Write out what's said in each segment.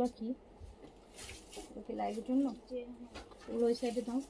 ড্রেসগুলো কি ওকে লাইভের জন্য ওগুলো ওই সাইডে দাও।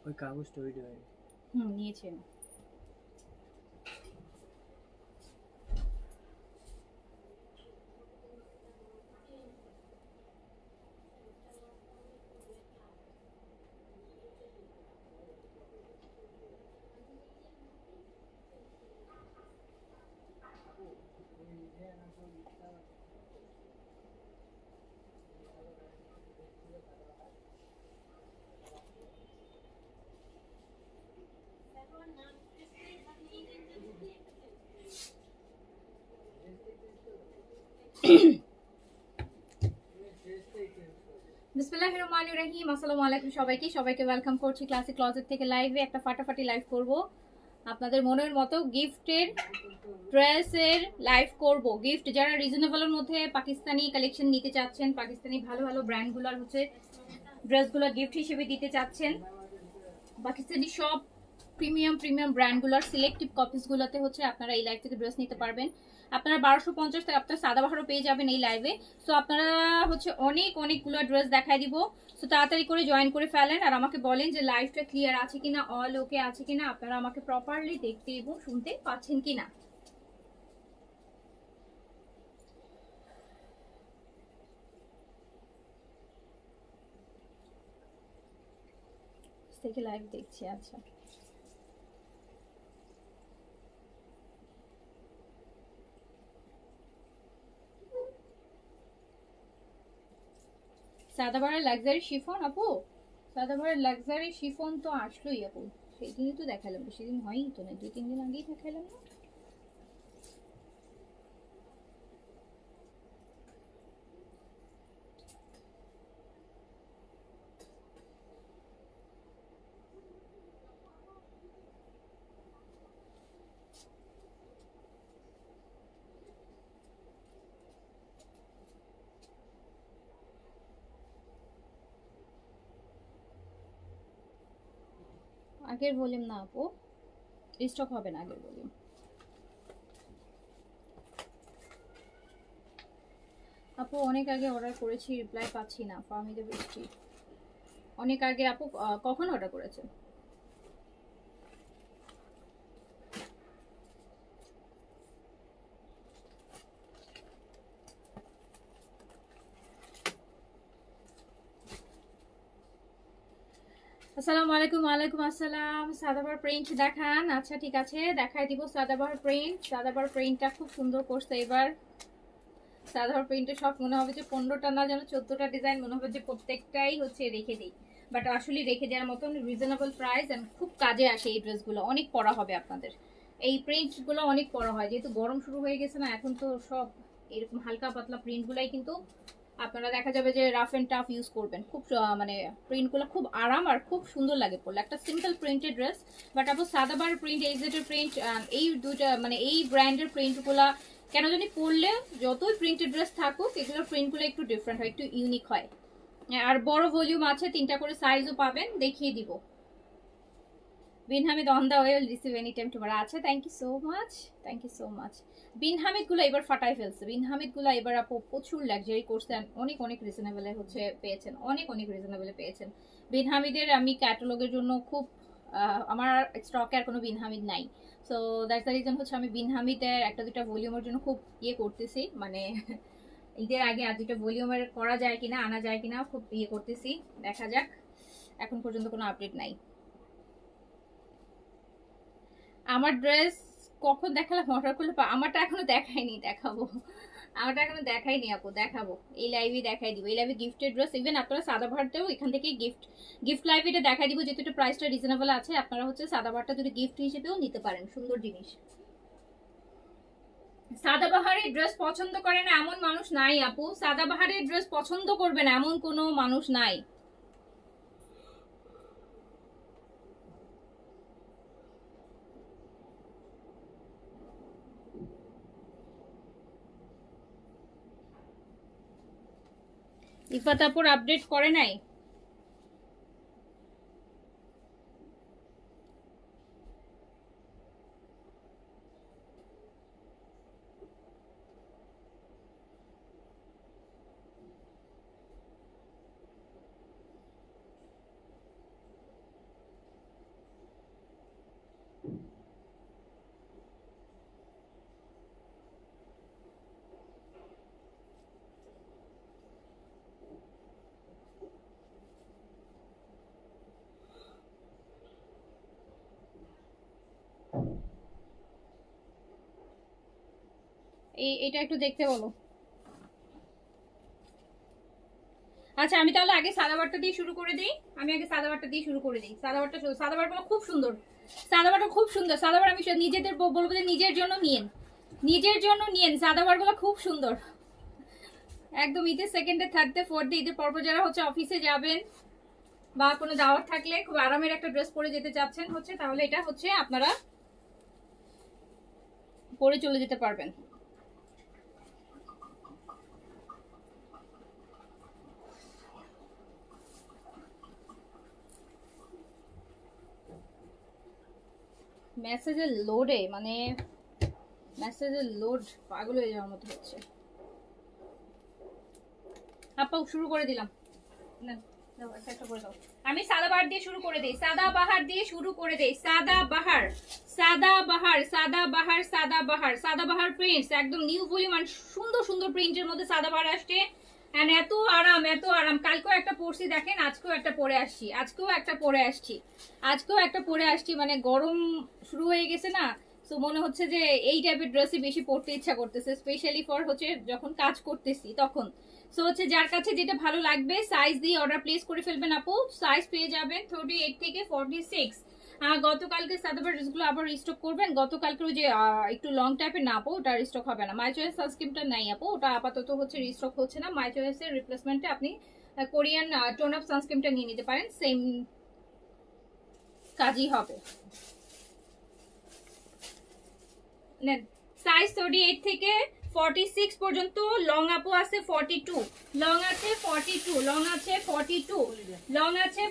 ওই কাগজটা ওই দেয়। নিয়েছেন। বিসমিল্লাহির রহমানির রহিম। আসসালামু আলাইকুম সবাইকে ওয়েলকাম করছি ক্লাসিক ক্লজেট থেকে লাইভে। একটা ফাটাফাটি লাইভ করব আপনাদের মনের মতো গিফটের ড্রেসের লাইভ করব। গিফট যারা রিজনেবলের মধ্যে পাকিস্তানি কালেকশন নিতে চাচ্ছেন, পাকিস্তানি ভালো ভালো ব্র্যান্ডগুলোর হচ্ছে ড্রেসগুলো গিফট হিসেবে দিতে চাচ্ছেন, পাকিস্তানি সব প্রিমিয়াম ব্র্যান্ডগুলোর সিলেক্টিভ কপিসগুলোতে হচ্ছে আপনারা এই লাইভ থেকে ড্রেস নিতে পারবেন। আপনারা 1250 থেকে আপনারা সাদাবাহারও পেয়ে যাবেন এই লাইভে। সো আপনারা হচ্ছে অনেকগুলো ড্রেস দেখাই দিব। সো তাড়াতাড়ি করে জয়েন করে ফেলেন আর আমাকে বলেন যে লাইভটা ক্লিয়ার আছে কিনা, অল ওকে আছে কিনা, আপনারা আমাকে প্রপারলি দেখতে এবং শুনতে পাচ্ছেন কিনা। থেকে লাইভ দেখছি। আচ্ছা, সাদাবাহারের লাক্সারি শিফন আপু, সাদাবাহারের লাক্সারি শিফন তো আসলোই আপু, সেদিনই তো দেখালাম, সেদিন হয়ই তো না, 2-3 দিন আগেই দেখালাম না। আগের ভলিউম না আপু, স্টক হবে না আগের ভলিউম। আপু অনেক আগে অর্ডার করেছি, রিপ্লাই পাচ্ছি না। ফাহমিদা বৃষ্টি, অনেক আগে আপু কখন অর্ডার করেছেন? আসসালামু আলাইকুম। ওয়ালাইকুম আসসালাম। সাদাবার প্রিন্ট দেখান। আচ্ছা ঠিক আছে, দেখাই দিব সাদাবার প্রিন্ট। সাদাবার প্রিন্টটা খুব সুন্দর করছে এবার। সাদাবার প্রিন্টে সব মনে হবে যে 15টা না যেন 14টা ডিজাইন, মনে হবে যে প্রত্যেকটাই হচ্ছে রেখে দিই, বাট আসলে রেখে দেওয়ার মতন রিজনেবল প্রাইস এন্ড খুব কাজে আসে এই ড্রেসগুলো। অনেক পরা হবে আপনাদের এই প্রিন্টগুলো, অনেক পরা হয় যেহেতু গরম শুরু হয়ে গেছে না, এখন তো সব এরকম হালকা পাতলা প্রিন্টগুলাই কিন্তু আপনারা দেখা যাবে যে রাফ এন্ড টাফ ইউজ করবেন। খুব মানে প্রিন্টগুলো খুব আরাম আর খুব সুন্দর লাগে পরলে। একটা সিম্পল প্রিন্টেড ড্রেস, বাট আপু সাদাবার প্রিন্ট, এইচজেডের প্রিন্ট, এই দুইটা মানে এই ব্র্যান্ডের প্রিন্টগুলো কেন জানি পরলে যতই প্রিন্টেড ড্রেস থাকুক এগুলোর প্রিন্টগুলো একটু ডিফারেন্ট হয়, একটু ইউনিক হয়। আর বড় ভলিউম আছে, 3টা করে সাইজও পাবেন, দেখিয়ে দিব। Bin Hamid on the way, will receive any time tomorrow. আচ্ছা, thank you so much, thank you so much. Bin হামিদগুলো এবার ফাটাই ফেলছে, বিন হামিদগুলো এবার আপু প্রচুর লাক্সারি করছেন, অনেক রিজনেবলে হচ্ছে পেয়েছেন, অনেক রিজনেবলে পেয়েছেন। বিন হামিদের আমি ক্যাটালগের জন্য খুব আমার স্টকে আর কোনো বিন হামিদ নাই। সো দ্যাটস দ্য রিজন হচ্ছে আমি বিন হামিদের একটা দুটা ভলিউমের জন্য খুব করতেছি, মানে ঈদের আগে আর দুটো ভলিউমের করা যায় কিনা, আনা যায় কিনা, খুব করতেছি, দেখা যাক। এখন পর্যন্ত কোনো আপডেট নাই। আমার ড্রেস কখন দেখালাম অর্ডার করলে? আমারটা এখনো দেখাইনি, দেখাবো। আমারটা এখনো দেখাইনি আপু, দেখাবো, এই লাইভে দেখাই দিব। এই লাইভে গিফটেড ড্রেস, ইভেন আপনারা সাদাবাহারটাও এখান থেকে গিফট লাইভে এটা দেখাই দিব, যেহেতু এটা প্রাইসটা রিজনেবল আছে। আপনারা হচ্ছে সাদাবাহারটা যদি গিফট হিসেবেও নিতে পারেন, সুন্দর জিনিস। সাদাবাহারের ড্রেস পছন্দ করে না এমন মানুষ নাই আপু, সাদাবাহারের ড্রেস পছন্দ করবে না এমন কোনো মানুষ নাই। ইফাত আপুর আপডেট করে নাই। এটা একটু দেখতে বলো। আচ্ছা আমি তাহলে আগে সাদাবারটা দিয়ে শুরু করে দিই। সাদাবারগুলো খুব সুন্দর, সাদাবারটা খুব সুন্দর। সাদাবার আমি নিজেদের বলবো যে নিজের জন্য নিয়েন, সাদাবারগুলো খুব সুন্দর একদম। ঈদের সেকেন্ডে, থার্ডে, ফোর্থে, ঈদের পরপর যারা হচ্ছে অফিসে যাবেন বা কোনো দাওয়াত থাকলে খুব আরামের একটা ড্রেস পরে যেতে চাচ্ছেন হচ্ছে, তাহলে এটা হচ্ছে আপনারা পরে চলে যেতে পারবেন। মেসেজের লোডে মানে মেসেজের লোড পাগল হয়ে যাওয়ার মতো হচ্ছে। আপা শুরু করে দিলাম, না দাও একটা করে দাও। আমি সাদাবাহার দিয়ে শুরু করে দেই, সাদাবাহার প্রিন্টস একদম নিউ ভলিউম, সুন্দর সুন্দর প্রিন্টের মধ্যে সাদাবাহার আসছে। এন্ড এত আরাম, কালকেও একটা পরছি দেখেন, আজকেও একটা পরে আসছি, মানে গরম শুরু হয়ে গেছে না, তো মনে হচ্ছে যে এই টাইপের ড্রেসই বেশি পরতে ইচ্ছা করতেছে, স্পেশালি ফর হচ্ছে যখন কাজ করতেছি তখন। সো হচ্ছে যার কাছে যেটা ভালো লাগবে সাইজ দিয়ে অর্ডার প্লেস করে ফেলবেন আপু। সাইজ পেয়ে যাবেন 38 থেকে 46। গতকালকে সাদাবার ড্রেসগুলো আবার রিস্টক করবেন। গতকালকে ওই যে একটু লং টাইপের না আপু, ওটা রিস্টক হবে না। মাই চয়েস সানস্ক্রিনটা নাই আপু, ওটা আপাতত হচ্ছে রিস্টক হচ্ছে না। মাই চয়েসের রিপ্লেসমেন্টে আপনি কোরিয়ান টোন আপ সানস্ক্রিনটা নিয়ে নিতে পারেন, সেম কাজই হবে। নেন সাইজ 38 থেকে 46 পর্যন্ত। লং আপু আছে 42, লং আছে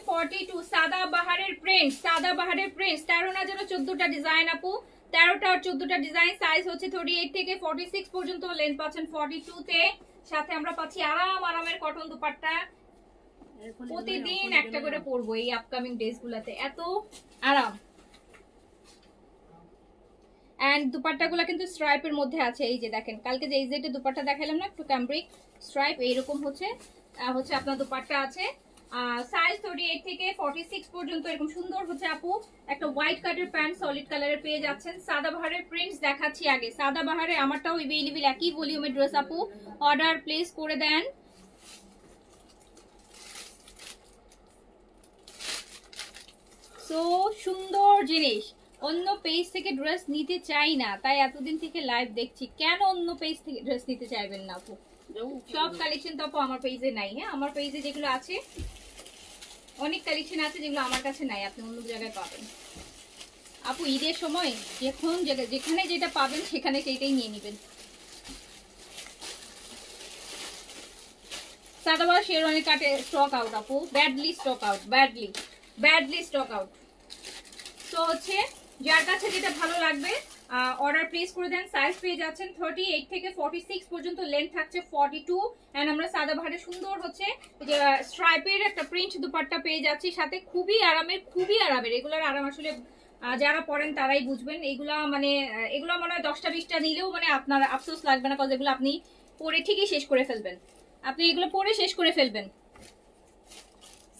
42। সাদাবাহারের প্রিন্ট 13 না যেন 14টা ডিজাইন আপু, 13টা আর 14টা ডিজাইন। সাইজ হচ্ছে 38 থেকে 46 পর্যন্ত, লেন্থ পাচ্ছেন 42 তে। সাথে আমরা পাচ্ছি আরামের কটন দুপাট্টা। প্রতিদিন একটা করে পরবো এই আপকামিং ডেজ গুলাতে, এত আরাম। এন্ড দুপাট্টাগুলো কিন্তু স্ট্রাইপের মধ্যে আছে, এই যে দেখেন কালকে যে এইজেটে দুপাট্টা দেখালাম না, একটু ক্যাম্ব্রিক স্ট্রাইপ এইরকম হচ্ছে আপনার দুপাট্টা আছে। সাইজ 38 থেকে 46 পর্যন্ত এরকম সুন্দর হচ্ছে আপু। একটা হোয়াইট কাটের প্যান্ট সলিড কালারের পেয়ে যাচ্ছেন। সাদাবাহারের প্রিন্টস দেখাচ্ছি আগে। সাদাবাহারে আমারটাও এভেইলেবল, একই ভলিউমের ড্রেস আপু, অর্ডার প্লেস করে দেন। সো সুন্দর জিনিস, অন্য পেজ থেকে ড্রেস নিতে চাই না, তাই এতদিন থেকে লাইভ দেখছি। কেন অন্য পেজ থেকে ড্রেস নিতে চাইবেন না আপু? সব কালেকশন তো আপু আমার পেজে নাই। হ্যাঁ আমার পেজে যেগুলো আছে অনেক কালেকশন আছে যেগুলো আমার কাছে নাই, আপনি অন্য জায়গায় পাবেন আপু। ঈদের সময় যেখানে যেটা পাবেন সেখানে সেইটাই নিয়ে নেবেন। সাদাবাহার শেরওয়ানি কাটে স্টক আউট আপু, ব্যাডলি স্টক আউট। তো হচ্ছে যার কাছে যেটা ভালো লাগবে অর্ডার প্লেস করে দেন। সাইজ পেয়ে যাচ্ছেন 38 থেকে 46 পর্যন্ত, লেন্থ থাকছে 42। এন্ড আমরা সাদাবাহারে সুন্দর হচ্ছে যে স্ট্রাইপের একটা প্রিন্ট দুপাট্টা পেয়ে যাচ্ছি সাথে। খুবই আরামের, খুবই আরামের। এগুলোর আরাম আসলে যারা পরেন তারাই বুঝবেন। এগুলা মানে এগুলো মনে হয় 10টা 20টা নিলেও মানে আপনার আফসোস লাগবে না, কারণ এগুলো আপনি পরে ঠিকই শেষ করে ফেলবেন। আপনি এগুলো পরে শেষ করে ফেলবেন।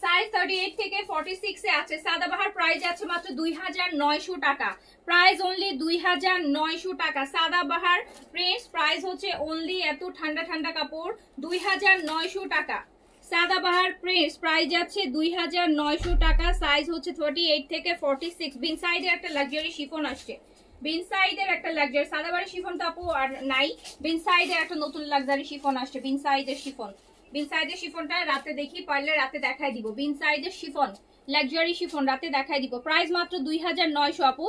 সাইজ 38 থেকে 46 এ আছে। সাদাবাহার প্রাইস আছে মাত্র 2900 টাকা। প্রাইস অনলি 2900 টাকা। সাদাবাহার প্রিন্টস প্রাইস হচ্ছে অনলি, এত ঠান্ডা ঠান্ডা কাপড়, 2900 টাকা। সাদাবাহার প্রিন্টস প্রাইস যাচ্ছে 2900 টাকা। সাইজ হচ্ছে 38 থেকে 46। বিন সাইডের একটা লাক্সারি শিফন আসছে। বিন সাইডের একটা লাক্সারি, সাদাবাহারের শিফন তো আপু আর নাই। বিন সাইডের একটা নতুন লাক্সারি শিফন আসছে। বিন সাইডের শিফন, বিন সাইডের শিফনটা রাতে দেখি, পারলে রাতে দেখাই দিব। বিন সাইডের শিফন, লাক্সারি শিফন রাতে দেখাই দিব। প্রাইস মাত্র 2900 আপু।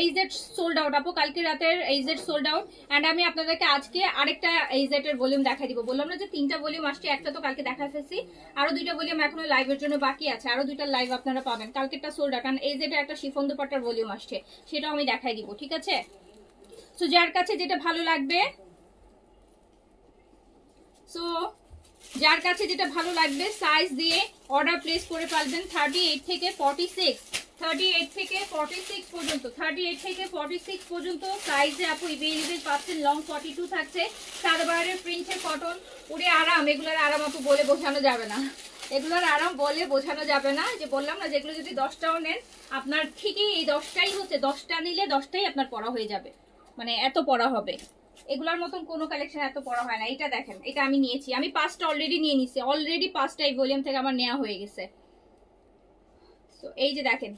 এইজেড সোল্ড আউট আপু, কালকে রাতের এইজেড সোল্ড আউট। এন্ড আমি আপনাদেরকে আজকে আরেকটা এইজেড এর ভলিউম দেখাই দিব। বললাম না যে 3টা ভলিউম আসছে, একটা তো কালকে দেখা ফেলছি, আরো 2টা ভলিউম এখনো লাইভের জন্য বাকি আছে, আরো 2টা লাইভ আপনারা পাবেন। কালকেরটা সোল্ড আউট, কারণ এইজেড এর একটা শিফন দুপাট্টার ভলিউম আসছে, সেটাও আমি দেখাই দিব, ঠিক আছে? সো যার কাছে যেটা ভালো লাগবে, সো যার কাছে যেটা ভালো লাগবে সাইজ দিয়ে অর্ডার প্লেস করে ফেলবেন। 38 থেকে 46, 38 থেকে 46 পর্যন্ত, 38 থেকে 46 পর্যন্ত সাইজে আপু এভেলেবেল পাচ্ছেন। লং 42 থাকছে। সাদাবাহারের প্রিন্টের কটন, ওরে আরাম। এগুলোর আরাম আপু বলে বোঝানো যাবে না, এগুলোর আরাম বলে বোঝানো যাবে না। যে বললাম না, যেগুলো যদি 10টাও নেন আপনার ঠিকই এই 10টাই হচ্ছে, 10টা নিলে 10টাই আপনার পরা হয়ে যাবে, মানে এত পরা হবে। এগুলার মতন কোনো কালেকশন এত পড়া হয় না। এটা দেখেন, এটা আমি নিয়েছি, আমি 5টা অলরেডি নিয়ে নিছি, অলরেডি 5টা এই ভলিউম থেকে আমার নেওয়া হয়ে গেছে। তো এই যে দেখেন,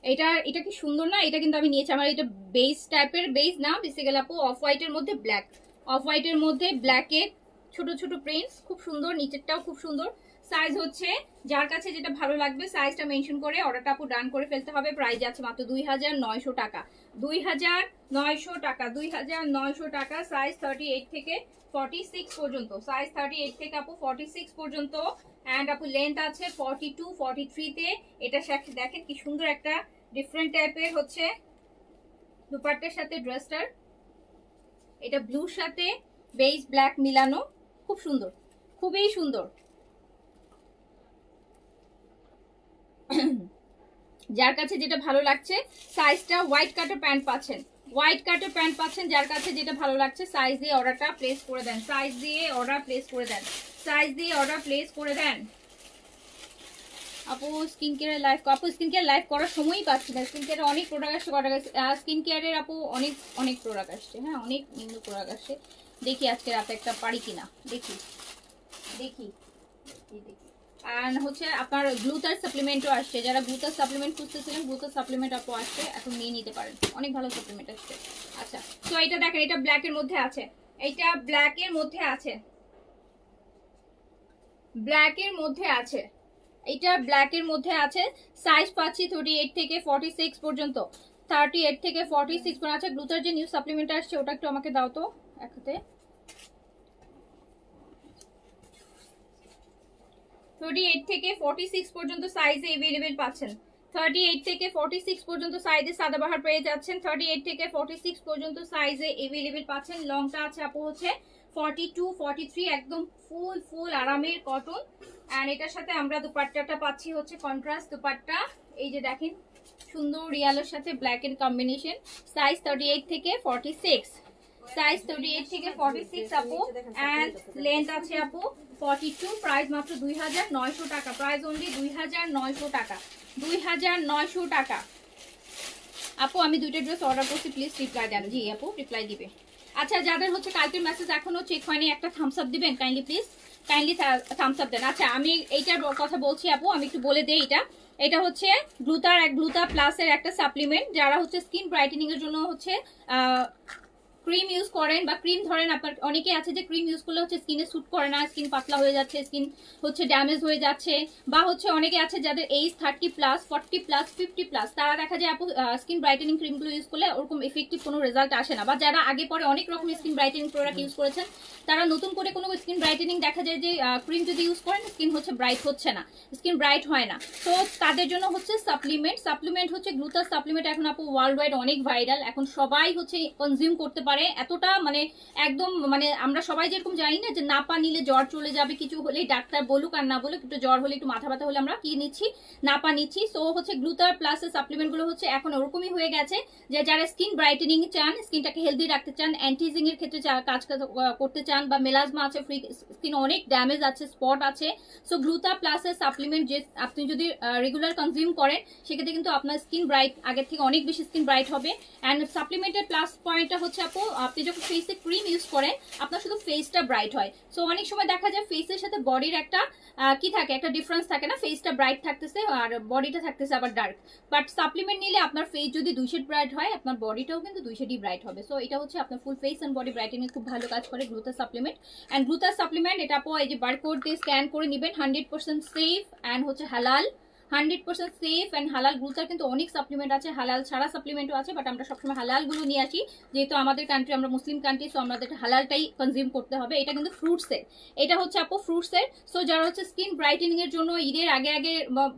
এটা কি সুন্দর না? এটা কিন্তু আমি নিয়েছি, আমার এটা বেস টাইপের, বেস না বেসিক্যালি আপু অফ হোয়াইটের মধ্যে ব্ল্যাক, অফ হোয়াইটের মধ্যে ব্ল্যাকের ছোট ছোট প্রিন্টস, খুব সুন্দর, নিচেরটাও খুব সুন্দর। সাইজ হচ্ছে যার কাছে যেটা ভালো লাগবে সাইজটা মেনশন করে অর্ডারটা আপু ডান করে ফেলতে হবে। প্রাইস আছে মাত্র 2900 টাকা, 2900 টাকা, 2900 টাকা। সাইজ 38 থেকে 46 পর্যন্ত, সাইজ 38 থেকে আপু 46 পর্যন্ত। এন্ড আপু লেন্থ আছে 42 43 তে। এটা দেখেন কি সুন্দর একটা ডিফারেন্ট টাইপের হচ্ছে দুপাট্টার সাথে ড্রেসটার, এটা ব্লুর সাথে বেজ ব্ল্যাক মিলানো, খুব সুন্দর, খুবই সুন্দর। যার কাছে যেটা ভালো লাগছে সাইজটা, হোয়াইট কাটের প্যান্ট পাচ্ছেন, হোয়াইট কাটের প্যান্ট পাচ্ছেন। যার কাছে যেটা ভালো লাগছে সাইজ দিয়ে অর্ডারটা প্লেস করে দেন, সাইজ দিয়ে অর্ডার প্লেস করে দেন, সাইজ দিয়ে অর্ডার প্লেস করে দেন। আপু স্কিন কেয়ারের লাইভ, আপু স্কিন কেয়ার লাইভ করার সময়ই পাচ্ছি না। স্কিন কেয়ারের অনেক প্রোডাক্ট আসছে, স্কিন কেয়ারের আপু অনেক অনেক প্রোডাক্ট আসছে, হ্যাঁ অনেক নিম্ন প্রোডাক্ট আসছে। দেখি আজকে রাতে একটা পারি কিনা, দেখি দেখি দেখি। আর হচ্ছে আপনার গ্লুটার সাপ্লিমেন্টও আসছে, যারা গ্লুটার সাপ্লিমেন্ট খুঁজতেছিলেন গ্লুটার সাপ্লিমেন্ট আপু আসছে, এখন নিয়ে নিতে পারেন, অনেক ভালো সাপ্লিমেন্ট আসছে। আচ্ছা তো এটা দেখেন, এটা ব্ল্যাকের মধ্যে আছে, এটা ব্ল্যাকের মধ্যে আছে, ব্ল্যাকের মধ্যে আছে, এটা ব্ল্যাকের মধ্যে আছে। সাইজ পাচ্ছি 38 থেকে 46 পর্যন্ত, 38 থেকে 46 পর্যন্ত আছে। গ্লুটার যে নিউ সাপ্লিমেন্ট আসছে ওটা একটু আমাকে দাও তো এক হাতে। 38 থেকে 46 পর্যন্ত সাইজে अवेलेबल পাচ্ছেন, 38 থেকে 46 পর্যন্ত সাইজে সাদাবাহার পেয়ে যাচ্ছেন। 38 থেকে 46 পর্যন্ত সাইজে अवेलेबल পাচ্ছেন। লংটা আছে আপু হচ্ছে 42 43, একদম ফুল ফুল আরামের কটন। এন্ড এটার সাথে আমরা দুপাট্টাটা পাচ্ছি হচ্ছে কন্ট্রাস্ট দুপাট্টা, এই যে দেখেন সুন্দর রিয়ালের সাথে ব্ল্যাক এর কম্বিনেশন। সাইজ 38 থেকে 46, সাইজ 38 থেকে 46 আপু। এন্ড লেন্থ আছে আপু 42। প্রাইস মাত্র 2900 টাকা, প্রাইস অনলি 2900 টাকা, 2900 টাকা। আপু আমি 2টা ড্রেস অর্ডার করছি, প্লিজ রিপ্লাই দেন। জি আপু রিপ্লাই দিবে। আচ্ছা যাদের হচ্ছে কালকের মেসেজ এখনো চেক হয়নি একটা থামস আপ দিবেন kindly, please kindly thumbs up দেন। আচ্ছা আমি এইটার কথা বলছি আপু, আমি একটু বলে দেই। এটা হচ্ছে গ্লুটা প্লাসের একটা সাপ্লিমেন্ট, যারা হচ্ছে স্কিন ব্রাইটেনিং এর জন্য হচ্ছে ক্রিম ইউজ করেন বা ক্রিম ধরেন, আপনার অনেকে আছে যে ক্রিম ইউজ করলে হচ্ছে স্কিনে স্যুট করে না, স্কিন পাতলা হয়ে যাচ্ছে, স্কিন হচ্ছে ড্যামেজ হয়ে যাচ্ছে, বা হচ্ছে অনেকে আছে যাদের এজ 30+, 40+, 50+, তারা দেখা যায় আপু স্কিন ব্রাইটেনিং ক্রিমগুলো ইউজ করলে ওরকম ইফেক্টিভ কোনো রেজাল্ট আসে না, বা যারা আগে পরে অনেক রকম স্কিন ব্রাইটেনিং প্রোডাক্ট ইউজ করেছেন তারা নতুন করে কোনো স্কিন ব্রাইটেনিং দেখা যায় যে ক্রিম যদি ইউজ করেন স্কিন হচ্ছে ব্রাইট হচ্ছে না, স্কিন ব্রাইট হয় না। তো তাদের জন্য হচ্ছে সাপ্লিমেন্ট হচ্ছে গ্লুটাস সাপ্লিমেন্ট। এখন আপু ওয়ার্ল্ড ওয়াইড অনেক ভাইরাল, এখন সবাই হচ্ছে কনজিউম করতে পারে, এতটা মানে একদম মানে আমরা সবাই যেরকম জানি না যে নাপা নিলে জ্বর চলে যাবে, কিছু হলেই ডাক্তার বলুক আর না বলুক, একটু জ্বর হলে একটু মাথা ব্যথা হলে আমরা কি নিচ্ছি, নাপা নিচ্ছি। সো হচ্ছে গ্লুটার প্লাসের সাপ্লিমেন্ট গুলো হচ্ছে এখন ওরকমই হয়ে গেছে যে যারা স্কিন ব্রাইটেনিং চান, স্কিনটাকে হেলদি রাখতে চান, অ্যান্টিজিং এর ক্ষেত্রে কাজ করতে চান, বা মেলাজমা আছে, ফ্রি স্কিন অনেক ড্যামেজ আছে, স্পট আছে, সো গ্লুটা প্লাসের সাপ্লিমেন্ট যে আপনি যদি রেগুলার কনজিউম করেন সেক্ষেত্রে কিন্তু আপনার স্কিন ব্রাইট আগের থেকে অনেক বেশি স্কিন ব্রাইট হবে। অ্যান্ড সাপ্লিমেন্টের প্লাস পয়েন্টটা হচ্ছে আপু আপনি যখন ফেসে ক্রিম ইউজ করেন আপনার শুধু ফেসটা ব্রাইট হয়। সো অনেক সময় দেখা যায় ফেসের সাথে বডির একটা কি থাকে, একটা ডিফারেন্স থাকে না, ফেসটা ব্রাইট থাকতেছে আর বডিটা থাকতেছে আবার ডার্ক, বাট সাপ্লিমেন্ট নিলে আপনার ফেস যদি 2 শেড ব্রাইট হয় আপনার বডিটাও কিন্তু 2 শেডই ব্রাইট হবে। সো এটা হচ্ছে আপনার full face and body brightening খুব ভালো কাজ করে gluteus supplement. And gluteus supplement এটা আপু এই যে বারকোড দিয়ে স্ক্যান করে নেবেন, 100% সেফ অ্যান্ড হচ্ছে হালাল, 100% সেফ অ্যান্ড হালাল। গ্লুটার কিন্তু অনেক সাপ্লিমেন্ট আছে, হালাল ছাড়া সাপ্লিমেন্টও আছে, বাট আমরা সবসময় হালালগুলো নিয়ে আসি যেহেতু আমাদের কান্ট্রি, আমরা মুসলিম কান্ট্রি, সো আমাদের হালালটাই কনজিউম করতে হবে। এটা কিন্তু ফ্রুটসের, এটা হচ্ছে আপু ফ্রুটসের। সো যারা হচ্ছে স্কিন ব্রাইটেনিং এর জন্য ঈদের আগে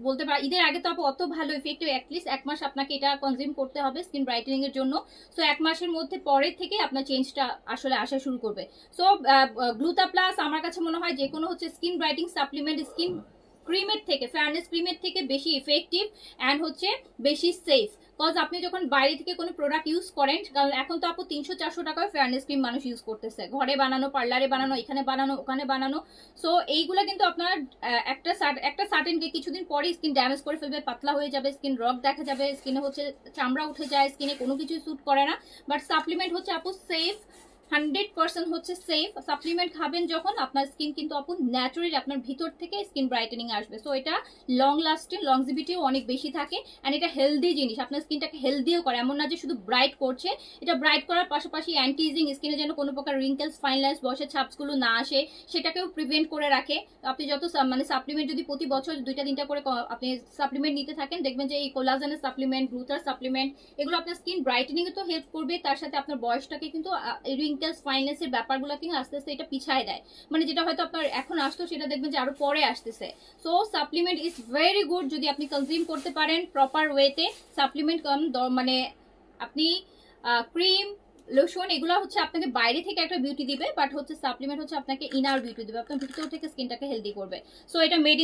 বলতে পারে, ঈদের আগে তো আপু অত ভালো ইফেক্টিভ, অ্যাটলিস্ট 1 মাস আপনাকে এটা কনজিউম করতে হবে স্কিন ব্রাইটেনিং এর জন্য। সো 1 মাসের মধ্যে পরের থেকে আপনার চেঞ্জটা আসলে আসা শুরু করবে। সো গ্লুটা প্লাস আমার কাছে মনে হয় যে কোনো হচ্ছে স্কিন ব্রাইটিং সাপ্লিমেন্ট স্কিন ক্রিমের থেকে, ফেয়ারনেস ক্রিমের থেকে বেশি ইফেক্টিভ অ্যান্ড হচ্ছে বেশি সেফ। কজ আপনি যখন বাইরে থেকে কোনো প্রোডাক্ট ইউজ করেন, কারণ এখন তো আপু 300-400 টাকায় ফেয়ারনেস ক্রিম মানুষ ইউজ করতেছে, ঘরে বানানো, পার্লারে বানানো, এখানে বানানো, ওখানে বানানো। সো এইগুলো কিন্তু আপনার একটা সার্টেন কিছুদিন পরে স্কিন ড্যামেজ করে ফেলবে, পাতলা হয়ে যাবে, স্কিন রক দেখা যাবে, স্কিনে হচ্ছে চামড়া উঠে যায়, স্কিনে কোনো কিছুই স্যুট করে না। বাট সাপ্লিমেন্ট হচ্ছে আপু সেফ, 100% হচ্ছে সেফ। সাপ্লিমেন্ট খাবেন যখন আপনার স্কিন কিন্তু আপু ন্যাচারালি আপনার ভিতর থেকে স্কিন ব্রাইটেনিং আসবে। সো এটা লং লাস্টিং, লংজিভিটিও অনেক বেশি থাকে অ্যান্ড এটা হেলদি জিনিস, আপনার স্কিনটাকে হেলদিও করে, এমন না যে শুধু ব্রাইট করছে, এটা ব্রাইট করার পাশাপাশি অ্যান্টি এজিং, স্কিনে যেন কোনো প্রকার রিঙ্কেলস, ফাইন লাইন্স, বয়সের ছাপসগুলো না আসে সেটাকেও প্রিভেন্ট করে রাখে। আপনি যত মানে সাপ্লিমেন্ট যদি প্রতি বছর 2টা-3টা করে আপনি সাপ্লিমেন্ট নিতে থাকেন, দেখবেন যে এই কোলাজেনের সাপ্লিমেন্ট, গ্লুটার সাপ্লিমেন্ট, এগুলো আপনার স্কিন ব্রাইটেনিং এ তো হেল্প করবে, তার সাথে আপনার বয়সটাকে কিন্তু রিঙ্কেলস, ফাইনেসের ব্যাপারগুলো কিন্তু আস্তে আস্তে এটা পিছায় দেয়, মানে যেটা হয়তো আপনার এখন আসতো সেটা দেখবেন যে আরো পরে আসতেছে। So supplement is very good যদি আপনি কনজিউম করতে পারেন প্রপার ওয়েতে। সাপ্লিমেন্ট মানে আপনি ক্রিম, লোশন, এগুলো হচ্ছে আপনাকে বাইরে থেকে একটা বিউটি দিবে, বাট হচ্ছে সাপ্লিমেন্ট হচ্ছে আপনাকে ইনার বিউটি দিবে, আপনার ভিতর থেকে স্কিনটাকে হেলদি করবে। সো এটা made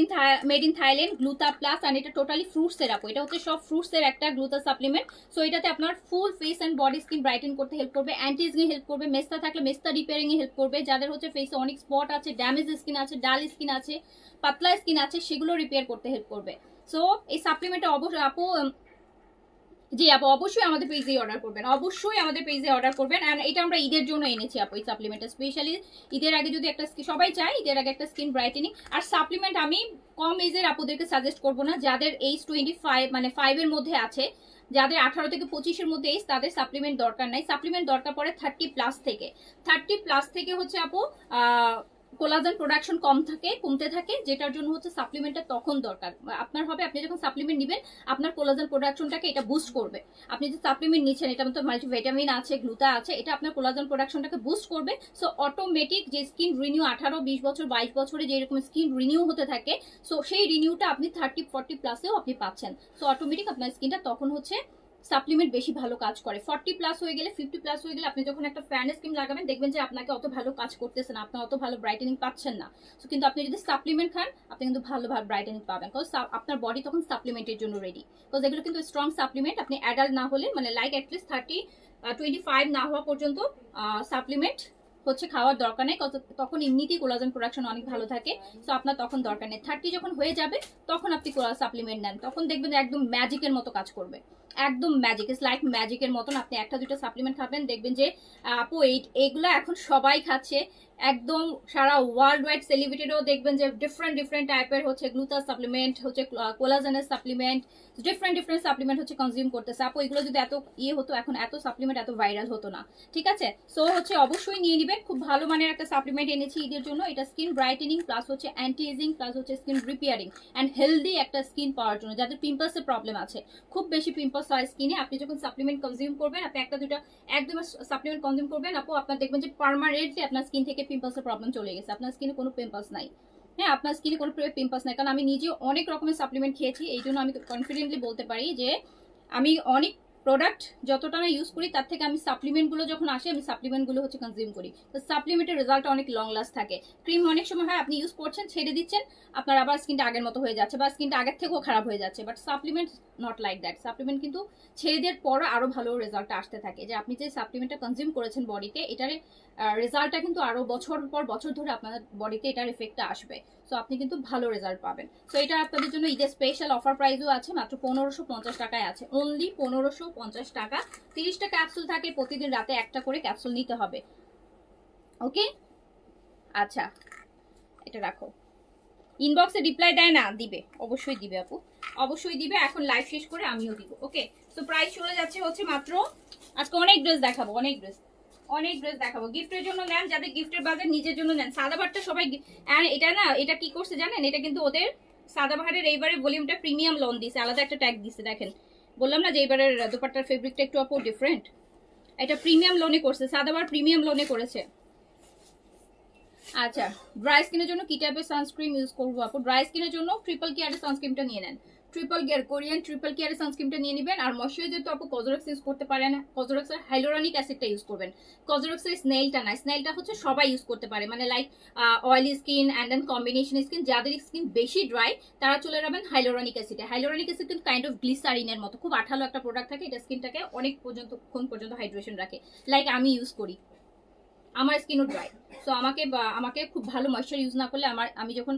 in Thailand, গ্লুটা plus, and এটা টোটালি ফ্রুটস এর আপু, এটা হচ্ছে সব ফ্রুটস এর একটা গ্লুটা সাপ্লিমেন্ট। সো এটাতে আপনার full face and body skin brighten করতে হেল্প করবে, অ্যান্টি এজিং হেল্প করবে, মেস্তা থাকলে মেস্তা রিপেয়ারিং এ হেল্প করবে, যাদের হচ্ছে ফেসে অনেক স্পট আছে, ড্যামেজ স্কিন আছে, ডাল স্কিন আছে, পাতলা স্কিন আছে, সেগুলো রিপেয়ার করতে হেল্প করবে। সো এই সাপ্লিমেন্টটা অবশ্যই আপু, জি আপু অবশ্যই আমাদের পেজে অর্ডার করবেন, অবশ্যই আমাদের পেজে অর্ডার করবেন। এন্ড এটা আমরা ঈদের জন্য এনেছি আপু এই সাপ্লিমেন্টটা, স্পেশালি ঈদের আগে যদি একটা, সবাই চায় ঈদের আগে একটা স্কিন ব্রাইটেনিং। আর সাপ্লিমেন্ট আমি কম এজের আপুদেরকে সাজেস্ট করবো না, যাদের এইজ 25 মানে 5 এর মধ্যে আছে, যাদের 18 থেকে 25-এর মধ্যে এজ, তাদের সাপ্লিমেন্ট দরকার নাই। সাপ্লিমেন্ট দরকার পড়ে 30+ থেকে হচ্ছে আপু কোলাজেন প্রোডাকশন কমতে থাকে, যেটার জন্য হচ্ছে সাপ্লিমেন্টটা তখন দরকার আপনার হবে। আপনি যখন সাপ্লিমেন্ট নেবেন আপনার কোলাজেন প্রোডাকশনটাকে এটা বুস্ট করবে। আপনি যে সাপ্লিমেন্ট নিচ্ছেন এটার মধ্যে মাল্টিভিটামিন আছে, গ্লুটা আছে, এটা আপনার কোলাজেন প্রোডাকশনটাকে বুস্ট করবে। সো অটোমেটিক যে স্কিন রিনিউ 18, 20 বছর, 22 বছরে যেরকম স্কিন রিনিউ হতে থাকে, সো সেই রিনিউটা আপনি 30-40+এও আপনি পাচ্ছেন। সো অটোমেটিক আপনার স্কিনটা তখন হচ্ছে সাপ্লিমেন্ট বেশি ভালো কাজ করে। 40+ হয়ে গেলে, 50+ হয়ে গেলে আপনি যখন একটা ফেয়ারনেস ক্রিম লাগাবেন দেখবেন যে আপনাকে অত ভালো কাজ করতেছে না, আপনার অত ভালো ব্রাইটেনিং পাচ্ছেন না। সো কিন্তু আপনি যদি সাপ্লিমেন্ট খান আপনি কিন্তু ভালো ব্রাইটেনিং পাবেন, বিকজ আপনার বডি তখন সাপ্লিমেন্টের জন্য রেডি। বিকজ এগুলো কিন্তু স্ট্রং সাপ্লিমেন্ট, আপনি অ্যাডাল্ট না হলে মানে লাইক অ্যাটলিস্ট 25 না হওয়া পর্যন্ত সাপ্লিমেন্ট হচ্ছে খাওয়ার দরকার নেই, তখন এমনিতেই কোলাজেন প্রোডাকশন অনেক ভালো থাকে। সো আপনার তখন দরকার নেই। 30 যখন হয়ে যাবে তখন আপনি সাপ্লিমেন্ট নেন, তখন দেখবেন একদম ম্যাজিকের মতো কাজ করবে। একদম ম্যাজিক, ইটস লাইক ম্যাজিকের মতন। আপনি একটা দুটো সাপ্লিমেন্ট খাবেন, দেখবেন যে আপু এইগুলো এখন সবাই খাচ্ছে। একদম সারা ওয়ার্ল্ড ওয়াইড সেলিব্রিটিরও দেখবেন যে ডিফারেন্ট ডিফারেন্ট টাইপের হচ্ছে গ্লুটাস সাপ্লিমেন্ট, হচ্ছে কোলাজেনের সাপ্লিমেন্ট, ডিফারেন্ট ডিফারেন্ট সাপ্লিমেন্ট হচ্ছে কনজিউম করতেছে। আপু এগুলো যদি এত হতো, এখন এত সাপ্লিমেন্ট এত ভাইরাল হতো না। ঠিক আছে, সো হচ্ছে অবশ্যই নিয়ে নেবেন। খুব ভালো মানের একটা সাপ্লিমেন্ট এনেছি ঈদের জন্য। এটা স্কিন ব্রাইটেনিং প্লাস হচ্ছে অ্যান্টি এজিং প্লাস হচ্ছে স্কিন রিপেয়ারিং অ্যান্ড হেলদি একটা স্কিন পাওয়ার জন্য, যাদের পিম্পলসের প্রবলেম আছে, খুব বেশি পিম্পলস হয় স্কিনে। আপনি যখন সাপ্লিমেন্ট কনজিউম করবেন, আপনি একটা দুটো একদম সাপ্লিমেন্ট কনজিউম করবেন আপু, আপনার দেখবেন যে পার্মানেন্টলি আপনার স্কিন থেকে পিম্পলসের প্রবলেম চলে গেছে। আপনার স্কিনে কোনো পিম্পলস নাই। হ্যাঁ, আপনার স্কিনে কোনো পিম্পলস নাই, কারণ আমি নিজে অনেক রকমের সাপ্লিমেন্ট খেয়েছি। এই জন্য আমি কনফিডেন্টলি বলতে পারি যে আমি অনেক প্রোডাক্ট যতটা না ইউজ করি, তার থেকে আমি সাপ্লিমেন্টগুলো যখন আসে, আমি সাপ্লিমেন্টগুলো হচ্ছে কনজিউম করি। তো সাপ্লিমেন্টের রেজাল্ট অনেক লং লাস্ট থাকে। ক্রিম অনেক সময় হয় আপনি ইউজ করছেন, ছেড়ে দিচ্ছেন, আপনার আবার স্কিনটা আগের মতো হয়ে যাচ্ছে বা স্কিনটা আগের থেকেও খারাপ হয়ে যাচ্ছে। But supplement not like that. Supplement কিন্তু ছেড়ে দেওয়ার পরও আরো ভালো রেজাল্টটা আসতে থাকে, যে আপনি যে সাপ্লিমেন্টটা কনজিউম করেছেন বডিতে, এটার রেজাল্টটা কিন্তু আরো বছর পর বছর ধরে আপনার বডিতে এটার এফেক্টটা আসবে। সো আপনি কিন্তু ভালো রেজাল্ট পাবেন। সো এটা আপনাদের জন্য ঈদের স্পেশাল অফার প্রাইসও আছে, মাত্র 1550 টাকায় আছে। অনলি 1550 টাকা। 30টা ক্যাপসুল থাকে, প্রতিদিন রাতে একটা করে ক্যাপসুল নিতে হবে। ওকে, আচ্ছা এটা রাখো। ইনবক্সে রিপ্লাই দেয় না? দিবে, অবশ্যই দিবে আপু, অবশ্যই দিবে। এখন লাইভ শেষ করে আমিও দিব। ওকে, সো প্রাইস চলে যাচ্ছে হচ্ছে মাত্র, আজকে অনেক ড্রেস দেখাবো, অনেক ড্রেস দেখাবো। গিফটের জন্য নেন, যাদের গিফটের বাজার নিজের জন্য নেন। সাদাবারটা সবাই, এটা না, এটা কি করছে জানেন, এটা কিন্তু ওদের সাদাবাহারের এইবারে ভলিউমটা প্রিমিয়াম লোন দিছে, আলাদা একটা ট্যাগ দিছে। দেখেন, বললাম না যে এইবারের দোপাট্টার ফেব্রিকটা একটু আপু ডিফারেন্ট। এটা প্রিমিয়াম লোনে করছে, সাদাবার প্রিমিয়াম লোনে করেছে। আচ্ছা, ড্রাই স্কিনের জন্য কি টাইপের সানস্ক্রিন ইউজ করবো আপু? ড্রাই স্কিনের জন্য ট্রিপল কেয়ারের সানস্ক্রিনটা নিয়ে নেন। ট্রিপল কেয়ার, কোরিয়ান ট্রিপল কেয়ারের সানস্ক্রিনটা নিয়ে নেবেন। আর ময়শ্চারাইজার তো আপু কজরক্স ইউজ করতে পারেন, কজরক্সের হাইলোরনিক অ্যাসিডটা ইউজ করবেন। কজরক্সের স্নেলটা না, স্নেলটা হচ্ছে সবাই ইউজ করতে পারে, মানে like oily skin and then combination skin, যাদের স্কিন বেশি ড্রাই তারা চলে যাবেন হাইলোরনিক অ্যাসিডে। হাইলোরনিক অ্যাসিড কিন্তু কাইন্ড অফ গ্লিসারিনের মতো, খুব আঠালো একটা প্রোডাক্ট থাকে। এটা স্কিনটাকে অনেক পর্যন্ত হাইড্রেশন রাখে, লাইক আমি ইউজ করি, আমার স্কিনও ড্রাই। সো আমাকে খুব ভালো ময়েশ্চার ইউজ না করলে আমি যখন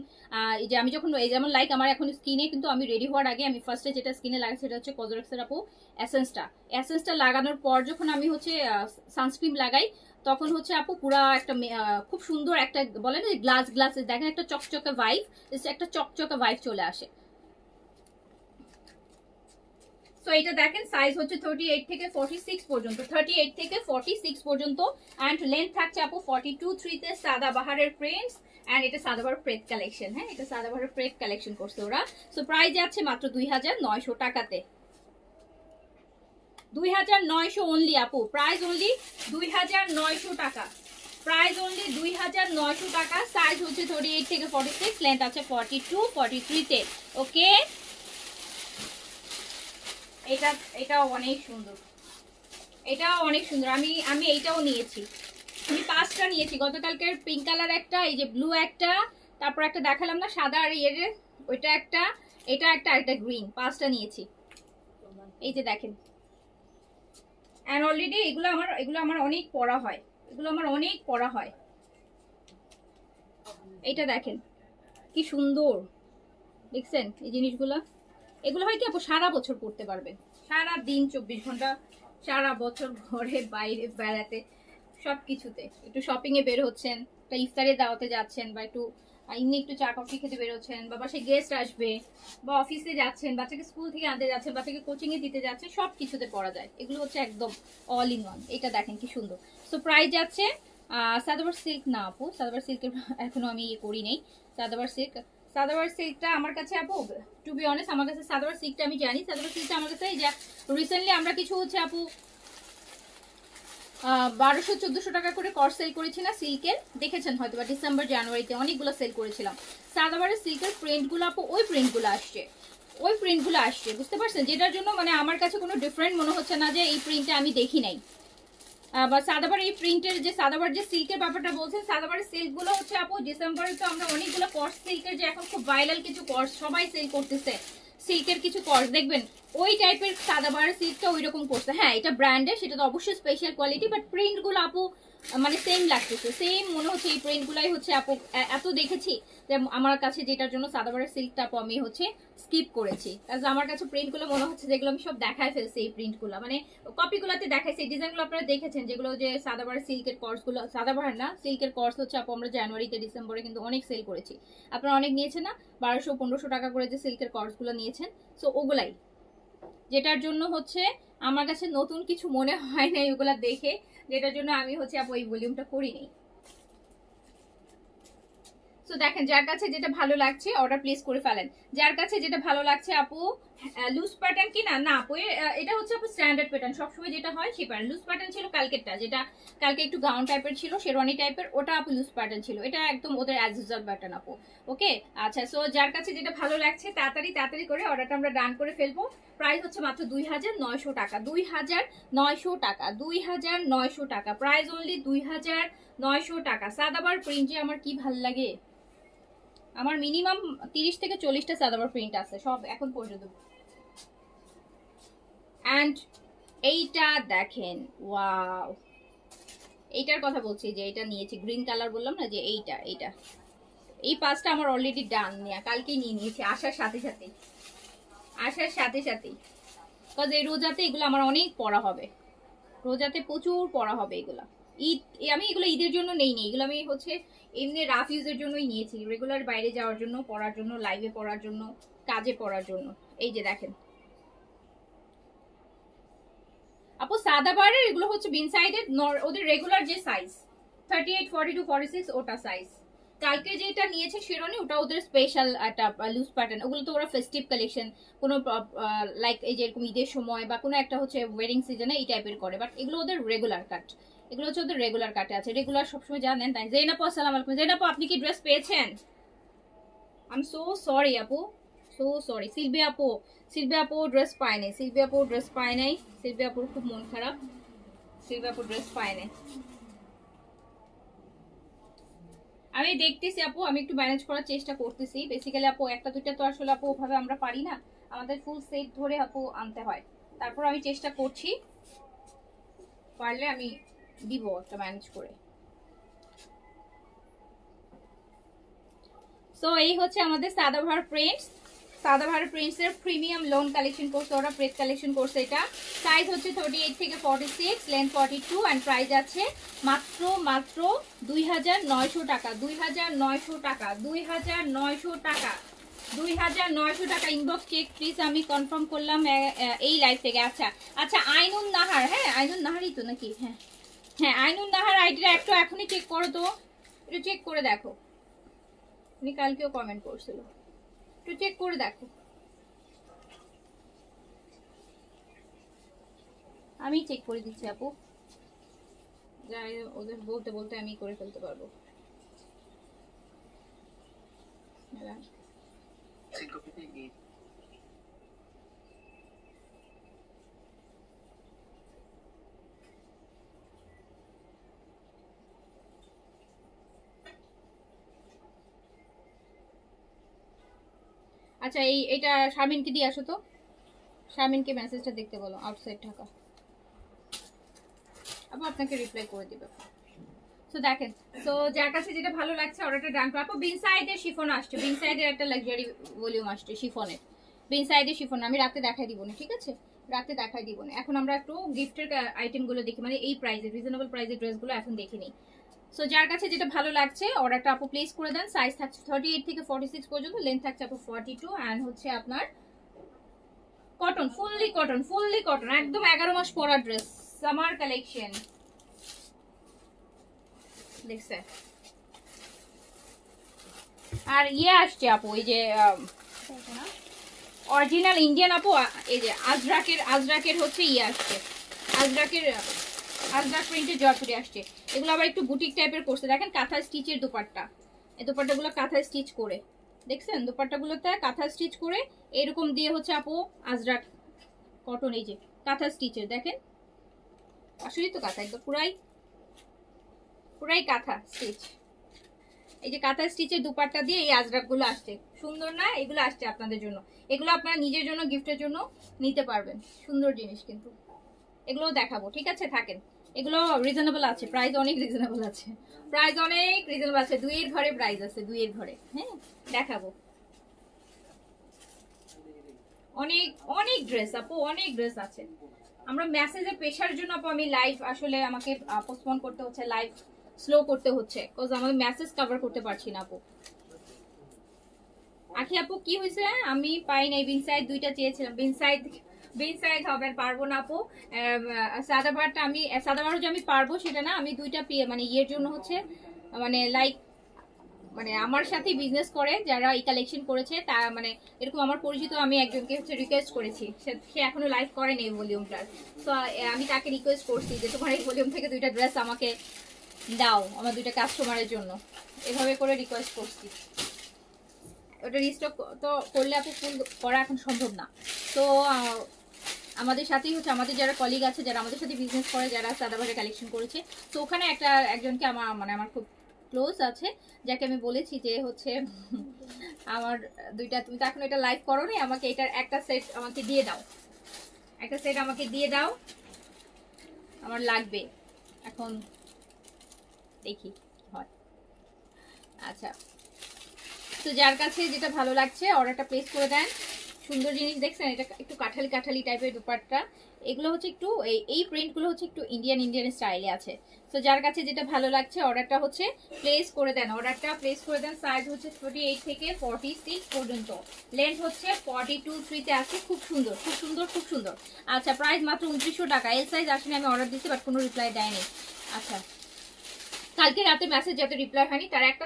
এই যেমন লাইক আমার এখন স্কিনে, কিন্তু আমি রেডি হওয়ার আগে আমি ফার্স্টে যেটা স্কিনে লাগাই সেটা হচ্ছে কজরক্সের আপু এসেন্সটা লাগানোর পর যখন আমি হচ্ছে সানস্ক্রিন লাগাই, তখন হচ্ছে আপু পুরা একটা খুব সুন্দর একটা, বলে না গ্লাস দেখেন, একটা চকচকে ভাইব চলে আসে। সো এটা দেখেন, সাইজ হচ্ছে 38 থেকে 46 পর্যন্ত, 38 থেকে 46 পর্যন্ত। অ্যান্ড লেন্থ থাকছে আপু 42 তে। সাদাবাহারের প্রিন্টস অ্যান্ড এটা সাদাবাহার প্রেড কালেকশন। হ্যাঁ, এটা সাদাবাহার প্রেড কালেকশন করছে ওরা। সো প্রাইস যাচ্ছে মাত্র 2900 টাকাতে। 2900 অনলি আপু, প্রাইস অনলি 2900 টাকা, প্রাইস অনলি 2900 টাকা। সাইজ হচ্ছে 38 থেকে 46, লেন্থ আছে 42 43 তে। ওকে, এটাও অনেক সুন্দর, এটাও অনেক সুন্দর। আমি এইটাও নিয়েছি, আমি 5টা নিয়েছি। গতকালকের পিঙ্ক কালার একটা, এই যে ব্লু একটা, তারপর একটা দেখালাম না সাদা আর ইয়ের, ওইটা একটা, এটা একটা গ্রিন, 5টা নিয়েছি। এই যে দেখেন, অ্যান্ড অলরেডি এগুলো আমার অনেক পরা হয়, এইটা দেখেন কি সুন্দর, দেখছেন এই জিনিসগুলো? এগুলো হয় কি আপু সারা বছর পড়তে পারবেন, সারা দিন 24 ঘন্টা, সারা বছর ঘরে বাইরে বেড়াতে সবকিছুতে। একটু শপিং এ বের হচ্ছেন, একটা ইফতারের দাওয়াতে যাচ্ছেন, বা একটু এমনি একটু চা কফি খেতে বের হচ্ছেন, বা বাসায় গেস্ট আসবে, বা অফিসে যাচ্ছেন, বাচ্চাকে স্কুল থেকে আনতে যাচ্ছেন, বাচ্চাকে কোচিং এ দিতে যাচ্ছেন, সবকিছুতে পরা যায়। এগুলো হচ্ছে একদম অল ইন ওয়ান। এটা দেখেন কি সুন্দর। সো প্রাইস যাচ্ছে সাদাবার সিল্ক না আপু, সাদাবার সিল্কের এখনো আমি ইয়ে করি নেই। সাদাবার সিল্কটা আমার কাছে আপু, টু বি অনেস্ট, আমার কাছে সাদাবার সিল্কটা আমি জানি। সাদাবার সিল্কটা আমার কাছে, এই যে রিসেন্টলি আমরা কিছু হচ্ছে আপু 1200-1400 টাকা করে কর্স সেল করেছি না সিল্কের, দেখেছেন হয়তো বা ডিসেম্বর জানুয়ারিতে অনেকগুলো সেল করেছিলাম। সাদাবারের সিল্কের প্রিন্টগুলো আপু ওই প্রিন্টগুলো আসছে, বুঝতে পারছেন? যেটার জন্য মানে আমার কাছে কোনো ডিফারেন্ট মনে হচ্ছে না যে এই প্রিন্টটা আমি দেখি নাই। বা সাদাবার এই প্রিন্টের যে সাদাবার যে সিল্কের ব্যাপারটা বলছেন, সাদাবারের সিল্কগুলো হচ্ছে আপু ডিসেম্বরে তো আমরা অনেকগুলো কর্স সিল্কের, যে এখন খুব ভাইরাল কিছু কর্স সবাই সেল করতেছে, সিল্কের কিছু কর্স দেখবেন ওই টাইপের সাদাবাহার সিল্কটা ওই রকম করছে। হ্যাঁ এটা ব্র্যান্ডের, সেটা তো অবশ্যই স্পেশাল কোয়ালিটি, বাট প্রিন্টগুলো আপু মানে সেম লাগতেছে, সেম মনে হচ্ছে এই প্রিন্টগুলাই হচ্ছে আপু এত দেখেছি যে আমার কাছে যেটার জন্য সাদাবাহার সিল্কটা আপু আমি হচ্ছে স্কিপ করেছি। কারণ আমার কাছে প্রিন্টগুলো মনে হচ্ছে যেগুলো আমি সব দেখায় ফেলছি, এই প্রিন্টগুলো মানে কপিগুলোতে দেখাইছি, এই ডিজাইনগুলো আপনারা দেখেছেন যেগুলো যে সাদাবাহার সিল্কের কর্সগুলো, সাদাবাহার না সিল্কের কর্স হচ্ছে আপু আমরা জানুয়ারিতে ডিসেম্বরে কিন্তু অনেক সেল করেছি, আপনারা অনেক নিয়েছেন না, 1200-1500 টাকা করে যে সিল্কের কর্সগুলো নিয়েছেন, সো ওগুলাই, যেটার জন্য হচ্ছে আমার কাছে নতুন কিছু মনে হয় না ওগুলা দেখে, যেটার জন্য আমি হচ্ছে আপু এই ভলিউমটা করিনি। সো দেখেন যার কাছে যেটা ভালো লাগছে অর্ডার প্লেস করে ফেলেন। যার কাছে যেটা ভালো লাগছে আপু, লুজ প্যাটার্ন কি না, না আপু এটা হচ্ছে আপু স্ট্যান্ডার্ড প্যাটার্ন, সবসময় যেটা হয় সেই প্যাটার্ন। লুজ প্যাটার্ন ছিল কালকেরটা, যেটা কালকে একটু গাউন টাইপের ছিল, শেরওয়ানি টাইপের, ওটা আপু লুজ প্যাটার্ন ছিল, এটা একদম ওদের অ্যাজ ইউজুয়াল প্যাটার্ন আপু। ওকে আচ্ছা, সো যার কাছে যেটা ভালো লাগছে তাড়াতাড়ি তাড়াতাড়ি করে অর্ডারটা আমরা ডান করে ফেলবো। প্রাইস হচ্ছে মাত্র 2900 টাকা, 2900 টাকা, 2900 টাকা, প্রাইস অনলি 2900 টাকা। সাদাবার প্রিন্টে আমার কি ভাল লাগে, আমার মিনিমাম 30 থেকে 40টা সাদাবার প্রিন্ট আছে সব এখন পর্যন্ত। এন্ড এইটা দেখেন, ওয়াও, এইটার কথা বলছি যে এটা নিয়েছি গ্রিন কালার, বললাম না যে এইটা এইটা এই পাঁচটা আমার অলরেডি ডান, নেয়া কালকেই নিয়ে নিয়েছি আসার সাথে সাথে, আসার সাথে সাথেই, বিকজ এই রোজাতে এগুলো আমার অনেক পড়া হবে, রোজাতে প্রচুর পড়া হবে এগুলা। ঈদ আমি এগুলো ঈদের জন্য নেইনি, এগুলো আমি হচ্ছে এমনি রাফ ইউজের জন্যই নিয়েছি, রেগুলার বাইরে যাওয়ার জন্য, পড়ার জন্য, লাইভে পড়ার জন্য, কাজে পড়ার জন্য। এই যে দেখেন আপু সাদাবারের এগুলো হচ্ছে বিন সাইডের, ওদের রেগুলার যে সাইজ 38, 42, 46 ওটা সাইজ। কালকে যেটা নিয়েছে শেরওয়ানি ওটা ওদের স্পেশাল একটা লুজ প্যাটার্ন, ওগুলো তো ওরা ফেস্টিভ কালেকশন কোনো লাইক এই যে এরকম ঈদের সময় বা কোনো একটা হচ্ছে ওয়েডিং সিজনে এই টাইপের করে, বাট এগুলো ওদের রেগুলার কাট, এগুলো হচ্ছে ওদের রেগুলার কাটে আছে, রেগুলার সবসময় জানেন তাই। জেনাপু আসসালামু আলাইকুম, জেনাপু আপনি কি ড্রেস পেয়েছেন? আই এম সো সরি আপু, সো সরি। সিলভিয়া আপু, সিলভিয়া আপু ড্রেস পায় নাই, সিলভিয়া আপু ড্রেস পায় নাই, সিলভিয়া আপুর খুব মন খারাপ, সিলভিয়া আপু ড্রেস পায় নাই। আমি দেখতেছি আপু, আমি একটু ম্যানেজ করার চেষ্টা করতেছি, বেসিক্যালি আপু একটা দুইটা তো আসলে আপু ওভাবে আমরা পারি না, আমাদের ফুল সেট ধরে আপু আনতে হয়, তারপর আমি চেষ্টা করছি, পারলে আমি দিব একটা ম্যানেজ করে। সো এই হচ্ছে আমাদের সাদাভার প্রিন্টস, সাদাভার প্রিন্টস এর প্রিমিয়াম লোন কালেকশন করছে ওরা, প্রেস কালেকশন করছে এটা। সাইজ হচ্ছে 38 থেকে 46, লেন্থ 42, এন্ড প্রাইস আছে মাত্র মাত্র 2900 টাকা, 2900 টাকা, 2900 টাকা, 2900 টাকা। ইনবক্স চেক প্লিজ, আমি কনফার্ম করলাম এই লাইভ থেকে। আচ্ছা আচ্ছা, আইনুন নাহার, হ্যাঁ আইনুন নাহারই তো নাকি, হ্যাঁ হ্যাঁ আইনুন নাহার আইডিটা একটু এখনই চেক করো তো, একটু চেক করে দেখো, উনি কালকেও কমেন্ট করছিল, একটু চেক করে দেখো। আমি চেক করে দিচ্ছি আপু, যাই ওদের বলতে বলতে আমি করে ফেলতে পারবো। আচ্ছা এটা শারমিনকে দিয়ে আসো তো, শারমিনকে মেসেজটা দেখতে বলো, আউটসাইড ঢাকা, আপু আপনাকে রিপ্লাই করে দিবে। সো দেখেন, সো যার কাছে যেটা ভালো লাগছে অর্ডারটা ডান করো আপু। বিন সাইডের শিফন আসছে, বিন সাইডের একটা লাক্সারি ভলিউম আসছে শিফনের, বিন সাইডের শিফন আমি রাতে দেখাই দিব না, ঠিক আছে রাতে দেখাই দিব না, এখন আমরা একটু গিফটের আইটেমগুলো দেখি, মানে এই প্রাইসে রিজনেবল প্রাইসের ড্রেসগুলো এখন দেখে নিই। সো যার কাছে যেটা ভালো লাগছে অর্ডারটা আপু প্লেস করে দেন। সাইজ থাকছে 38 থেকে 46 পর্যন্ত, লেন্থ থাকছে আপু 42, এন্ড হচ্ছে আপনার cotton, fully cotton, fully cotton, একদম 11 মাস পরা ড্রেস, সামার কালেকশন দেখছে। আর ইয়ে আসছে আপু, এই যে অরিজিনাল ইন্ডিয়ান আপু, এই যে আজরাকের হচ্ছে ইয়ে আসছে, আজরাক প্রিন্টের জয়পুরি আসছে, এগুলো আবার একটু বুটিক টাইপের করছে, দেখেন কাঁথা স্টিচের দোপাট্টা, এই দোপাট্টাগুলো কাঁথা স্টিচ করে, দেখছেন দোপাট্টাগুলোতে কাঁথা স্টিচ করে এরকম দিয়ে হচ্ছে আপু আজরাক কটন, এই যে কাঁথা স্টিচের, দেখেন আসলেই তো কাঁথা, একদম পুরাই কাঁথা স্টিচ, এই যে কাঁথা স্টিচের দুপাট্টা দিয়ে এই আজরাক গুলো আসছে, সুন্দর না? এগুলো আসছে আপনাদের জন্য, এগুলো আপনারা নিজের জন্য গিফটের জন্য নিতে পারবেন। সুন্দর জিনিস কিন্তু, এগুলো দেখাবো, ঠিক আছে? থাকেন, এগুলো রিজনেবল আছে, প্রাইস অনেক রিজনেবল আছে, প্রাইস অনেক রিজনেবল আছে, দুইয়ের ঘরে প্রাইস আছে, দুইয়ের ঘরে। হ্যাঁ, দেখাবো অনেক অনেক ড্রেস আপু, অনেক ড্রেস আছে। আমরা মেসেজে পেশার জন্য আপু আমি লাইভ আসলে আমাকে পোস্টপোন করতে হচ্ছে, লাইভ স্লো করতে হচ্ছে, কজ আমাদের মেসেজ কভার করতে পারছি না আপু। আখি আপু কি হয়েছে? আমি পাই নাই, বিনসাইড দুইটা চেয়েছিলাম, বিনসাইড বিনসাইড হবে, পারবো না আপু। সাদাবারটা আমি, সাদাবারও যে আমি পারবো সেটা না, আমি দুইটা মানে ইয়ের জন্য হচ্ছে, মানে লাইক, মানে আমার সাথে বিজনেস করে যারা এই কালেকশন করেছে, তা মানে এরকম আমার পরিচিত, আমি একজনকে হচ্ছে রিকোয়েস্ট করেছি, সে এখনো লাইভ করেনি এই ভলিউমটার। তো আমি তাকে রিকোয়েস্ট করছি যে তোমার এই ভলিউম থেকে দুইটা ড্রেস আমাকে দাও, আমার দুইটা কাস্টমারের জন্য, এভাবে করে রিকোয়েস্ট করছি। ওটা রিস্টক তো করলে আপু ফুল করা এখন সম্ভব না। তো আমাদের সাথেই হচ্ছে, আমাদের যারা কলিগ আছে, যারা আমাদের সাথে বিজনেস করে, যারা সাদাবারে কালেকশন করেছে, তো ওখানে একজনকে আমার খুব ক্লোজ আছে, যাকে আমি বলেছি যে হচ্ছে আমার দুইটা, তুমি তো এখন এটা লাইভ করো নি, আমাকে এটার একটা সেট আমাকে দিয়ে দাও, একটা সেট আমাকে দিয়ে দাও, আমার লাগবে এখন, দেখি হয়। আচ্ছা, তো যার কাছে যেটা ভালো লাগছে অর্ডারটা প্লেস করে দেন। সুন্দর জিনিস দেখছেন, এটা একটু কাঠালি কাঠালি টাইপের দুপাট্টা, এগুলো হচ্ছে একটু এই প্রিন্টগুলো হচ্ছে একটু ইন্ডিয়ান স্টাইলে আছে। তো যার কাছে যেটা ভালো লাগছে অর্ডারটা হচ্ছে প্লেস করে দেন, অর্ডারটা প্লেস করে দেন। সাইজ হচ্ছে 48 থেকে 46 পর্যন্ত, লেন্থ হচ্ছে 42-3 তে আছে। খুব সুন্দর, খুব সুন্দর, খুব সুন্দর। আচ্ছা, প্রাইস মাত্র 2900 টাকা। এল সাইজ আসলে আমি অর্ডার দিচ্ছি, বাট কোনো রিপ্লাই দেয়নি। আচ্ছা, কালকে রাতে মেসেজ যাতে রিপ্লাই হয়নি তারা একটা,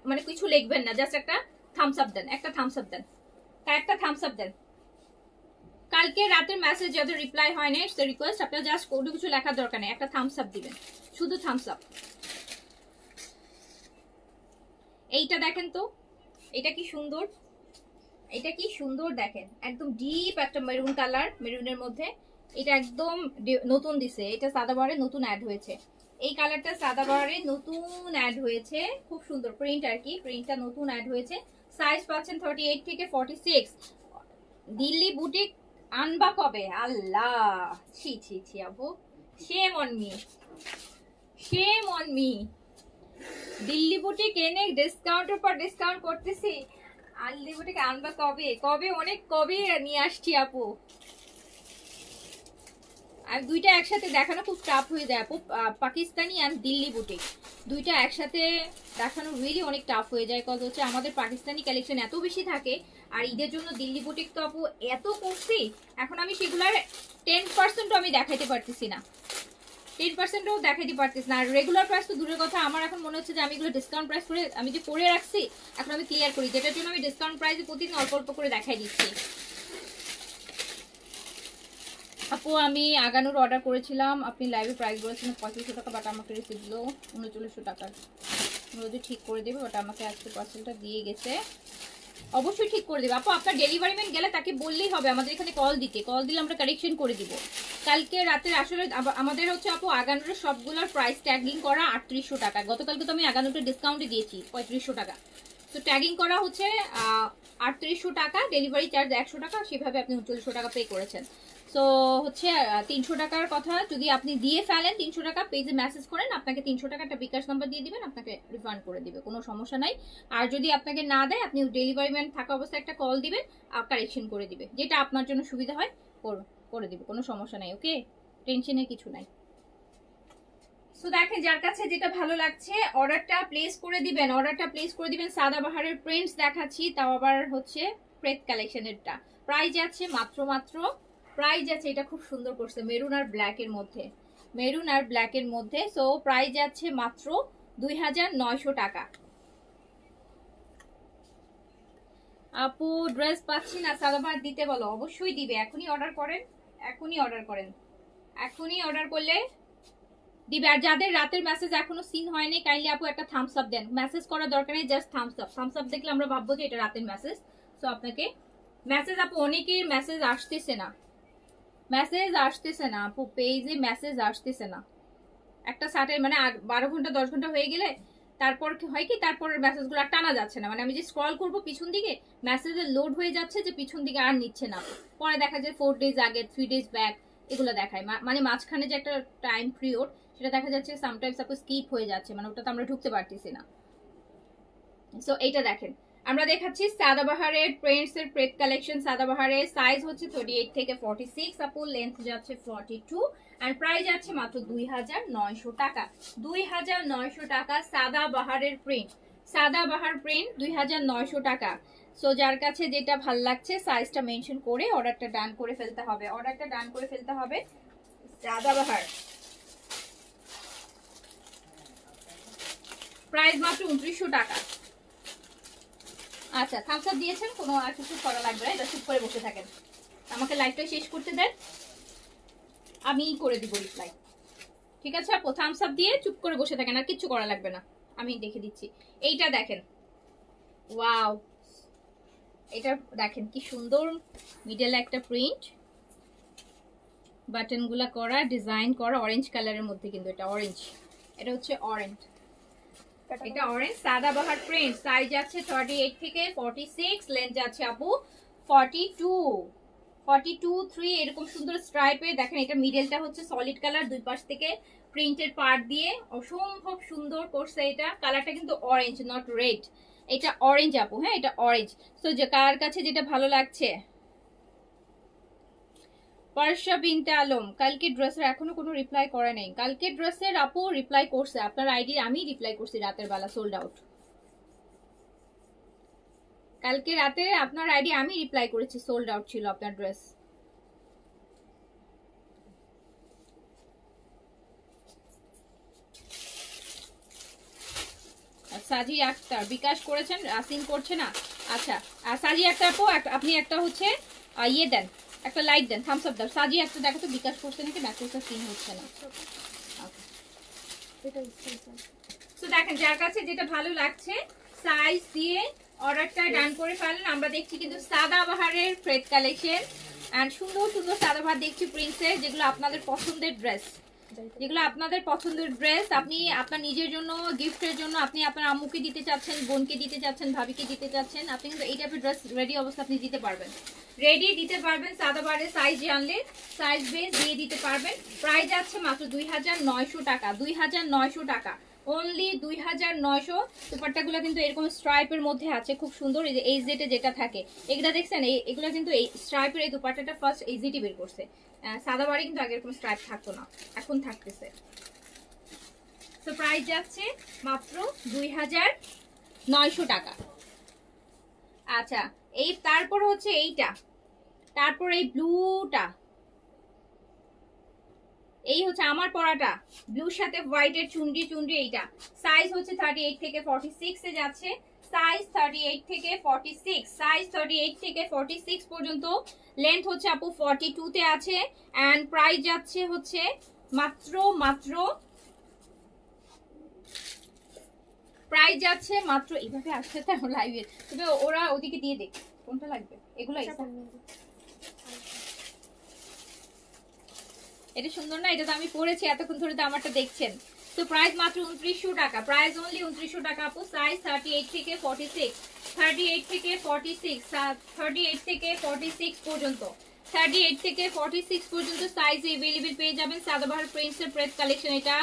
মানে কিছু লিখবেন না, জাস্ট একটা থামস আপ দেন, একটা থামস আপ দেন, একটা থামস আপ দেন। কালকে রাতের মেসেজ যাদের রিপ্লাই হয়নি, সে রিকোয়েস্ট, আপনারা জাস্ট কোনো কিছু লেখার দরকার নেই, একটা থামস আপ দিবেন, শুধু থামস আপ। এইটা দেখেন তো, এটা কি সুন্দর, এটা কি সুন্দর দেখেন, একদম ডিপ একটা মেরুন কালার, মেরুনের মধ্যে, এটা একদম নতুন দিছে, এটা সাদাবারে নতুন অ্যাড হয়েছে, এই কালারটা সাদাবারে নতুন অ্যাড হয়েছে, খুব সুন্দর প্রিন্ট আর কি, প্রিন্টটা নতুন অ্যাড হয়েছে। সাইজ পাচ্ছেন 38 থেকে 46। দিল্লি বুটিক আনবা কবে? আল্লাহ, ছি ছি ছি আপু, shame on me, shame on me. Delhi boutique এনে ডিসকাউন্টের পর ডিসকাউন্ট করতেছি, দিল্লি বুটিক আনবা কবে? কবে, অনেক কবে নিয়ে আসছি আপু। আর দুইটা একসাথে দেখানো খুব টাফ হয়ে যায় আপু, পাকিস্তানি অ্যান্ড দিল্লি বুটিক দুইটা একসাথে দেখানো রিয়েলি অনেক টাফ হয়ে যায়, কজ হচ্ছে আমাদের পাকিস্তানি কালেকশন এত বেশি থাকে, আর ঈদের জন্য দিল্লি বুটিক তো আপু এত করছি, এখন আমি সেগুলার 10%ও আমি দেখাইতে পারতেছি না, 10%ও দেখাইতে পারতেছি না। আর রেগুলার প্রাইস তো দূরের কথা, আমার এখন মনে হচ্ছে যে আমি এগুলো ডিসকাউন্ট প্রাইস করে আমি যে করে রাখছি, এখন আমি ক্লিয়ার করি, যেটার জন্য আমি ডিসকাউন্ট প্রাইসে প্রতিদিন অল্প অল্প করে দেখাই দিচ্ছি। আপু আমি আগানোর অর্ডার করেছিলাম, আপনি লাইভে প্রাইস বলেছিলেন 3500 টাকা, বাট আমাকে রিসিভ দিল 3900 টাকার, যদি ঠিক করে দেবে, বাট আমাকে আজকে পার্সেলটা দিয়ে গেছে, অবশ্যই ঠিক করে দেবে আপু। আপনার ডেলিভারি ম্যান গেলে তাকে বললেই হবে আমাদের এখানে কল দিতে, কল দিলে আমরা কারেকশন করে দিব। কালকে রাতের আসলে আমাদের হচ্ছে আপু আগানোর সবগুলোর প্রাইস ট্যাগিং করা 3800 টাকা, গতকালকে তো আমি আগানোটা ডিসকাউন্টে দিয়েছি 3500 টাকা, তো ট্যাগিং করা হচ্ছে 3800 টাকা, ডেলিভারি চার্জ 100 টাকা, সেভাবে আপনি 3900 টাকা পে করেছেন। সো হচ্ছে 300 টাকার কথা যদি আপনি দিয়ে ফেলেন, 300 টাকা পেজে মেসেজ করেন, আপনাকে 300 টাকা একটা বিকাশ নাম্বার দিয়ে দিবেন, আপনাকে রিফান্ড করে দিবে, কোনো সমস্যা নাই। আর যদি আপনাকে না দেয়, আপনি ডেলিভারি ম্যান থাকা অবস্থায় একটা কল দিবেন, কারেকশন করে দিবে, যেটা আপনার জন্য সুবিধা হয় করে দিবে, কোনো সমস্যা নাই, ওকে, টেনশনের কিছু নাই। সো দেখেন, যার কাছে যেটা ভালো লাগছে অর্ডারটা প্লেস করে দিবেন, অর্ডারটা প্লেস করে দিবেন। সাদাবাহারের প্রিন্টস দেখাচ্ছি, তাও আবার হচ্ছে প্রেত কালেকশনেরটা, প্রাইস আছে মাত্র প্রাইস আছে, এটা খুব সুন্দর করছে, মেরুন আর ব্ল্যাকের মধ্যে, মেরুন আর ব্ল্যাকের মধ্যে। সো প্রাইস যাচ্ছে মাত্র 2900 টাকা। আপু ড্রেস পাচ্ছি না, সাদাবাহার দিতে বলো, অবশ্যই দিবে, এখনই অর্ডার করেন, এখনই অর্ডার করেন, এখনই অর্ডার করলে দিবে। আর যাদের রাতের মেসেজ এখনো সিন হয়নি, কাইন্ডলি আপু একটা থামস আপ দেন, মেসেজ করার দরকার নেই, just thumbs up, thumbs up দেখলে আমরা ভাববো যে এটা রাতের মেসেজ। সো আপনাকে মেসেজ, আপু অনেকের মেসেজ আসতেছে না, মেসেজ আসতেছে না আপু, পেজে মেসেজ আসতেছে না, একটা শার্টের মানে 12 ঘন্টা 10 ঘন্টা হয়ে গেলে তারপর কি হয় কি, তারপর মেসেজগুলো আর টানা যাচ্ছে না, মানে আমি যে স্ক্রল করব পিছন দিকে মেসেজের লোড হয়ে যাচ্ছে যে পিছন দিকে আর নিচ্ছে না, পরে দেখা যায় 4 ডেজ আগে 3 ডেজ ব্যাক এগুলো দেখায়, মানে মাঝখানে যে একটা টাইম পিরিয়ড সেটা দেখা যাচ্ছে সামটাইমস সাপোজ স্কিপ হয়ে যাচ্ছে, মানে ওটাতে আমরা ঢুকতে পারতেছি না। সো এইটা দেখেন, আমরা দেখাচ্ছি সাদাবাহারের প্রিন্টস এর প্রেড কালেকশন। সাদাবাহারের সাইজ হচ্ছে 38 থেকে 46 আপু, লেন্থ যাচ্ছে 42 এন্ড প্রাইস যাচ্ছে মাত্র 2900 টাকা। 2900 টাকা সাদাবাহারের প্রিন্ট, সাদাবাহার প্রিন্ট 2900 টাকা। সো যার কাছে যেটা ভাল লাগছে সাইজটা মেনশন করে অর্ডারটা ডান করে ফেলতে হবে, অর্ডারটা ডান করে ফেলতে হবে। সাদাবাহার প্রাইস মাত্র 2900 টাকা। আচ্ছা, থামস আপ দিয়েছেন, কোনো আর কিছু করা লাগবে না, এটা চুপ করে বসে থাকেন, আমাকে লাইভটা শেষ করতে দেন, আমি করে দিব রিপ্লাই। ঠিক আছে আপু, থামস আপ দিয়ে চুপ করে বসে থাকেন, আর কিচ্ছু করা লাগবে না, আমি দেখে দিচ্ছি। এইটা দেখেন, ওয়াও, এটা দেখেন কি সুন্দর মিডল একটা প্রিন্ট, বাটনগুলা করা, ডিজাইন করা, অরেঞ্জ কালারের মধ্যে, কিন্তু এটা অরেঞ্জ, এটা হচ্ছে অরেঞ্জ, এটা অরেঞ্জ সাদাবাহার প্রিন্ট। সাইজ আছে 38 থেকে 46, লেন্থ আছে আপু 42 এরকম সুন্দর স্ট্রাইপে দেখেন। এটা মিডলটা হচ্ছে সলিড কালার, দুই পাশ থেকে প্রিন্টেড পার্ট দিয়ে অসম্ভব সুন্দর করছে। এটা কালারটা কিন্তু অরেঞ্জ, নট রেড, এটা অরেঞ্জ আপু, হ্যাঁ এটা অরেঞ্জ। সো যে কার কাছে যেটা ভালো লাগছে। পারশা বিনতে আলম, কালকে ড্রেসের এখনো কোনো রিপ্লাই করে নাই। কালকে ড্রেসের আপু রিপ্লাই করছে, আপনার আইডি আমি রিপ্লাই করছি রাতের বেলা, সোল্ড আউট। কালকে রাতে আপনার আইডি আমি রিপ্লাই করেছি, সোল্ড আউট ছিল আপনার ড্রেস। সাজি আক্তার বিকাশ করেছেন, আসিন করছে না। আচ্ছা, সাজি আক্তার আপু আপনি একটা হচ্ছে ইয়ে দেন, একটা লাইক দেন, থামস আপ দাও। সাজি একটা দেখো তো বিকাশ করছে নাকি, মেসেজটা সিন হচ্ছে না। তো দেখেন যার কাছে যেটা ভালো লাগছে সাইজ দিয়ে অর্ডারটা ডান করে ফেলেন। আমরা দেখছি কিন্তু সাদাবাহারের ফ্রেড কালেকশন এন্ড সুন্দর সুন্দর সাদাবাহার দেখছি প্রিন্সের, যেগুলো আপনাদের পছন্দের ড্রেস, যেগুলো আপনাদের পছন্দের ড্রেস, আপনি আপনার নিজের জন্য গিফটের জন্য আপনি আপনার আম্মুকে দিতে চাচ্ছেন, বোনকে দিতে চাচ্ছেন, ভাবিকে দিতে চাচ্ছেন, আপনি কিন্তু এই টাইপের ড্রেস রেডি অবস্থা আপনি দিতে পারবেন, রেডি দিতে পারবেন। সাদাবাহারের সাইজ জানলে সাইজ বেস দিয়ে দিতে পারবেন। প্রাইস আছে মাত্র 2900 টাকা, 2900 টাকা, অনলি 2900। দুপাট্টাগুলো কিন্তু এরকম স্ট্রাইপের মধ্যে আছে, খুব সুন্দর। এই যে এই জেটে যেটা থাকে এগুলা দেখছেন, এগুলো কিন্তু এই স্ট্রাইপের এই দুপাট্টাটা ফার্স্ট এই জেটি বের করছে। সাদাবাহারে কিন্তু আগে এরকম স্ট্রাইপ থাকতো না, এখন থাকতেছে। তো প্রাইস যাচ্ছে মাত্র 2900 টাকা। আচ্ছা, এই তারপর হচ্ছে এইটা, তারপর এই ব্লুটা, এই হচ্ছে আমার পরাটা ব্লুর সাথে হোয়াইটের চুনরি চুনরি। এইটা সাইজ হচ্ছে 38 থেকে 46 এ যাচ্ছে, সাইজ 38 থেকে 46, সাইজ 38 থেকে 46 পর্যন্ত। লেন্থ হচ্ছে আপু 42 তে আছে এন্ড প্রাইস যাচ্ছে হচ্ছে মাত্র মাত্র প্রাইস যাচ্ছে মাত্র, এইভাবে আসছে তো লাইভে, তবে ওরা ওদিকে দিয়ে দেখ কোনটা লাগবে, এগুলো এটা সুন্দর না, এটা তো আমি পরেছি এতক্ষণ ধরে, তো আমারটা দেখছেন। তো প্রাইস মাত্র 2900 টাকা, প্রাইস অনলি 2900 টাকা আপু। সাইজ 38 থেকে 46, 38 থেকে 46, 38 থেকে 46 পর্যন্ত, 38 থেকে 46 পর্যন্ত সাইজ अवेलेबल পেয়ে যাবেন। সাদাবাহার প্রিন্টসের প্রেস কালেকশন এটা।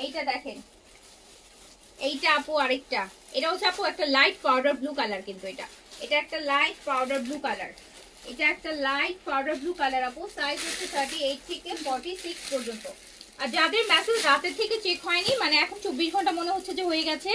এইটা দেখেন, এইটা আপু আরেকটা, এটা হচ্ছে আপু একটা লাইট পাউডার ব্লু কালার, কিন্তু এটা একটা লাইট পাউডার ব্লু কালার, এটা একটা লাইট পাউডার ব্লু কালার আপু। সাইজ হচ্ছে 38 থেকে 46 পর্যন্ত। আর যাদের মেসেজ রাতের থেকে চেক হয়নি, মানে এখন 24 ঘন্টা মনে হচ্ছে যে হয়ে গেছে,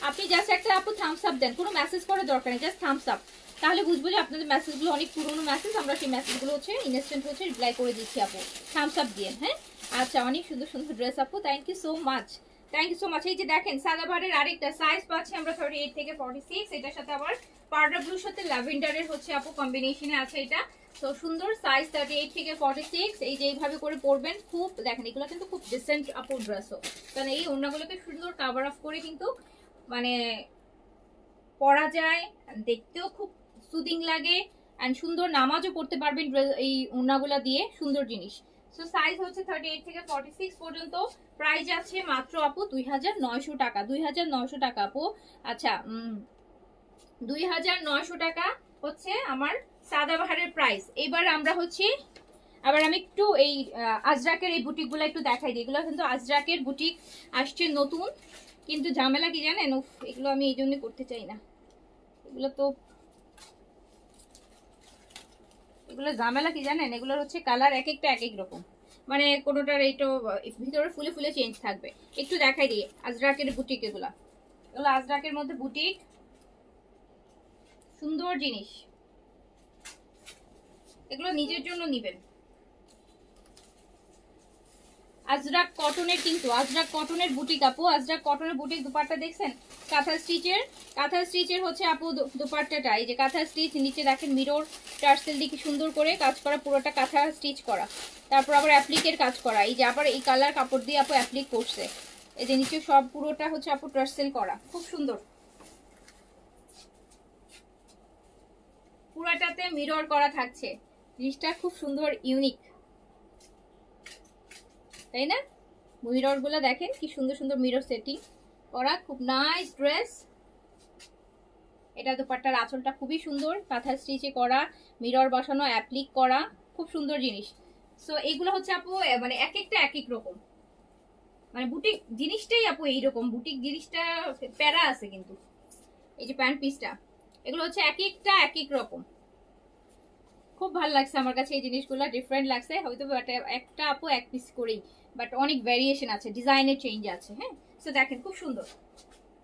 আপনি জাস্ট একটা আপু থামস আপ দেন, কোনো মেসেজ করার দরকার নেই, জাস্ট থামস আপ, তাহলে বুঝবো যে আপনাদের মেসেজগুলো অনেক পুরনো মেসেজ, আমরা সেই মেসেজগুলো হচ্ছে ইনস্ট্যান্ট হচ্ছে রিপ্লাই করে দিচ্ছি আপু, থামস আপ দিয়ে। হ্যাঁ, আচ্ছা, অনেক সুন্দর সুন্দর ড্রেস আপু, thank you so much, thank you so much. এই যে দেখেন সাদাবাহারের আরেকটা সাইজ পাচ্ছি আমরা 38 থেকে 46, এটার সাথে আবার পাউডার ব্লুর সাথে ল্যাভেন্ডারের হচ্ছে আপু কম্বিনেশনে আছে এটা। তো সুন্দর, সাইজ 38 থেকে 46। এই যে এইভাবে করে পরবেন, খুব দেখেন এগুলো কিন্তু খুব ডিসেন্ট আপু ড্রেসও, কারণ এই ওড়নাগুলোকে সুন্দর কাভার অফ করে কিন্তু মানে পরা যায়, দেখতেও খুব সুদিং লাগে এন্ড সুন্দর নামাজও পড়তে পারবেন এই ওড়নাগুলো দিয়ে, সুন্দর জিনিস। সো সাইজ হচ্ছে 38 থেকে 46 পর্যন্ত। প্রাইস আছে মাত্র আপু 2900 টাকা, 2900 টাকা আপু। আচ্ছা 2900 টাকা হচ্ছে আমার সাদাবাহারের প্রাইস। এবার আমরা হচ্ছে আবার আমি একটু এই আজরাকের এই বুটিকগুলো একটু দেখাই দিই। এগুলো কিন্তু আজরাকের বুটিক আসছে নতুন, কিন্তু ঝামেলা কি জানেন, এগুলো আমি এই জন্য করতে চাই না। এগুলো ঝামেলা কি জানেন, এগুলোর হচ্ছে কালার এক একটা এক এক রকম, মানে কোনোটার এইটা ভিতরে ফুলে ফুলে চেঞ্জ থাকবে। একটু দেখাই দিই আজরাকের বুটিক। এগুলো আজরাকের মধ্যে বুটিক, সুন্দর জিনিস। এগুলো নিজের জন্য নিবেন। আজরাক কটনের, কিন্তু আজরাক কটনের বুটিক আপু, আজরাক কটনের বুটিক। দুপাট্টা দেখছেন কাঁথা স্টিচের হচ্ছে আপু দুপাট্টাটা। এই যে কাঁথা স্টিচ, নিচে দেখেন মিরর টার্সেল দিয়ে কি সুন্দর করে কাজ করা, পুরোটা কাঁথা স্টিচ করা। তারপর আবার অ্যাপ্লিকের কাজ করা। এই যে আবার এই কালার কাপড় দিয়ে আপু অ্যাপ্লিক করছে। এই যে নিচে সব পুরোটা হচ্ছে আপু টার্সেল করা, খুব সুন্দর। পুরোটাতে মিরর করা থাকছে, জিনিসটা খুব সুন্দর, ইউনিক, তাই না? মিরর গুলো দেখেন কি সুন্দর সুন্দর মিরর সেটিং করা, খুব নাইস ড্রেস। এটা দোপাট্টার আঁচলটা খুবই সুন্দর, কাঁথা স্টিচে করা, মিরর বসানো, অ্যাপ্লিক করা, খুব সুন্দর জিনিস। সো এইগুলো হচ্ছে আপু মানে এক একটা এক এক রকম, মানে বুটিক জিনিসটাই আপু এইরকম, বুটিক জিনিসটা প্যারা আছে কিন্তু। এই যে প্যান্ট পিসটা, এগুলো হচ্ছে এক একটা এক এক রকম। খুব ভালো লাগছে আমার কাছে এই জিনিসগুলো, ডিফারেন্ট লাগছে। হয়তো একটা আপু এক পিস করেই, বাট অনেক ভ্যারিয়েশন আছে, ডিজাইনের চেঞ্জ আছে। হ্যাঁ, সো দেখেন খুব সুন্দর,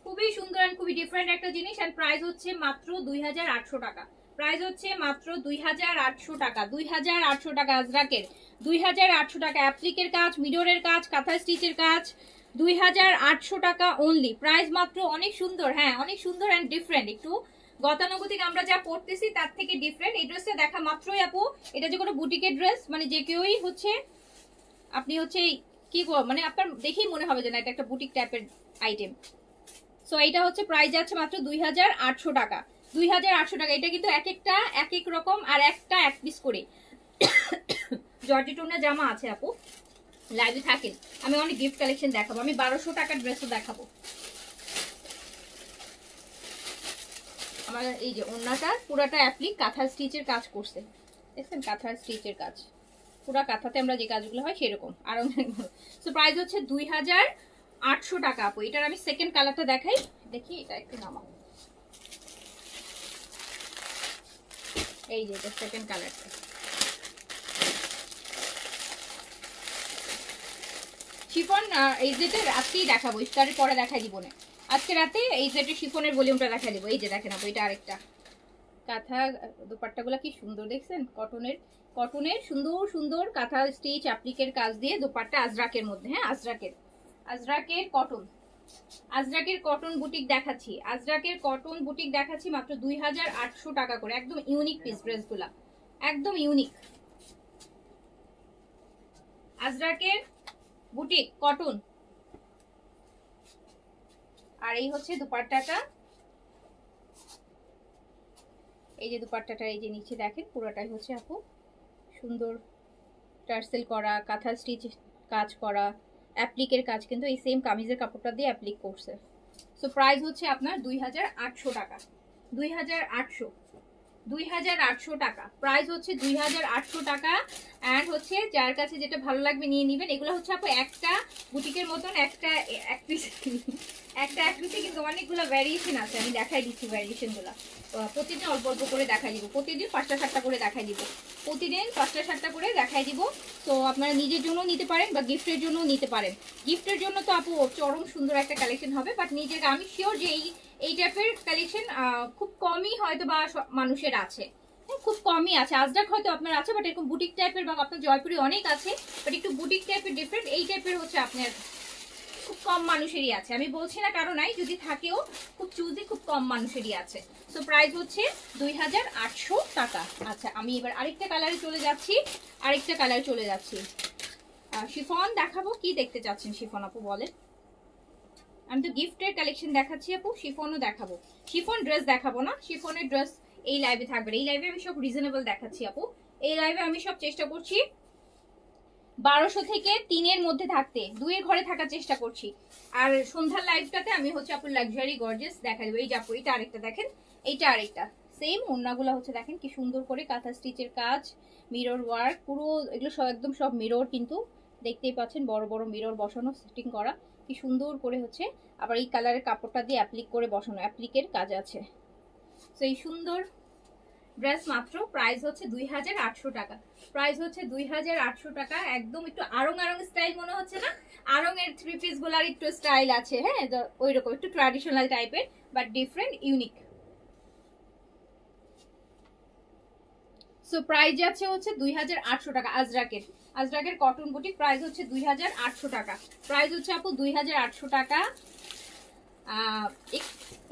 খুবই সুন্দর এন্ড খুবই ডিফারেন্ট একটা জিনিস। এন্ড প্রাইস হচ্ছে মাত্র 2800 টাকা। প্রাইস হচ্ছে মাত্র 2800 টাকা, 2800 টাকা আজরাকের, 2800 টাকা। অ্যাপ্লিকের কাজ, মিররের কাজ, কাঁথা স্টিচের কাজ, 2800 টাকা অনলি। প্রাইস মাত্র, অনেক সুন্দর, হ্যাঁ অনেক সুন্দর এন্ড ডিফারেন্ট। একটু গতানুগতিক আমরা যা পড়তেছি তার থেকে ডিফারেন্ট। এই ড্রেসটা দেখা মাত্রই আপু, এটা যে কোনো বুটিকের ড্রেস, মানে যে কেউই হচ্ছে আপনি হচ্ছে কি মানে আপনার দেখেই মনে হবে যে না এটা একটা বুটিক টাইপের আইটেম। সো এইটা হচ্ছে প্রাইস যাচ্ছে মাত্র 2800 টাকা, 2800 টাকা। এটা কিন্তু এক একটা এক এক রকম, আর একটা এক পিস করে জর্জি টোনের জামা আছে আপু, লাইভে থাকেন। আমি অনেক গিফট কালেকশন দেখাবো, আমি 1200 টাকার ড্রেসও দেখাবো। আমার এই যে ওন্নাটা পুরাটা অ্যাপ্লিক কাঁথা স্টিচের কাজ করছে, দেখছেন কাঁথা স্টিচের কাজ, পুরা কাঁথাতে আমরা যে কাজগুলো হয় সেরকম। আর সো প্রাইস হচ্ছে 2800 টাকা আপু। এটার আমি সেকেন্ড কালারটা দেখাই, দেখি এটা একটু নামাও। এই যে এটা সেকেন্ড কালারটা, শিফন এই যেটা রাতেই দেখাবো, ইফতারের পরে দেখাই দিব না, আজকে রাতে এই যেটা শিফনের ভলিউমটা দেখাই দিব। এই যে দেখেন আপু, এটা আরেকটা কাঁথা দোপাট্টাগুলো কি সুন্দর দেখছেন, কটনের, কটনের সুন্দর সুন্দর কাঁথা স্টিচ অ্যাপ্লিকের কাজ দিয়ে দোপাট্টা আজরাকের মধ্যে। হ্যাঁ আজরাকের কটন, আজরাকের কটন বুটিক দেখাচ্ছি, আজরাকের কটন বুটিক দেখাচ্ছি মাত্র 2800 টাকা করে। একদম ইউনিক পিস ড্রেসগুলা, একদম ইউনিক। আজরাকের বুটিক কটন। আর এই হচ্ছে দুপাট্টাটা, এই যে দুপাট্টাটা, এই যে নিচে দেখেন পুরোটাই হচ্ছে আপু সুন্দর টার্সেল করা, কাঁথা স্টিচ কাজ করা, অ্যাপ্লিকের কাজ কিন্তু এই সেম কামিজের কাপড়টা দিয়ে অ্যাপ্লিক করছে। সো প্রাইস হচ্ছে আপনার 2800 টাকা, 2800 টাকা। প্রাইস হচ্ছে 2800 টাকা। অ্যান্ড হচ্ছে যার কাছে যেটা ভালো লাগবে নিয়ে নেবেন। এগুলো হচ্ছে আপু একটা বুটিকের মতন একটা এক পিস, একটা এক পিসে কিন্তু অনেকগুলো ভ্যারিয়েশন আছে, আমি দেখাই দিচ্ছি ভ্যারিয়েশনগুলো। প্রতিদিন অল্প অল্প করে দেখাই দিব, প্রতিদিন 5টা 7টা করে দেখাই দিব, প্রতিদিন 5টা 7টা করে দেখাই দিব। তো আপনারা নিজের জন্য নিতে পারেন বা গিফটের জন্য নিতে পারেন। গিফটের জন্য তো আপু চরম সুন্দর একটা কালেকশন হবে, বাট নিজের আমি শিওর যে এই টাইপের কালেকশন খুব কমই হয়তো বা মানুষের আছে, খুব কমই আছে। আজরাক হয়তো আপনার আছে, বাট এরকম বুটিক টাইপের বা আপনার জয়পুরি অনেক আছে, বাট একটু বুটিক টাইপের ডিফারেন্ট এই টাইপের হচ্ছে আপনার খুব কম মানুষেরই আছে। আমি বলছি না কারো নাই, যদি থাকেও খুব চুজি, খুব কম মানুষেরই আছে। সো প্রাইস হচ্ছে 2800 টাকা। আচ্ছা আমি এবার আরেকটা কালারে চলে যাচ্ছি, আরেকটা কালারে চলে যাচ্ছি। শিফন দেখাবো, কি দেখতে চাচ্ছেন শিফন আপু বলেন? আমি তো গিফটের কালেকশন দেখাচ্ছি আপু, শিফনও দেখাবো। শিফন ড্রেস দেখাবো না, শিফনের ড্রেস এই লাইভে থাকবে। এই লাইভে আমি সব রিজনেবল দেখাচ্ছি আপু, এই লাইভে আমি সব চেষ্টা করছি 1200 থেকে 3-এর মধ্যে থাকতে, 2-এর ঘরে থাকার চেষ্টা করছি। আর সন্ধ্যার লাইভটাতে আমি হচ্ছে আপুর লাক্সারি গর্জিয়াস দেখা দেবো। এই যে আপু এটা আরেকটা দেখেন, এইটা আরেকটা সেম। ওড়নাগুলো হচ্ছে দেখেন কি সুন্দর করে কাঁথা স্টিচের কাজ, মিরর ওয়ার্ক, পুরো এগুলো সব একদম সব মিরর, কিন্তু দেখতেই পাচ্ছেন বড় বড় মিরর বসানো, সেটিং করা কি সুন্দর করে হচ্ছে। আবার এই কালারের কাপড়টা দিয়ে অ্যাপ্লিক করে বসানো, অ্যাপ্লিকের কাজ আছে। তো এই সুন্দর ড্রেস মাত্র প্রাইস হচ্ছে 2800 টাকা। প্রাইস হচ্ছে 2800 টাকা। একদম একটু আরং আরং স্টাইল মনে হচ্ছে না? আরং এর থ্রি পিস গুলার একটু স্টাইল আছে, হ্যাঁ, ওই রকম একটু ট্র্যাডিশনাল টাইপের but different, unique. So price যাচ্ছে হচ্ছে 2800 টাকা। আজরাকের, আজরাকের কটন বুটিক প্রাইস হচ্ছে 2800 টাকা। প্রাইস হচ্ছে আপু 2800 টাকা।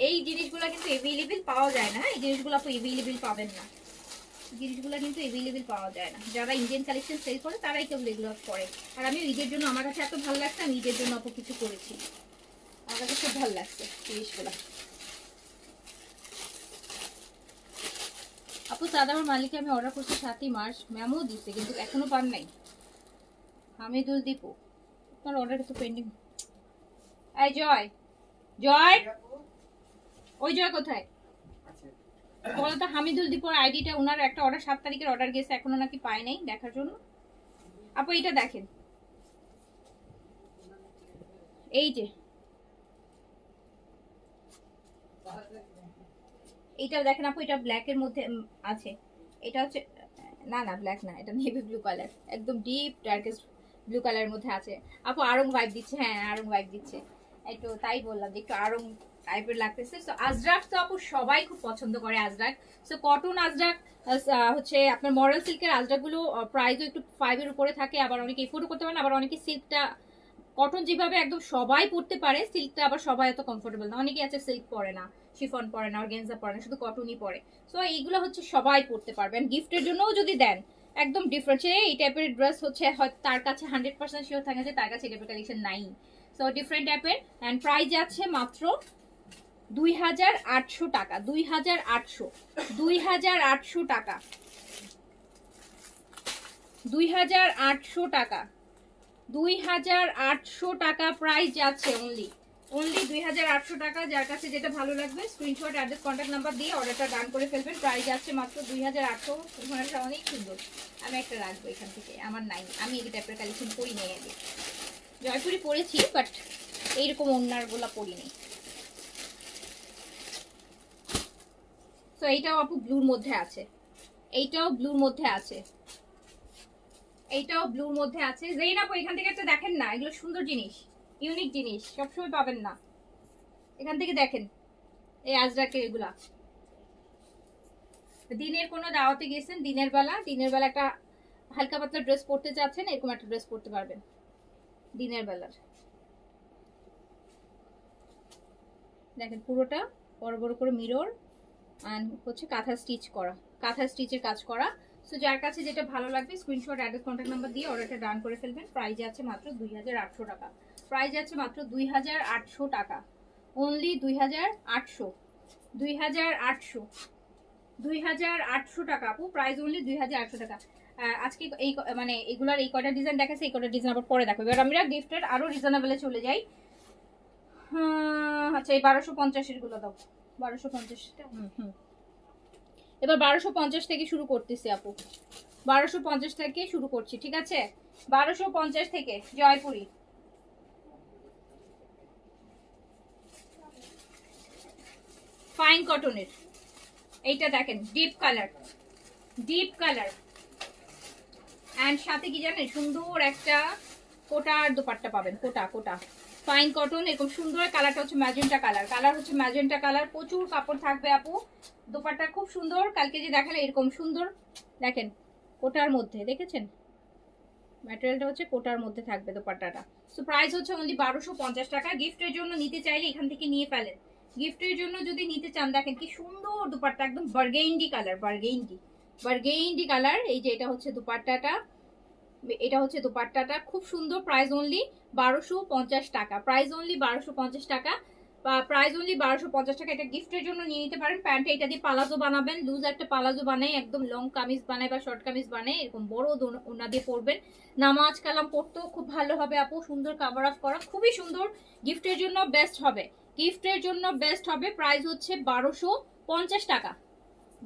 এই জিনিসগুলো কিন্তু এভেলেবেল পাওয়া যায় না, এই জিনিসগুলো আপু এভেলেবেল পাবেন না, জিনিসগুলো কিন্তু এভেলেবেল পাওয়া যায় না। যারা ইন্ডিয়ান কালেকশন সেল করে তারাই কেবল এগুলো করে। আর আমি ঈদের জন্য, আমার কাছে এত ভালো লাগছে, আমি ঈদের জন্য আপু কিছু করেছি, আমার কাছে খুব ভালো লাগছে জিনিসগুলো। আপু সাদামার মালিকে আমি অর্ডার করছি 7ই মার্চ, ম্যামও দিচ্ছে কিন্তু এখনো পান নাই। হামিদুল দীপু, আপনার অর্ডার কিন্তু পেন্ডিং। এই জয়, জয়, ওই জয় কোথায় বলতো? হামিদুল দীপুর আইডিটা, ওনার একটা অর্ডার 7 তারিখের অর্ডার গেছে, এখনো নাকি পায় নাই, দেখার জন্য। আপু এইটা দেখেন, এই যে এইটা দেখেন আপু, এটা ব্ল্যাকের মধ্যে আছে। এটা হচ্ছে, না না ব্ল্যাক না, এটা নেভি ব্লু কালার, একদম ডিপ ডার্কেস্ট ব্লু কালারের মধ্যে আছে। আপু আরং ভাইব দিচ্ছে, হ্যাঁ আরং ভাইব দিচ্ছে, একটু তাই বললাম যে একটু আরং টাইপের লাগতেছে। সো আজরাক তো আপু সবাই খুব পছন্দ করে আজরাক। সো কটন আজরাক হচ্ছে আপনার মডেল সিল্কের আজরাক গুলো প্রাইসও একটু 5-এর উপরে থাকে, আবার অনেকে এফোর্ডও করতে পারেন, আবার অনেকে সিল্কটা, কটন যেভাবে একদম সবাই পরতে পারে, সিল্কটা আবার সবাই এত কমফোর্টেবল না। অনেকে আছে সিল্ক পরে না, শিফন পরে না, অর্গানজা পরে না, শুধু কটনই পরে। সো এইগুলো হচ্ছে সবাই পরতে পারবেন, গিফটের জন্যও যদি দেন একদম ডিফারেন্ট। এই টাইপের ড্রেস হচ্ছে হয়তো তার কাছে 100% শিওর থাকে যে তার কাছে এই টাইপের কালেকশন নাই। সো ডিফারেন্ট টাইপের। অ্যান্ড প্রাইস আছে মাত্র 2800 টাকা। 2800 টাকা, 2800 টাকা, 2800 টাকা প্রাইস যাচ্ছে। অনলি 2800 টাকা। যার কাছে যেটা ভালো লাগবে স্ক্রিনশট, অ্যাড্রেস, কন্ট্যাক্ট নাম্বার দিয়ে অর্ডারটা ডান করে ফেলবেন। প্রাইস যাচ্ছে মাত্র 2800। ওখানেটা অনেক সুন্দর, আমি একটা রাখবো এখান থেকে, আমার নাই, আমি এই টাইপের কালেকশন পরি নাই আগে। জয়পুরি পরেছি বাট এইরকম ওড়নারগুলো পরিনি। তো এইটাও আপু ব্লুর মধ্যে আছে, এইটাও ব্লুর মধ্যে আছে, এইটাও ব্লুর মধ্যে আছে। যেই না এখান থেকে একটা দেখেন না, এগুলো সুন্দর জিনিস, ইউনিক জিনিস, সবসময় পাবেন না। এখান থেকে দেখেন এই আজরাকের এগুলা, দিনের কোনো দাওয়াতে গেছেন, দিনের বেলা একটা হালকা পাতলা ড্রেস পরতে চাচ্ছেন, এরকম একটা ড্রেস পরতে পারবেন দিনের বেলার। দেখেন পুরোটা বড় বড় করে মিরর অ্যান্ড হচ্ছে কাঁথা স্টিচ করা, কাঁথা স্টিচের কাজ করা। সো যার কাছে যেটা ভালো লাগবে স্ক্রিনশট, অ্যাড্রেস, কন্ট্যাক্ট নাম্বার দিয়ে অর্ডারটা ডান করে ফেলবেন। প্রাইস আছে মাত্র 2800 টাকা। প্রাইস আছে মাত্র 2800 টাকা। অনলি 2800, 2800, 2800 টাকা আপু। প্রাইস অনলি 2800 টাকা। আজকে এই মানে এগুলার এই কয়টা ডিজাইন দেখাচ্ছে, এই কয়টা ডিজাইন আবার পরে দেখো। এবার আমরা গিফটের আরো রিজনেবলে চলে যাই। আচ্ছা এই 1250 গুলো দাও, 1250টা। এবার 1250 থেকে শুরু করতেছি আপু, 1250 থেকে শুরু করছি, ঠিক আছে? 1250 থেকে জয়পুরি। ফাইন কটনের, এইটা দেখেন deep colour, deep colour and সাথে কি জানেন, সুন্দর একটা কোটার দোপাট্টা পাবেন, কোটা কোটা ফাইন কটন, এরকম সুন্দর। কালারটা হচ্ছে ম্যাজেন্টা কালার, কালার হচ্ছে ম্যাজেন্টা কালার। প্রচুর কাপড় থাকবে আপু, দোপাট্টা খুব সুন্দর। কালকে যে দেখালে এরকম সুন্দর, দেখেন কোটার মধ্যে, দেখেছেন ম্যাটেরিয়ালটা হচ্ছে কোটার মধ্যে থাকবে দোপাট্টাটা। সো প্রাইস হচ্ছে অনলি 1250 টাকা। গিফটের জন্য নিতে চাইলে এখান থেকে নিয়ে ফেলেন, গিফটের জন্য যদি নিতে চান। দেখেন কি সুন্দর দোপাট্টা, একদম burgundy colour, burgundy, burgundy colour. এই যে এটা হচ্ছে দোপাট্টাটা, এটা হচ্ছে দোপাট্টাটা খুব সুন্দর। প্রাইস অনলি 1250 টাকা, প্রাইস অনলি 1250 টাকা। প্রাইস অনলি 1250 টাকা। এটা গিফটের জন্য নিয়ে নিতে পারেন। প্যান্টে এটা দিয়ে পালাজো বানাবেন, লুজ একটা পালাজো বানাই, একদম লং কামিজ বানাই বা শর্ট কামিজ বানাই, এরকম বড় ওনা দিয়ে পরবেন, নামাজ কালাম পড়তেও খুব ভালো হবে আপু। সুন্দর কাভার আপ করা, খুবই সুন্দর, গিফটের জন্য বেস্ট হবে, গিফটের জন্য বেস্ট হবে। প্রাইস হচ্ছে 1250 টাকা,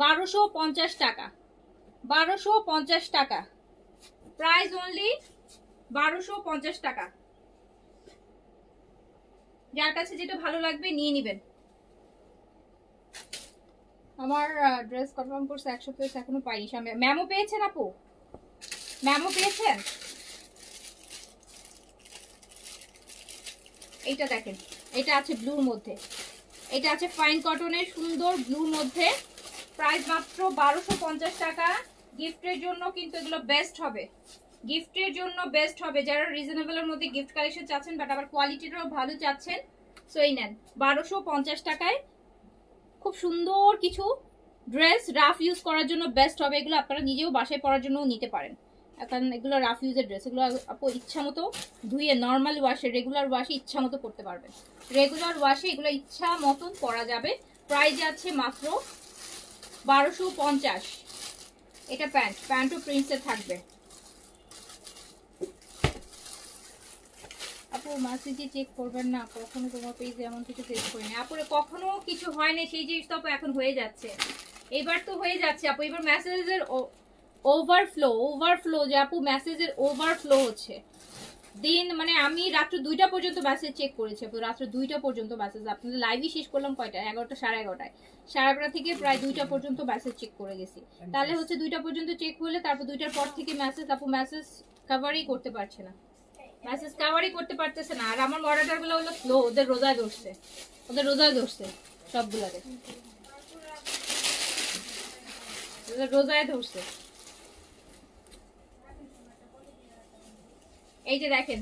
1250 টাকা, 1250 টাকা, প্রাইস অনলি 1250 টাকা। যার কাছে যেটা ভালো লাগবে নিয়ে নিবেন। আমার ড্রেস কনফার্ম করছে 100 পিস, এখনো পাইনি। সামনে ম্যামও পেয়েছেন আপু, ম্যামও পেয়েছেন। এইটা দেখেন, এটা আছে ব্লুর মধ্যে, এটা আছে ফাইন কটনের সুন্দর ব্লুর মধ্যে, প্রাইস মাত্র 1250 টাকা। গিফটের জন্য কিন্তু এগুলো বেস্ট হবে, গিফটের জন্য বেস্ট হবে। যারা রিজনেবলের মধ্যে গিফট কালেকশন চাচ্ছেন বাট আবার কোয়ালিটিটাও ভালো চাচ্ছেন, সো এই নেন 1250 টাকায় খুব সুন্দর কিছু ড্রেস। রাফ ইউজ করার জন্য বেস্ট হবে এগুলো, আপনারা নিজেও বাসায় পরার জন্য নিতে পারেন, কারণ এগুলো রাফ ইউজের ড্রেস। এগুলো আপু ইচ্ছা মতো ধুয়ে নর্মাল ওয়াশে, রেগুলার ওয়াশে ইচ্ছা মতো করতে পারবেন, রেগুলার ওয়াশে এগুলো ইচ্ছা মতন পরা যাবে। প্রাইস আছে মাত্র 1250। এটা প্যান্ট, প্যান্টও প্রিন্সের থাকবে। আপু মেসেজে চেক করবেন না, কখনো তোমার পেজে এমন কিছু চেক করিনি আপুরে, কখনো কিছু হয় না সেই জিনিস তো আপু এখন হয়ে যাচ্ছে, এবার তো হয়ে যাচ্ছে আপু। এবার মেসেজের ওভারফ্লো যে আপু, মেসেজের ওভারফ্লো হচ্ছে দিন, মানে আমি রাত্র 2টা পর্যন্ত মেসেজ চেক করেছি আপু, রাত্র 2টা পর্যন্ত মেসেজ। আপনাদের লাইভই শেষ করলাম কয়টা, 11টা, 11:30, 11:30 থেকে প্রায় 2টা পর্যন্ত মেসেজ চেক করে গেছি। তাহলে হচ্ছে 2টা পর্যন্ত চেক হলে তারপর 2টার পর থেকে মেসেজ আপু, মেসেজ কভারই করতে পারছে না, মেসেজ কভারই করতে পারতেছে না। আর আমার মডারেটর গুলো হলো স্লো, ওদের রোজায় ধরছে, ওদের রোজায় ধরছে সবগুলাকে, ওদের রোজায় ধরছে। এই যে দেখেন,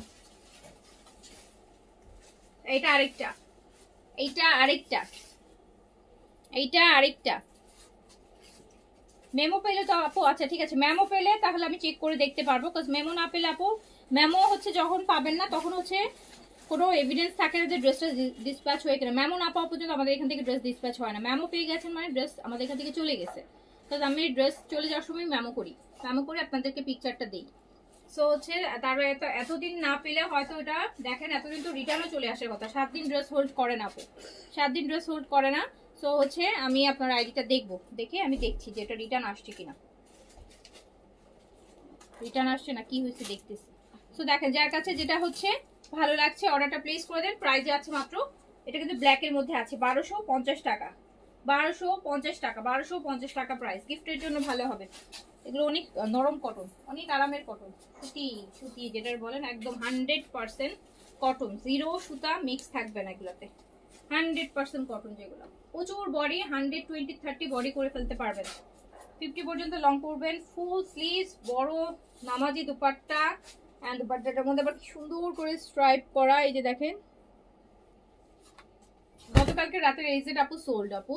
এইটা আরেকটা, এইটা আরেকটা, এইটা আরেকটা। মেমো পেলে তো আপু, আচ্ছা ঠিক আছে, মেমো পেলে তাহলে আমি চেক করে দেখতে পারবো, কারণ মেমো না পেলে আপু, মেমো হচ্ছে যখন পাবেন না তখন হচ্ছে কোনো এভিডেন্স থাকে না যে ড্রেসটা ডিসপ্যাচ হয়ে গেলে। মেমো না পাওয়া পর্যন্ত আমাদের এখান থেকে ড্রেস ডিসপ্যাচ হয় না। মেমো পেয়ে গেছেন মানে ড্রেস আমাদের এখান থেকে চলে গেছে, কারণ আমি ড্রেস চলে যাওয়ার সময় মেমো করি, মেমো করে আপনাদেরকে পিকচারটা দিই। সো হচ্ছে তারপরে এতদিন না পেলে হয়তো এটা দেখেন, এতদিন তো রিটার্নও চলে আসার কথা, 7 দিন ড্রেস হোল্ড করে না আপু, 7 দিন ড্রেস হোল্ড করে না। সো হচ্ছে আমি আপনার আইডিটা দেখবো, দেখে আমি দেখছি যে এটা রিটার্ন আসছে কিনা, রিটার্ন আসছে না কি হয়েছে দেখতেছি। সো দেখেন, যার কাছে যেটা হচ্ছে ভালো লাগছে অর্ডারটা প্লেস করে দেন। প্রাইসে আছে মাত্র, এটা কিন্তু ব্ল্যাকের মধ্যে আছে 1250 টাকা, 1250 টাকা, 1250 টাকা প্রাইস। গিফটের জন্য ভালো হবে এগুলো, অনেক নরম কটন, অনেক আরামের কটন, সুতি, সুতি যেটার বলেন একদম 100% কটন, জিরো সুতা মিক্স থাকবে না এগুলোতে, 100% কটন যেগুলো। প্রচুর বডি, 120-30 বডি করে ফেলতে পারবেন, 50 পর্যন্ত লং করবেন, ফুল স্লিভস, বড় নামাজি দুপাট্টা, এন্ড দুপাট্টাটার মধ্যে আবার কি সুন্দর করে স্ট্রাইপ করা। এই যে দেখেন, গতকালকে রাতের এজেড আপু সোল্ড আপু,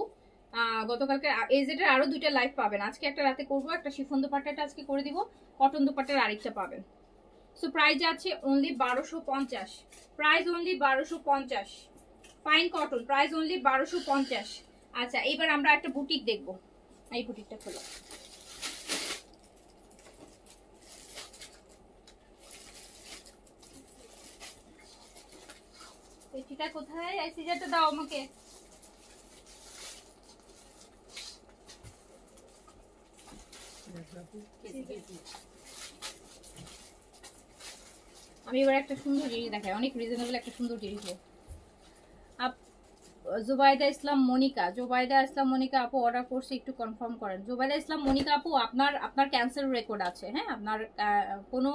গতকালকে এজেডের আরো 2টা লাইভ পাবেন, আজকে একটা রাতে করবো, একটা শিফন দুপাট্টাটা আজকে করে দিব, কটন দুপাট্টার আরেকটা পাবেন। সো প্রাইস আছে only 1250, price only 1250, fine cotton, price only 1250। আচ্ছা এইবার আমরা একটা বুটিক দেখবো, এই বুটিকটা খোলো। এটা কোথায়, এই সিজারটা দাও আমাকে। আমি এবার একটা সুন্দর জিনিস দেখাই, অনেক রিজনেবল একটা সুন্দর জিনিস। জুবাইদা ইসলাম মনিকা, জুবাইদা ইসলাম মনিকা আপু অর্ডার করছে, একটু কনফার্ম করেন। জুবাইদা ইসলাম মনিকা আপু, আপনার ক্যান্সেল রেকর্ড আছে, হ্যাঁ আপনার কোনো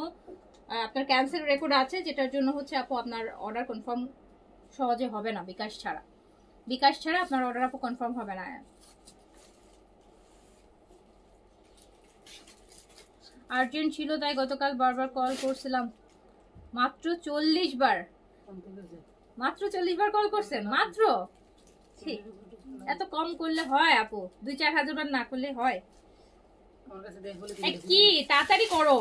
আপনার ক্যান্সেল রেকর্ড আছে, যেটার জন্য হচ্ছে আপু আপনার অর্ডার কনফার্ম সহজে হবে না, বিকাশ ছাড়া, বিকাশ ছাড়া আপনার অর্ডার আপু কনফার্ম হবে না। আর্জেন্ট ছিল তাই গতকাল বারবার কল করছিলাম, মাত্র 40 বার, মাত্র 40 বার কল করছেন মাত্র। এত কম করলে হয় আপু, 2-4 হাজার বার না করলে হয় কি, তাড়াতাড়ি করো।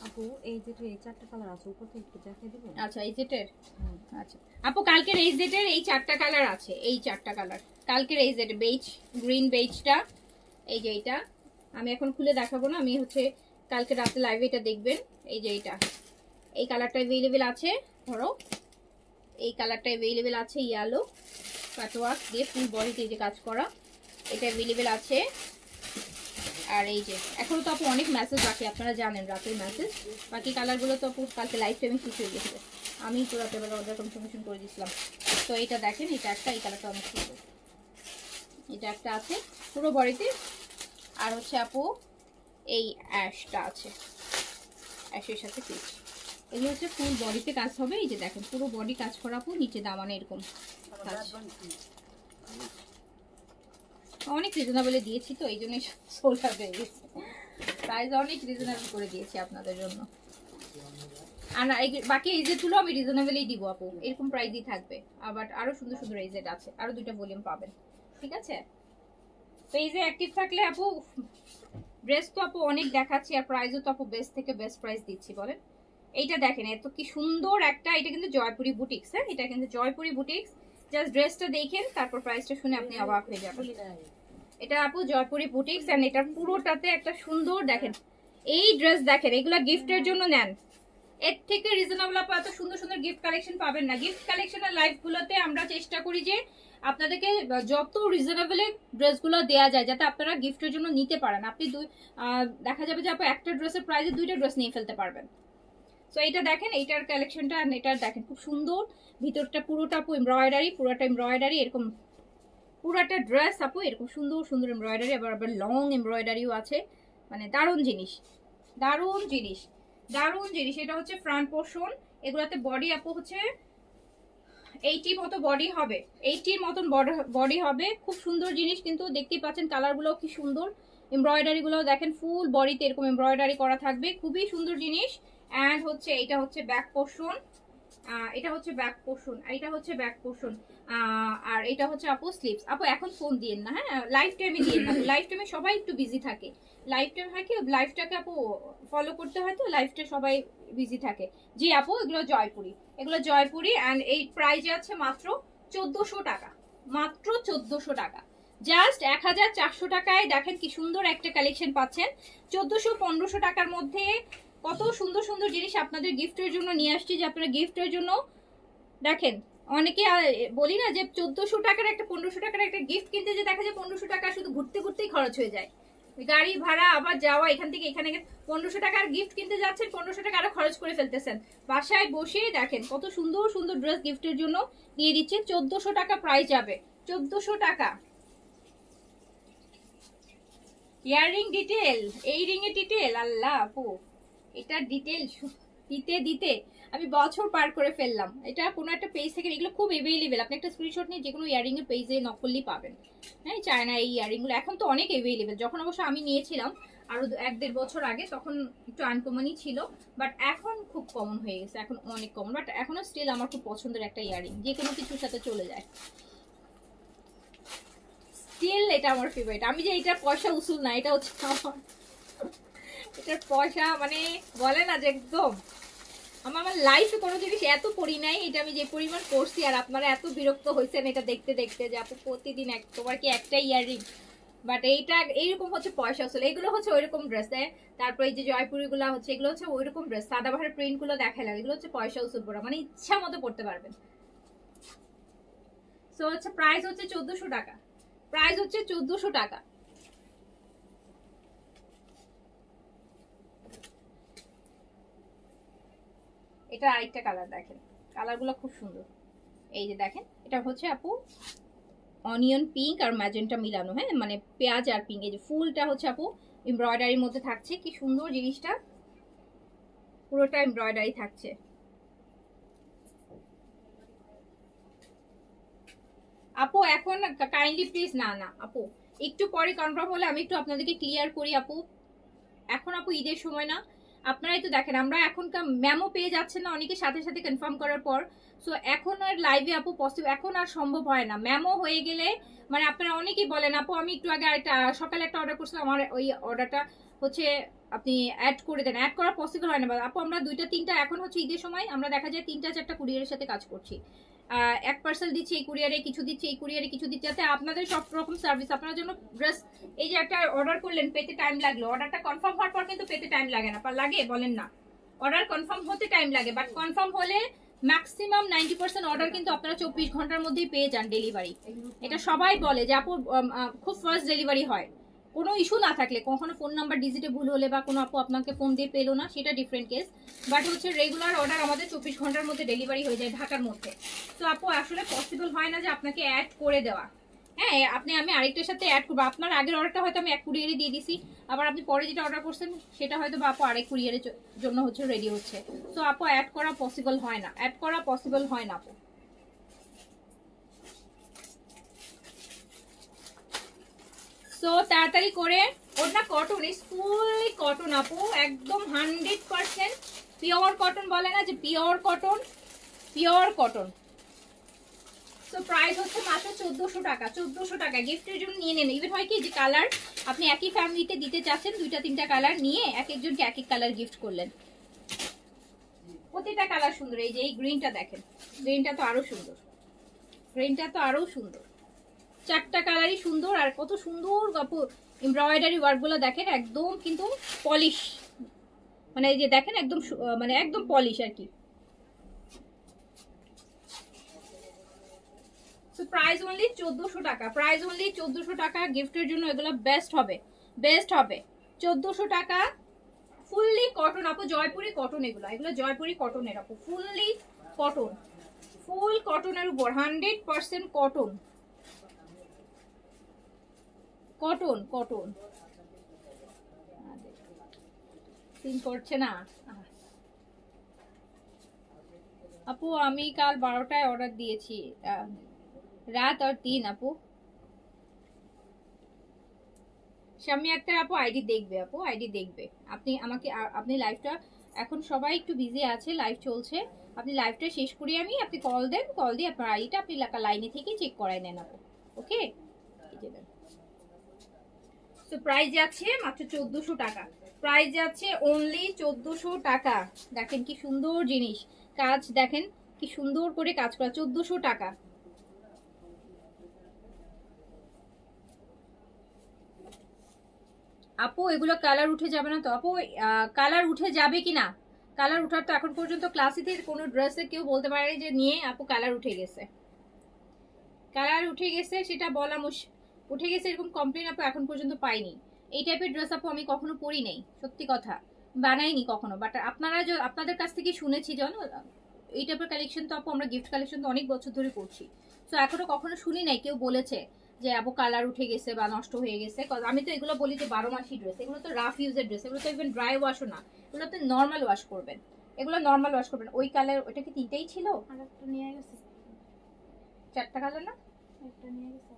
আপু এই যে এই চারটা কালার আছে উপর থেকে একটু দেখাই দিবেন? আচ্ছা এই যেটার হ্যাঁ। আচ্ছা আপু কালকের এই যেটার এই চারটা কালার আছে, এই চারটা কালার কালকের এই যেটা বেজ গ্রিন বেজটা, এই যে এইটা আমি এখন খুলে দেখাবো না, আমি হচ্ছে কালকে রাতে লাইভে এটা দেখবেন। এই যে এইটা এই কালারটা অ্যাভেলেবেল আছে, ধরো এই কালারটা অ্যাভেলেবেল আছে, ইয়েলো কাটওয়ার্ক দিয়ে ফুল বডিতে এই যে কাজ করা, এটা অ্যাভেলেবেল আছে। আর এই যে এখনো তো আপু অনেক মেসেজ বাকি, আপনারা জানেন রাতের মেসেজ, বাকি কালারগুলো তো আপু কালকে লাইভ টাইমে শেষ হয়ে গেছে, আমি তো রাতের বেলা অর্ডার কনফার্মেশন করে দিয়েছিলাম। তো এইটা দেখেন, এটা একটা, এই কালারটা অনেক সুন্দর, এটা একটা আছে পুরো বডিতে। আর হচ্ছে আপু এই অ্যাশটা আছে, অ্যাশের সাথে পিচ, এগুলো হচ্ছে ফুল বডিতে কাজ হবে। এই যে দেখেন পুরো বডি কাজ করা আপু, নিচে দামানে এরকম কাজ। অনেক রিজনেবলে দিয়েছি তো এই জন্যই সোল্ড আউট হয়ে গেছে, প্রাইস অনেক রিজনেবল করে দিয়েছি আপনাদের জন্য। আর বাকি এই যেগুলো আমি রিজনেবলই দিব আপু, এরকম প্রাইসই থাকবে। আবার আরো সুন্দর সুন্দর এই যেটা আছে, আরো দুইটা ভলিউম পাবেন, ঠিক আছে? তো এই যে অ্যাক্টিভ থাকলে আপু ড্রেস তো আপু অনেক দেখাচ্ছি, আর প্রাইসও তো আপু বেস্ট থেকে বেস্ট প্রাইস দিচ্ছি, বলেন। এইটা দেখেন এত কি সুন্দর একটা, এটা কিন্তু জয়পুরি বুটিক্স, হ্যাঁ এটা কিন্তু জয়পুরি বুটিক্স। জাস্ট ড্রেসটা দেখেন, তারপর প্রাইসটা শুনে আপনি অবাক হয়ে যাবেন। এটা আপু জয়পুরি বুটিক্স, এন্ড এটার পুরোটাতে একটা সুন্দর দেখেন এই ড্রেস দেখেন, এগুলা গিফটের জন্য নেন, এর থেকে রিজনেবল আপু এত সুন্দর সুন্দর গিফট কালেকশন পাবেন না। গিফট কালেকশনের লাইভগুলোতে আমরা চেষ্টা করি যে আপনাদেরকে যত রিজনেবলে ড্রেসগুলো দেওয়া যায়, যাতে আপনারা গিফটের জন্য নিতে পারেন। আপনি দেখা যাবে যে আপু একটা ড্রেসের প্রাইসে দুইটা ড্রেস নিয়ে ফেলতে পারবেন। সো এটা দেখেন, এইটার কালেকশনটা, আর এটার দেখেন খুব সুন্দর, ভিতরটা পুরোটা আপু এমব্রয়ডারি, পুরোটা এমব্রয়ডারি, এরকম পুরাটা ড্রেস আপু এরকম সুন্দর সুন্দর এমব্রয়ডারি, আবার আবার লং এমব্রয়ডারিও আছে, মানে দারুণ জিনিস, দারুণ জিনিস, দারুণ জিনিস। এটা হচ্ছে ফ্রন্ট পোর্শন, এগুলাতে বডি আপু হচ্ছে 80 মতো বডি হবে, 80 মতন বডি হবে, খুব সুন্দর জিনিস। কিন্তু দেখতেই পাচ্ছেন কালারগুলো কি সুন্দর, এমব্রয়ডারি গুলো দেখেন ফুল বডিতে এরকম এমব্রয়ডারি করা থাকবে, খুবই সুন্দর জিনিস। অ্যান্ড হচ্ছে এটা হচ্ছে ব্যাক পোর্শন, এটা হচ্ছে ব্যাক পোর্শন, এটা হচ্ছে ব্যাক পোর্শন, আর এটা হচ্ছে আপু স্লিভস। আপু এখন ফোন দিয়েন না, হ্যাঁ লাইফ টাইমে দিয়েন না, লাইফ টাইমে সবাই একটু বিজি থাকে, লাইফ টাইম হয় কি লাইফটাকে আপু ফলো করতে হয়, তো লাইফটা সবাই বিজি থাকে। জি আপু এগুলো জয়পুরি, এগুলো জয়পুরি, অ্যান্ড এই প্রাইজে আছে মাত্র 1400 টাকা, মাত্র 1400 টাকা, জাস্ট 1400 টাকায় দেখেন কি সুন্দর একটা কালেকশন পাচ্ছেন। 1400-1500 টাকার মধ্যে কত সুন্দর সুন্দর জিনিস আপনাদের গিফটের জন্য নিয়ে আসছি, যে আপনারা গিফটের জন্য দেখেন। অনেকে বলি না যে 1400 টাকার একটা 1500 টাকার একটা গিফট কিনতে, যে দেখা যায় 1500 টাকা শুধু ঘুরতে ঘুরতেই খরচ হয়ে যায়, গাড়ি ভাড়া আবার যাওয়া এখান থেকে এখানে, 1500 টাকার গিফট কিনতে যাচ্ছেন, 1500 টাকা আরো খরচ করে ফেলতেছেন। বাসায় বসে দেখেন কত সুন্দর সুন্দর ড্রেস গিফটের জন্য দিয়ে দিচ্ছে, 1400 টাকা প্রাইস যাবে, 1400 টাকা। ইয়াররিং ডিটেল, এই রিং এর ডিটেল, আল্লাহ আপু এটা ডিটেল দিতে দিতে আমি বছর পার করে ফেললাম। এটা কোনো একটা পেজ থেকে, এগুলো খুব এভেলেবেল, আপনি একটা স্ক্রিনশট নিয়ে যে কোনো ইয়াররিং এর পেজে নক করলেই পাবেন, হ্যাঁ চায়না এই ইয়াররিং গুলো এখন তো অনেক এভেলেবেল। যখন অবশ্য আমি নিয়েছিলাম আরো 1-1.5 বছর আগে, তখন একটু আনকমনই ছিল, বাট এখন খুব কমন হয়ে গেছে, এখন অনেক কমন, বাট এখনো স্টিল আমার খুব পছন্দের একটা ইয়াররিং, যে কোনো কিছুর সাথে চলে যায়, স্টিল এটা আমার ফেভারিট। আমি যে এটা পয়সা উসুল না, এটা হচ্ছে আমার এটার পয়সা, মানে বলে না যে একদম আমার লাইফে কোনো জিনিস এত পড়ি নাই, এটা আমি যে পরিমাণ পড়ছি, আর আপনারা এত বিরক্ত হয়েছেন এটা দেখতে দেখতে, যে আপু প্রতিদিন তোমার কি একটা ইয়াররিং, বাট এইটা এইরকম হচ্ছে পয়সা আসলে, এগুলো হচ্ছে ওইরকম ড্রেস। তারপর এই যে জয়পুরি গুলা হচ্ছে, এগুলো হচ্ছে ওইরকম ড্রেস, সাদাবাহারের প্রিন্ট গুলো দেখালাম, এগুলো হচ্ছে পয়সা উসুল পড়া, মানে ইচ্ছা মতো পড়তে পারবেন। সো হচ্ছে প্রাইস হচ্ছে 1400 টাকা, প্রাইস হচ্ছে 1400 টাকা। এটা আরেকটা কালার দেখেন, কালারগুলো খুব সুন্দর। এই যে দেখেন এটা হচ্ছে আপু অনিয়ন পিঙ্ক আর ম্যাজেন্টা মিলানো, হ্যাঁ মানে পেঁয়াজ আর পিঙ্ক, এই যে ফুলটা হচ্ছে আপু এমব্রয়ডারির মধ্যে থাকছে, কি সুন্দর জিনিসটা, পুরোটা এমব্রয়ডারি থাকছে। আপু এখন কাইন্ডলি প্লিজ, না না আপু একটু পরে কনফার্ম হলে আমি একটু আপনাদেরকে ক্লিয়ার করি আপু, এখন আপু ঈদের সময় না, আপনারাই তো দেখেন আমরা এখনকার ম্যামও পেয়ে যাচ্ছেন না অনেকে সাথে সাথে কনফার্ম করার পর। সো এখন আর লাইভে আপু পসিবল, এখন আর সম্ভব হয় না, ম্যামও হয়ে গেলে মানে আপনারা অনেকেই বলেন আপু আমি একটু আগে আরেকটা সকালে একটা অর্ডার করছিলাম, আমার ওই অর্ডারটা হচ্ছে আপনি অ্যাড করে দেন। অ্যাড করা পসিবল হয় না আপু। আমরা 2টা 3টা, এখন হচ্ছে ঈদের সময় আমরা দেখা যায় 3টা 4টা কুরিয়ারের সাথে কাজ করছি। এক পার্সেল দিচ্ছি এই কুরিয়ারে, কিছু দিচ্ছি এই কুরিয়ারে, কিছু দিচ্ছি, যাতে আপনাদের সব রকম সার্ভিস আপনার জন্য। ড্রেস এই যে একটা অর্ডার করলেন, পেতে টাইম লাগলো, অর্ডারটা কনফার্ম হওয়ার পর কিন্তু পেতে টাইম লাগে না, লাগে বলেন না? অর্ডার কনফার্ম হতে টাইম লাগে, বাট কনফার্ম হলে ম্যাক্সিমাম 90% অর্ডার কিন্তু আপনারা 24 ঘন্টার মধ্যেই পেয়ে যান ডেলিভারি। এটা সবাই বলে যে আপু খুব ফাস্ট ডেলিভারি হয়। কোনো ইস্যু না থাকলে, কখনো ফোন নাম্বার ডিজিটে ভুল হলে বা কোনো আপু আপনাকে ফোন দিয়ে পেলো না, সেটা ডিফারেন্ট কেস। বাট হচ্ছে রেগুলার অর্ডার আমাদের 24 ঘন্টার মধ্যে ডেলিভারি হয়ে যায় ঢাকার মধ্যে। তো আপু আসলে পসিবল হয় না যে আপনাকে অ্যাড করে দেওয়া। হ্যাঁ, আমি আরেকটার সাথে অ্যাড করবো। আপনার আগের অর্ডারটা হয়তো আমি এক কুরিয়ারে দিয়ে দিছি, আবার আপনি পরে যেটা অর্ডার করছেন সেটা হয়তো বা আপু আরেক কুরিয়ারের জন্য হচ্ছে রেডি হচ্ছে। তো আপু অ্যাড করা পসিবল হয় না, অ্যাড করা পসিবল হয় না আপু। সো তাড়াতাড়ি করে, ওটা কটন, ফুললি কটন আপু, একদম 100% পিওর কটন। বলে না যে পিওর কটন, পিওর কটন। তো প্রাইস হচ্ছে মাত্র 1400 টাকা। 1400 টাকা গিফটের জন্য নিয়ে নেন। ইভেন হয় কি যে কালার আপনি একই ফ্যামিলিতে দিতে চাচ্ছেন, 2টা 3টা কালার নিয়ে এক একজনকে এক এক কালার গিফট করলেন। প্রতিটা কালার সুন্দর। এই যে এই গ্রিনটা দেখেন, গ্রিনটা তো আরো সুন্দর, গ্রিনটা তো আরো সুন্দর। 4টা কালারই সুন্দর। আর কত সুন্দর এমব্রয়ডারি ওয়ার্কগুলো দেখেন, একদম কিন্তু পলিশ, মানে এই যে দেখেন একদম মানে একদম পলিশ আর কি। সো প্রাইস অনলি 1400 টাকা, প্রাইস অনলি 1400 টাকা। গিফটের জন্য এগুলো বেস্ট হবে, বেস্ট হবে। 1400 টাকা, ফুললি কটন আপু, জয়পুরি কটন। এগুলো জয়পুরি কটনের আপু, ফুললি কটন, ফুল কটনের উপর 100% কটন, কটন কটন। সিন করছে না আপু। আমি কাল 12টায় অর্ডার দিয়েছি, রাত আর 3 আপু। শাম্মী আক্তার আপু আইডি দেখবে, আপু আইডি দেখবে। আপনি আমাকে, আপনি লাইভটা, এখন সবাই একটু বিজি আছে, লাইভ চলছে, আপনি লাইভটা শেষ করি আপনি কল দেন, কল দিয়ে আপনার আইডিটা আপনি লাইনে থেকে চেক করাই নেন আপু। ওকে, তো প্রাইস যাচ্ছে মাত্র 1400 টাকা, প্রাইস যাচ্ছে অনলি 1400 টাকা। দেখেন কি সুন্দর জিনিস, কাজ দেখেন কি সুন্দর করে কাজ করা, 1400 টাকা। আপু এগুলো কালার উঠে যাবে না তো আপু? কালার উঠে যাবে কি না, কালার উঠার তো এখন পর্যন্ত ক্লাসিতে কোনো ড্রেসে কেউ বলতে পারে যে নিয়ে আপু কালার উঠে গেছে, কালার উঠে গেছে সেটা বলা উঠে গেছে এরকম কমপ্লেন আপু এখন পর্যন্ত পাইনি। এই টাইপের ড্রেস আপু আমি কখনো পরি নাই, সত্যি কথা, বানাইনি কখনো। বাট আপনারা আপনাদের কাছ থেকে শুনেছি জানো, এই টাইপের কালেকশন তো আপু আমরা গিফট কালেকশন তো অনেক বছর ধরে করছি। তো এখনো কখনো শুনি নাই কেউ বলেছে যে আপু কালার উঠে গেছে বা নষ্ট হয়ে গেছে। আমি তো এগুলো বলি যে 12 মাসি ড্রেস, এগুলো তো রাফ ইউজের ড্রেস, এগুলো তো ইভেন ড্রাই ওয়াশও না, এগুলো তো নর্মাল ওয়াশ করবেন, এগুলো নর্মাল ওয়াশ করবেন। ওই কালার, ওইটা কি 3টাই ছিল? আরেকটা নিয়ে গেছে, 4টা কালার না? একটা নিয়ে গেছে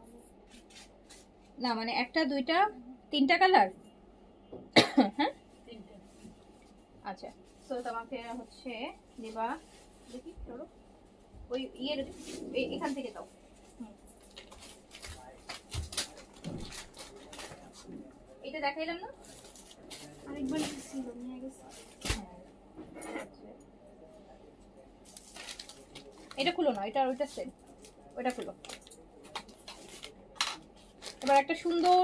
না মানে 1টা 2টা 3টা কালার। হ্যাঁ আচ্ছা, তো তোমাকে হচ্ছে দেবা, দেখি চলো ওই এখান থেকে দাও। এটা দেখাইলাম না, আরেকবার ছিল নিয়ে গেছে। এটা খুলো না, এটা ওইটা সেম, ওইটা খুলো। এবার একটা সুন্দর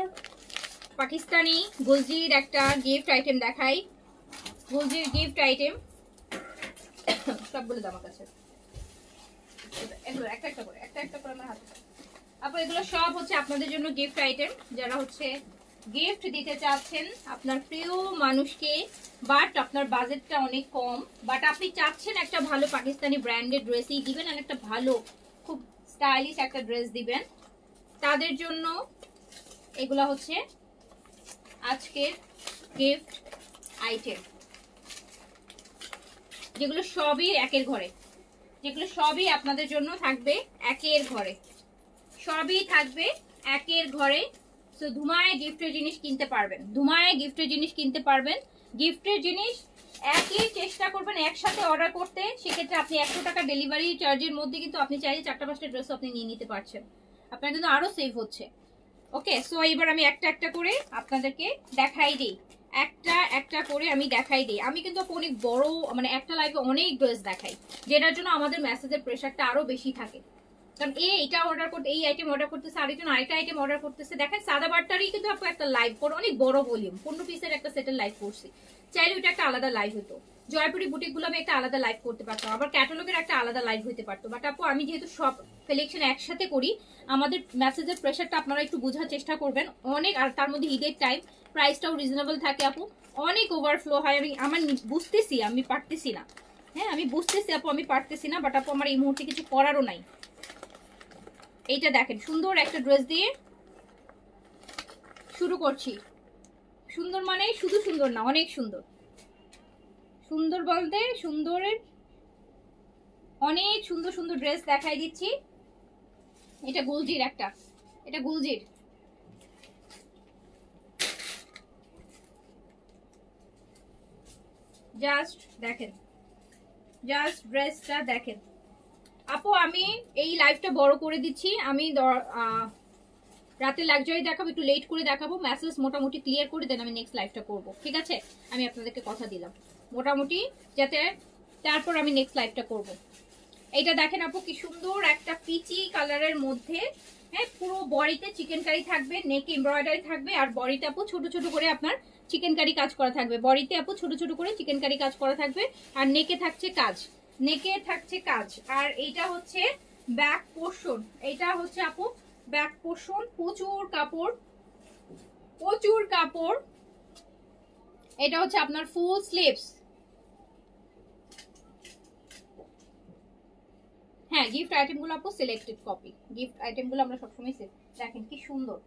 পাকিস্তানি গুলজির একটা গিফট আইটেম দেখাই। গুলজির গিফট আইটেম সবগুলো আমার কাছে, এগুলো একটা একটা করে, একটা একটা করে আমার হাতে। আপু এগুলো সব হচ্ছে আপনাদের জন্য গিফট আইটেম, যারা হচ্ছে গিফট দিতে চাচ্ছেন আপনার প্রিয় মানুষকে, বাট আপনার বাজেটটা অনেক কম, বাট আপনি চাচ্ছেন একটা ভালো পাকিস্তানি ব্র্যান্ডেড ড্রেসই দিবেন আর একটা ভালো খুব স্টাইলিশ একটা ড্রেস দিবেন, তাদের জন্য এগুলা হচ্ছে আজকের গিফট আইটেম, যেগুলো সবই একের ঘরে, যেগুলো সবই আপনাদের জন্য থাকবে একের ঘরে, সবই থাকবে একের ঘরে। সো ধুমায় গিফটের জিনিস কিনতে পারবেন, ধুমায় গিফটের জিনিস কিনতে পারবেন। গিফটের জিনিস একই চেষ্টা করবেন একসাথে অর্ডার করতে, সেক্ষেত্রে আপনি 100 টাকা ডেলিভারি চার্জের মধ্যে কিন্তু আপনি চাইলে 4টা 5টা ড্রেস আপনি নিয়ে নিতে পারছেন, আপনার কিন্তু আরো সেভ হচ্ছে। ওকে, সো এবার আমি একটা একটা করে আপনাদেরকে দেখাই দিই। একটা একটা করে আমি দেখাই দিই। আমি কিন্তু অনেক বড় মানে একটা লাইভে অনেক ড্রেস দেখাই, যেটার জন্য আমাদের মেসেজের প্রেশারটা আরো বেশি থাকে। কারণ এইটা অর্ডার করতে, এই আইটেম অর্ডার করতেছে, আরেকজন আরেকটা আইটেম অর্ডার করতেছে। দেখেন সাদা বারটারই কিন্তু আপু একটা লাইভ করে, অনেক বড় ভলিউম, 15 পিসের একটা সেটের লাইভ করছি। চাইলে ওইটা একটা আলাদা লাইভ হতো। জয়পুরি বুটিক গুলো আমি একটা আলাদা লাইভ করতে পারতাম, আবার ক্যাটালগের একটা আলাদা লাইভ হতে পারতো। বাট আপু আমি যেহেতু সব কালেকশন একসাথে করি, আমাদের মেসেজের প্রেশারটা আপনারা একটু বোঝার চেষ্টা করবেন অনেক। আর তার মধ্যে ঈদের টাইম, প্রাইসটাও রিজনেবল থাকে আপু, অনেক ওভারফ্লো হয়। আমি আমার বুঝতেছি, আমি পারতেছি না। হ্যাঁ আমি বুঝতেছি আপু, আমি পারতেছি না, বাট আপু আমার এই মুহূর্তে কিছু করারও নাই। এইটা দেখেন, সুন্দর একটা ড্রেস দিয়ে শুরু করছি। সুন্দর মানে শুধু সুন্দর না, অনেক সুন্দর। সুন্দর বলতে সুন্দরের অনেক সুন্দর সুন্দর ড্রেস দেখাই দিচ্ছি। এটা গুলজির একটা, এটা গুলজির। জাস্ট দেখেন, জাস্ট ড্রেসটা দেখেন আপু। আমি এই লাইভটা বড় করে দিচ্ছি। আমি রাতে লাক্সারি দেখাবো, একটু লেট করে দেখাবো। মেসেজ মোটামুটি ক্লিয়ার করে দেন, আমি নেক্সট লাইভটা করব, ঠিক আছে? আমি আপনাদেরকে কথা দিলাম মোটামুটি, যাতে তারপর আমি নেক্সট লাইভটা করব। এইটা দেখেন আপু, কি সুন্দর একটা পিচি কালারের মধ্যে। হ্যাঁ, পুরো বডিতে চিকেন কারি থাকবে, নেক এমব্রয়ডারি থাকবে, আর বডিতে আপু ছোট ছোট করে আপনার চিকেন কারি কাজ করা থাকবে। বডিতে আপু ছোট ছোট করে চিকেন কারি কাজ করা থাকবে, আর নেকে থাকছে কাজ, নেকে থাকছে কাজ। আর এইটা হচ্ছে ব্যাক পোর্শন, এইটা হচ্ছে আপু ব্যাক পোর্শন। প্রচুর কাপড়, প্রচুর কাপড়। এটা হচ্ছে আপনার ফুল স্লিভস। হ্যাঁ, গিফট আইটেমগুলো আপু সিলেক্টেড কপি, গিফট আইটেমগুলো আমরা সবসময় দেখেন কি সুন্দর।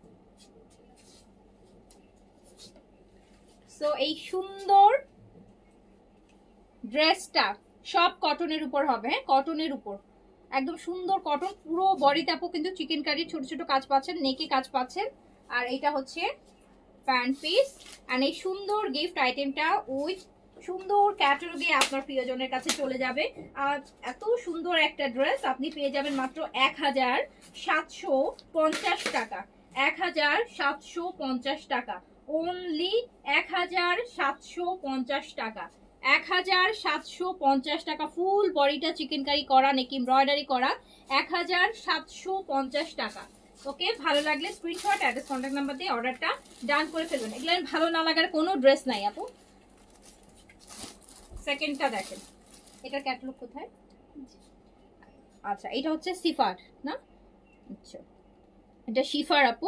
সো এই সুন্দর ড্রেসটা সব কটনের উপর হবে। হ্যাঁ, কটনের উপর, একদম সুন্দর কটন। পুরো বডিতে আপু কিন্তু চিকেন কারি ছোট ছোট কাজ পাচ্ছেন, নেকে কাজ পাচ্ছেন। আর এটা হচ্ছে প্যান্ট পিস। আর এই সুন্দর গিফট আইটেমটা উইথ সুন্দর ক্যাটালগে আপনার প্রিয়জনের কাছে চলে যাবে। আর এত সুন্দর একটা ড্রেস আপনি পেয়ে যাবেন মাত্র 1750 টাকা। 1750 টাকা অনলি, 1750 টাকা। 1750 টাকা ফুল বডিটা চিকেন কারি করা, নেক এমব্রয়ডারি করা, 1750 টাকা। ওকে, ভালো লাগলে স্ক্রিনশট, অ্যাড্রেস, কন্ট্যাক্ট নাম্বার দিয়ে অর্ডারটা ডান করে ফেলবেন। এগুলো ভালো না লাগার কোনো ড্রেস নাই আপু। সেকেন্ডটা দেখেন, এটার ক্যাটালগ কোথায়? আচ্ছা, এটা হচ্ছে সিফার না? আচ্ছা, এটা শিফার আপু।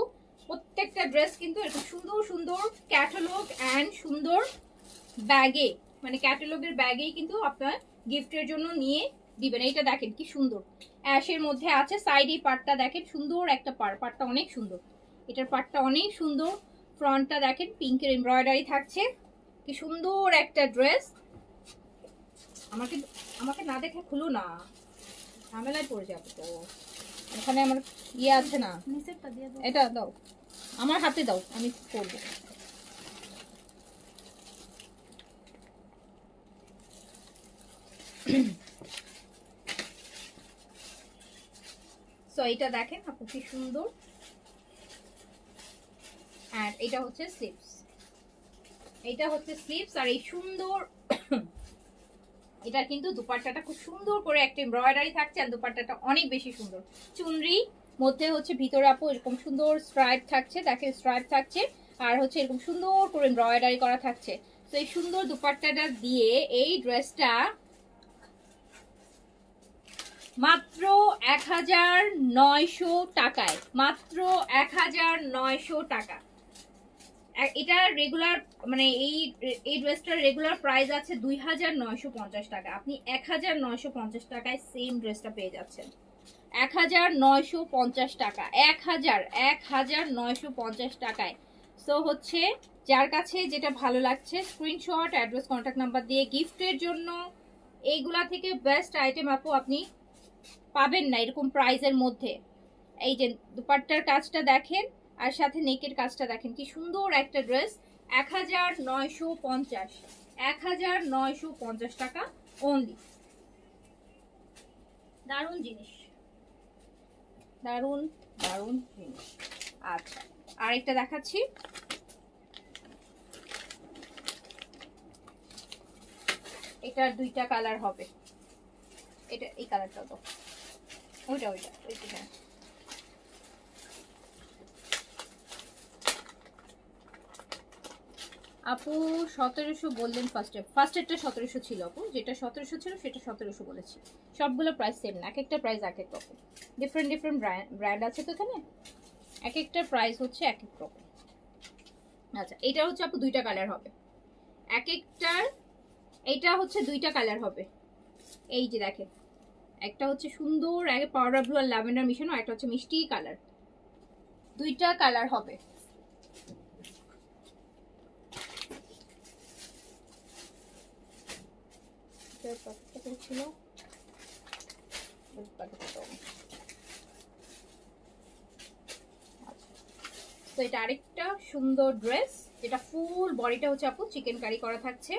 প্রত্যেকটা ড্রেস কিন্তু এরকম সুন্দর সুন্দর ক্যাটালগ অ্যান্ড সুন্দর ব্যাগে, মানে ক্যাটালগের ব্যাগেই কিন্তু আপনার গিফটের জন্য নিয়ে দিবেন। এইটা দেখেন কি সুন্দর, অ্যাশের মধ্যে আছে। সাইডে পার্টটা দেখেন, সুন্দর একটা পার্টটা অনেক সুন্দর, এটার পার্টটা অনেক সুন্দর। ফ্রন্টটা দেখেন পিঙ্কের এমব্রয়ডারি থাকছে, কি সুন্দর একটা ড্রেস। আমাকে না দেখে খুলো না, ঝামেলায় পড়ে যাবে তো। এখানে আমার ইয়ে আছে না, নিচেরটা দিয়ে দাও। এটা দাও, আমার হাতে দাও, আমি করবো। সো এটা দেখেন আপু কি সুন্দর। আর এটা হচ্ছে স্লিভস, এটা হচ্ছে স্লিভস। আর এই সুন্দর এটা কিন্তু দুপাট্টাটা খুব সুন্দর করে একটা এমব্রয়ডারি থাকছে, আর দুপাট্টাটা অনেক বেশি সুন্দর। চুনরি মধ্যে হচ্ছে ভিতরে আপু এরকম সুন্দর স্ট্রাইপ থাকছে, দেখেন স্ট্রাইপ থাকছে, আর হচ্ছে এরকম সুন্দর করে এমব্রয়ডারি করা থাকছে। তো এই সুন্দর দুপাট্টাটা দিয়ে এই ড্রেসটা মাত্র 1900 টাকায়, মাত্র 1900 টাকা। এটা রেগুলার মানে এই ড্রেসটার রেগুলার প্রাইস আছে 2950 টাকা। আপনি 1950 টাকায় সেম ড্রেসটা পেয়ে যাচ্ছেন। 1950 টাকা, 1950 টাকায়। সো হচ্ছে যার কাছে যেটা ভালো লাগছে স্ক্রিনশট, অ্যাড্রেস, কন্ট্যাক্ট নাম্বার দিয়ে গিফটের জন্য এইগুলা থেকে বেস্ট আইটেম আপু আপনি পাবেন না এরকম প্রাইসের মধ্যে। এই যে দুপাট্টার কাজটা দেখেন, আর সাথে নেকের কাজটা দেখেন, কি সুন্দর একটা ড্রেস। 1950, 1950 টাকা অনলি। দারুণ জিনিস, দারুণ দারুণ জিনিস। আচ্ছা, আরেকটা দেখাচ্ছি। এটার দুইটা কালার হবে, এটা এই কালারটা তো ওইটা হ্যাঁ। আপু 1700 বললেন ফার্স্টেরটা 1700 ছিল আপু, যেটা 1700 ছিল সেটা 1700 বলেছি। সবগুলো প্রাইস সেম না, এক একটা প্রাইস এক এক রকম, ডিফারেন্ট ব্র্যান্ড আছে তো এখানে, এক একটা প্রাইস হচ্ছে এক এক রকম। আচ্ছা এটা হচ্ছে আপু দুইটা কালার হবে, এক একটার এইটা হচ্ছে দুইটা কালার হবে। এই যে দেখেন, একটা হচ্ছে সুন্দর আগে পাউডার ব্লু আর ল্যাভেন্ডার মিশানো, একটা হচ্ছে মিষ্টি কালার, দুইটা কালার হবে। ছিল তো এটা আরেকটা সুন্দর ড্রেস, যেটা ফুল বডিটা হচ্ছে আপু চিকেন কারি করা থাকছে,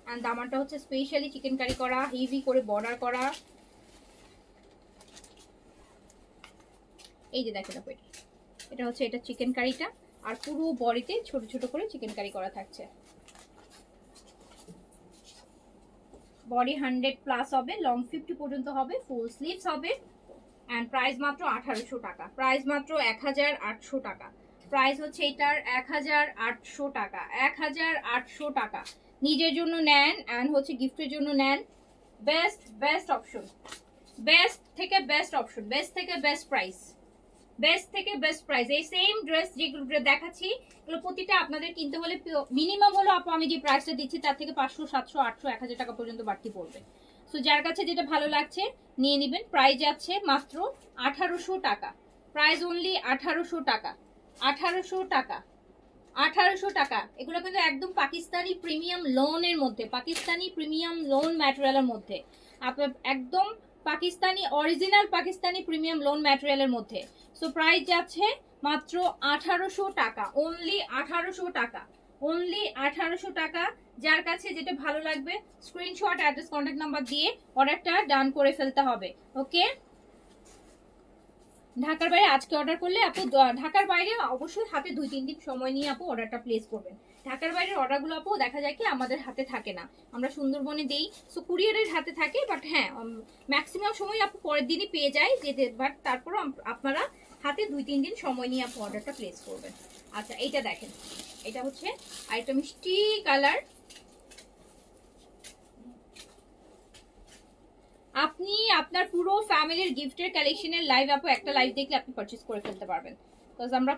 এন্ড দামানটা হচ্ছে স্পেশালি চিকেন কারি করা, হেভি করে বর্ডার করা। এই যে দেখেন আপু, এটা হচ্ছে এটা চিকেন কারিটা, আর পুরো বডিতে ছোট ছোট করে চিকেন কারি করা থাকছে। বডি 100+ হবে, লং 50 পর্যন্ত হবে, ফুল স্লিভস হবে, এন্ড প্রাইস মাত্র 1800 টাকা, প্রাইস মাত্র 1800 টাকা, প্রাইস হচ্ছে এটার 1800 টাকা, 1800 টাকা। নিজের জন্য নেন এন্ড হচ্ছে গিফটের জন্য নেন, বেস্ট অপশন, বেস্ট থেকে বেস্ট অপশন, বেস্ট থেকে বেস্ট প্রাইস, বেস্ট থেকে বেস্ট প্রাইস। এই সেম ড্রেস যেগুলো দেখাচ্ছি এগুলো প্রতিটা আপনাদের কিনতে হলে মিনিমাম হলো আপু আমি যে প্রাইসটা দিচ্ছি তার থেকে 500 700 800 1000 টাকা পর্যন্ত বাড়তি পড়বে। সো যার কাছে যেটা ভালো লাগছে নিয়ে নেবেন। প্রাইস যাচ্ছে মাত্র 1800 টাকা, প্রাইস অনলি 1800 টাকা, 1800 টাকা, 1800 টাকা। এগুলো কিন্তু একদম পাকিস্তানি প্রিমিয়াম লোনের মধ্যে, পাকিস্তানি প্রিমিয়াম লোন ম্যাটেরিয়ালের মধ্যে, আপনার একদম Pakistani original Pakistani premium lawn ম্যাটেরিয়ালের মধ্যে। সো প্রাইস যাচ্ছে মাত্র 1800 টাকা, অনলি 1800 টাকা, অনলি 1800 টাকা। যার কাছে যেটা ভালো লাগবে স্ক্রিনশট, অ্যাড্রেস, কন্ট্যাক্ট নাম্বার দিয়ে অর্ডারটা ডান করে ফেলতে হবে। ওকে, ঢাকার বাইরে আজকে অর্ডার করলে আপু, ঢাকার বাইরে অবশ্যই হাতে 2-3 দিন সময় নিয়ে আপু অর্ডারটা প্লেস করবেন। ঢাকার বাইরের অর্ডারগুলো আপু দেখা যায় কি আমাদের হাতে থাকে না, আমরা সুন্দরবনে দেই, সো কুরিয়ারের হাতে থাকে, বাট হ্যাঁ ম্যাক্সিমাম সময় আপু পরের দিনই পেয়ে যায় যেতে, বাট তারপরও আপনারা হাতে 2-3 দিন সময় নিয়ে আপু অর্ডারটা প্লেস করবেন। আচ্ছা এইটা দেখেন, এটা হচ্ছে আরেকটা মিষ্টি কালার। আপনি আপনার পুরো ফ্যামিলির গিফটের কালেকশনের লাইভ আপু একটা লাইভ দেখলে আপনি পারচেজ করে ফেলতে পারবেন, বিকজ আমরা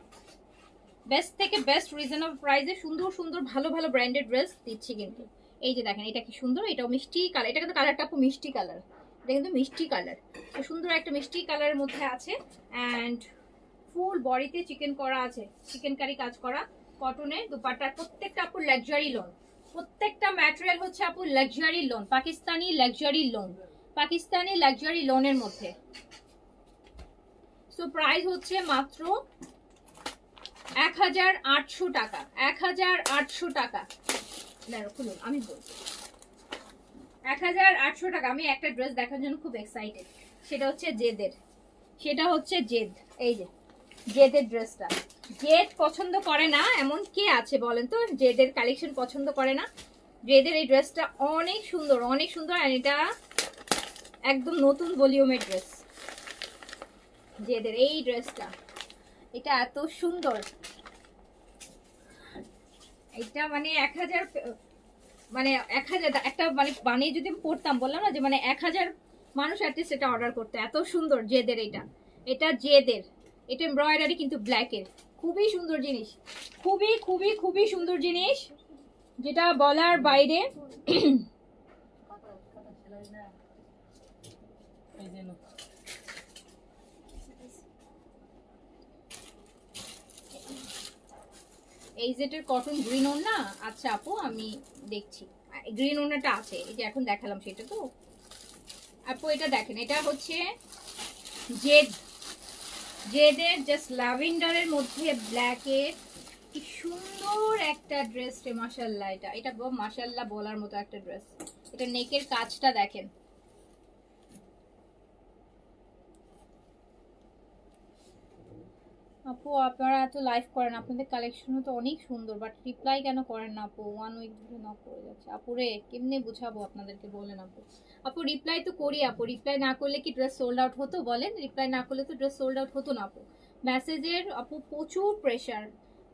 বেস্ট থেকে বেস্ট রিজনেবল প্রাইসে সুন্দর সুন্দর ভালো ভালো ব্র্যান্ডেড ড্রেস দিচ্ছি। কিন্তু এই যে দেখেন এটা কি সুন্দর, এটাও মিষ্টি কালার, এটা কিন্তু কালারটা আপু মিষ্টি কালার, এটা কিন্তু মিষ্টি কালার, সুন্দর একটা মিষ্টি কালারের মধ্যে আছে, অ্যান্ড ফুল বডিতে চিকেন করা আছে, চিকেন কারি কাজ করা, কটনের দুপাট্টার, প্রত্যেকটা আপু লাক্সারি লোন, প্রত্যেকটা ম্যাটেরিয়াল হচ্ছে আপু luxury loan, Pakistani luxury loan, Pakistani luxury লোনের মধ্যে। সো প্রাইস হচ্ছে মাত্র 1800 টাকা, 1800 টাকা। খুলুন আমি বলছি 1800 টাকা। আমি একটা ড্রেস দেখার জন্য খুব এক্সাইটেড, সেটা হচ্ছে জেদের, সেটা হচ্ছে জেদ। এই যে জেদের ড্রেসটা, জেদ পছন্দ করে না এমন কে আছে বলেন তো, জেদের কালেকশন পছন্দ করে না। জেদের এই ড্রেসটা অনেক সুন্দর, অনেক সুন্দর, আর এটা একদম নতুন ভলিউমের ড্রেস। জেদের এই ড্রেসটা, এটা এত সুন্দর, এটা মানে 1000, মানে 1000 একটা মানে বানিয়ে যদি পড়তাম, বললাম না যে মানে 1000 মানুষ অ্যাটলিস্ট এটা অর্ডার করতে। এত সুন্দর জেদের এটা, এটা জেদের, এটা এমব্রয়ডারি কিন্তু ব্ল্যাকের, খুবই সুন্দর জিনিস, খুবই খুবই খুবই সুন্দর জিনিস, যেটা বলার বাইরে। এই যেটার কটন গ্রিন ওড়না, আচ্ছা আপু আমি দেখছি, গ্রিন ওড়নাটা আছে, এই যে এখন দেখালাম সেটা তো আপু। এটা দেখেন, এটা হচ্ছে জেদের জাস্ট ল্যাভেন্ডারের মধ্যে ব্ল্যাকের, কি সুন্দর একটা ড্রেস রে, মাশাআল্লাহ। এটা মাশাআল্লাহ বলার মতো একটা ড্রেস। এটা নেকের কাজটা দেখেন, আপু আপনারা এত লাইভ করেন, আপনাদের কালেকশনও তো অনেক সুন্দর, বাট রিপ্লাই কেন করেন না আপু? 1 উইক ধরে নক করে যাচ্ছে। আপুরে কেমনে বুঝাবো আপনাদেরকে, বলেন আপু। আপু রিপ্লাই তো করি আপু, রিপ্লাই না করলে কি ড্রেস সোল্ড আউট হতো বলেন? রিপ্লাই না করলে তো ড্রেস সোল্ড আউট হতো না আপু। মেসেজের আপু প্রচুর প্রেশার,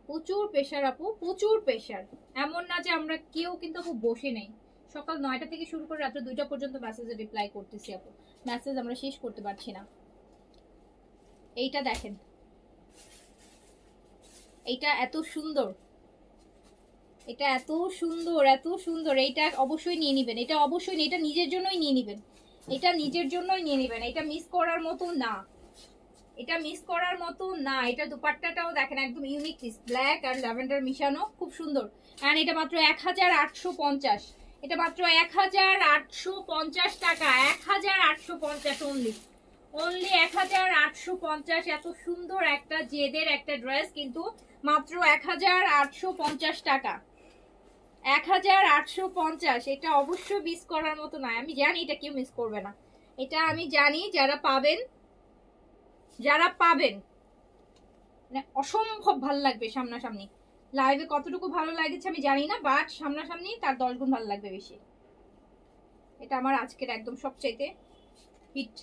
প্রচুর প্রেশার আপু, প্রচুর প্রেশার। এমন না যে আমরা কেউ কিন্তু আপু বসে নেই, সকাল 9টা থেকে শুরু করে রাত্র 2টা পর্যন্ত মেসেজে রিপ্লাই করতেছি আপু। মেসেজ আমরা শেষ করতে পারছি না। এইটা দেখেন, এটা এত সুন্দর, এটা এত সুন্দর, এত সুন্দর। এইটা অবশ্যই নিয়ে নিবেন, এটা অবশ্যই এটা নিজের জন্যই নিয়ে নিবেন, এটা নিজের জন্যই নিয়ে নিবেন। এটা মিস করার মতো না, এটা মিস করার মতো না। এটা দুপাট্টাটাও দেখেন একদম ইউনিক পিস, ব্ল্যাক আর ল্যাভেন্ডার মিশানো, খুব সুন্দর। এন্ড এটা মাত্র 1850, এটা মাত্র 1850 টাকা, 1850 অনলি, অনলি 1850। এত সুন্দর একটা জেদের একটা ড্রেস কিন্তু মাত্র 1850 টাকা, 1850। এটা অবশ্যই মিস করার মতো নয়, আমি জানি এটা কেউ মিস করবে না, এটা আমি জানি। যারা পাবেন, যারা পাবেন মানে অসম্ভব ভালো লাগবে সামনাসামনি। লাইভে কতটুকু ভালো লাগছে আমি জানি না, বাট সামনাসামনি তার 10 গুণ ভালো লাগবে বেশি। এটা আমার আজকের একদম সবচাইতে হিট,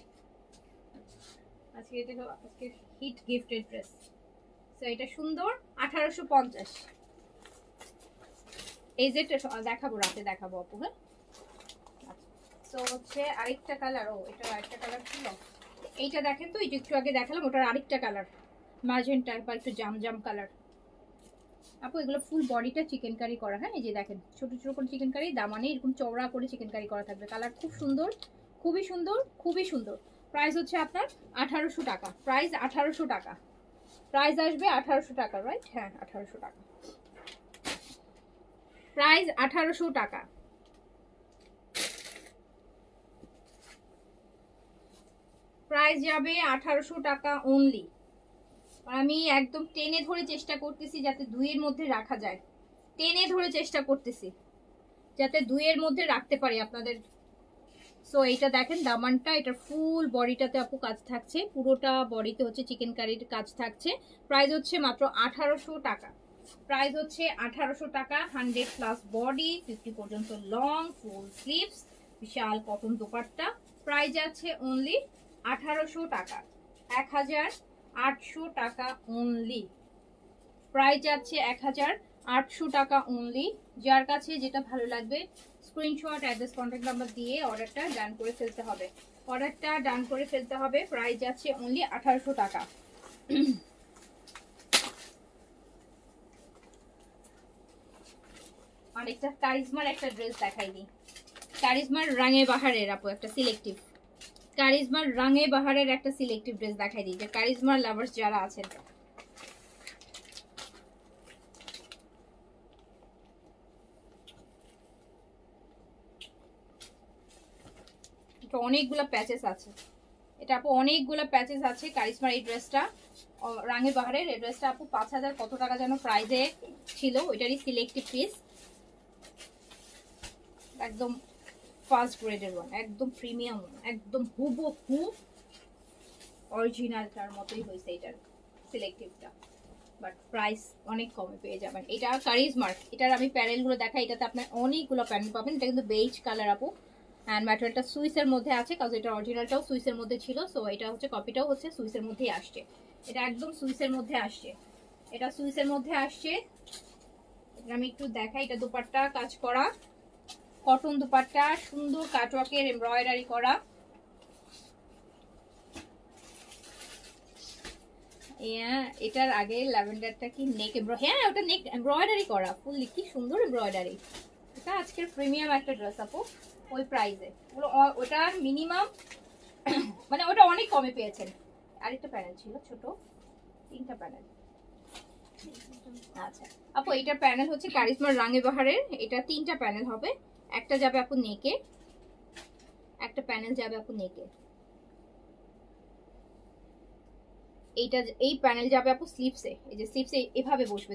আজকে এটা হলো আজকের হিট গিফটেড ড্রেস। সো এটা সুন্দর, 1850। এই যে দেখাবো, রাতে দেখাবো আপু। হ্যাঁ, তো হচ্ছে আরেকটা কালার, ও এটা আরেকটা কালার ছিল, এইটা দেখেন তো, এই যে একটু আগে দেখালাম ওটার আরেকটা কালার, ম্যাজেন্টা বা একটু জাম জাম কালার। আপু এগুলো ফুল বডিটা চিকেন কারি করা। হ্যাঁ, এই যে দেখেন ছোট ছোট করে চিকেন কারি, দামানে এরকম চওড়া করে চিকেন কারি করা থাকবে। কালার খুব সুন্দর, খুবই সুন্দর, খুবই সুন্দর। প্রাইস হচ্ছে আপনার 1800 টাকা, প্রাইস 1800 টাকা, প্রাইস আসবে 1800 টাকা, রাইট? হ্যাঁ 1800 টাকা, প্রাইস 1800 টাকা, প্রাইস যাবে 1800 টাকা অনলি। আমি একদম টেনে ধরে চেষ্টা করতেছি যাতে 2 এর মধ্যে রাখা যায়, টেনে ধরে চেষ্টা করতেছি যাতে 2 এর মধ্যে রাখতে পারি আপনাদের। সো এইটা দেখেন দামানটা, এটা ফুল বডিটাতে আপু কাজ থাকছে, পুরোটা বডিতে হচ্ছে চিকেন কারির কাজ থাকছে। প্রাইস হচ্ছে মাত্র 1800 টাকা, প্রাইস হচ্ছে 1800 টাকা। 100+ বডি, 50 পর্যন্ত লং, ফুল স্লিভস, বিশাল কটন দোপাট্টা। প্রাইস আছে অনলি 1800 টাকা, 1800 টাকা অনলি, প্রাইস যাচ্ছে 1800 টাকা অনলি। যার কাছে যেটা ভালো লাগবে স্ক্রিনশট, অ্যাড্রেস, কন্ট্যাক্ট নাম্বার দিয়ে অর্ডারটা ডান করে ফেলতে হবে, অর্ডারটা ডান করে ফেলতে হবে। প্রাইস যাচ্ছে অনলি 1800 টাকা। আর একটা কারিজমার একটা ড্রেস দেখাই দিই, কারিজমার রাঙে বাহারের আপু একটা সিলেক্টিভ, কারিজমার রাঙে বাহারের একটা সিলেক্টিভ ড্রেস দেখাই দিই, যে কারিজমার লাভার্স যারা আছেন। এটা অনেকগুলো প্যাচেস আছে, এটা আপু অনেকগুলো প্যাচেস আছে কারিজমার এই ড্রেসটা, রাঙে বাহারের এই ড্রেসটা আপু 5000 কত টাকা যেন প্রাইজে ছিল, ওইটারই সিলেক্টিভ পিস, একদম ফার্স্ট গ্রেডের ওয়ান, একদম প্রিমিয়াম, একদম হুবহু অরিজিনালটার মতোই হয়েছে এটার সিলেক্টিভটা, বাট প্রাইস অনেক কমে পেয়ে যাবেন। এটা কারিজমার, এটার আমি প্যানেলগুলো দেখাই, এটাতে আপনার অনেকগুলো প্যানেল পাবেন। এটা কিন্তু বেজ কালার আপু, অ্যান্ড ম্যাটেরিয়ালটা সুইসের মধ্যে আছে, কারণ এটা অরিজিনালটাও সুইসের মধ্যে ছিল। সো এটা হচ্ছে কপিটাও হচ্ছে সুইসের মধ্যেই আসছে, এটা একদম সুইসের মধ্যে আসছে, এটা সুইসের মধ্যে আসছে। আমি একটু দেখাই, এটা দুপাট্টা কাজ করা, কটন দুপাট্টা, সুন্দর কাটওয়ার্কের এমব্রয়ডারি করা। এটার আগে ল্যাভেন্ডারটা কি নেক হ্যাঁ ওটা নেক এমব্রয়ডারি করা ফুললি, কি সুন্দর এমব্রয়ডারি। এটা আজকের প্রিমিয়াম একটা ড্রেস আপু, ওই প্রাইসে ওটা মিনিমাম মানে ওটা অনেক কমে পেয়েছেন। আরেকটা প্যানেল ছিল ছোট, 3টা প্যানেল। আচ্ছা আপু এইটার প্যানেল হচ্ছে কারিজমার রাঙে বাহারের, এটা 3টা প্যানেল হবে, একটা যাবে আপু নেকে, একটা প্যানেল যাবে আপু নেকে, এইটা এই প্যানেল যাবে আপু স্লিপসে, এই যে স্লিপসে এভাবে বসবে,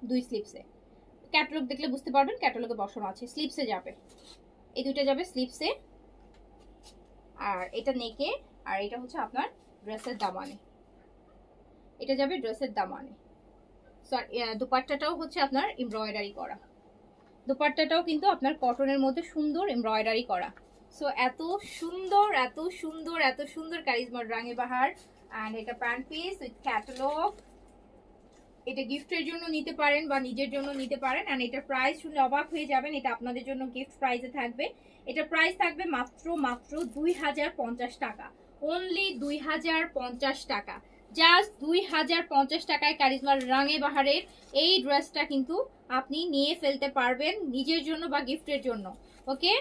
দুই স্লিপসে, ক্যাটালগ দেখলে বুঝতে পারবেন ক্যাটালগে বসানো আছে, স্লিপসে যাবে, এই দুইটা যাবে স্লিপসে, আর এটা নেকে, আর এটা হচ্ছে আপনার ড্রেসের দামানে। এটা যাবে ড্রেসের দামানে। সো দুপাট্টাটাও হচ্ছে আপনার এমব্রয়ডারি করা, দুপাট্টাটাও কিন্তু আপনার কটনের মধ্যে সুন্দর এমব্রয়ডারি করা। সো এত সুন্দর এত সুন্দর এত সুন্দর কারিজমার রাঙে বাহার। অ্যান্ড এটা প্যান্ট পিস উইথ ক্যাটালগ, এটা গিফটের জন্য নিতে পারেন বা নিজের জন্য নিতে পারেন। অ্যান্ড এটার প্রাইস শুনলে অবাক হয়ে যাবেন, এটা আপনাদের জন্য গিফট প্রাইসে থাকবে। এটার প্রাইস থাকবে মাত্র 2050 টাকা, অনলি 2050 টাকা, জাস্ট 2050 টাকায় কারিজমার রাঙে বাহারের এই ড্রেসটা কিন্তু আপনি নিয়ে ফেলতে পারবেন নিজের জন্য বা গিফটের জন্য। ওকে,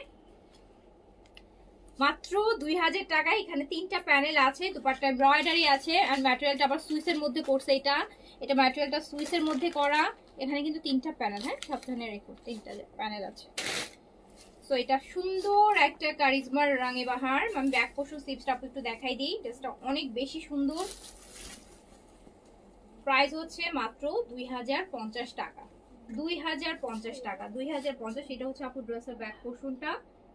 মাত্র 2000 টাকায়। এখানে 3টা প্যানেল আছে, দুপাট্টা এমব্রয়ডারি আছে, আর ম্যাটেরিয়ালটা আবার সুইসের মধ্যে করছে। এটা ম্যাটেরিয়ালটা সুইসের মধ্যে করা। এখানে কিন্তু 3টা প্যানেল, হ্যাঁ সাবধানে রেখো, 3টা প্যানেল আছে। সো এটা সুন্দর একটা কারিজমার রাঙে বাহার। আমি ব্যাক পোর্শন স্লিভসটা একটু দেখাই দিই, ড্রেসটা অনেক বেশি সুন্দর। প্রাইস হচ্ছে মাত্র 2050 টাকা, 2050 টাকা, 2050। এটা হচ্ছে আপু ড্রেসের ব্যাক পোর্শনটা,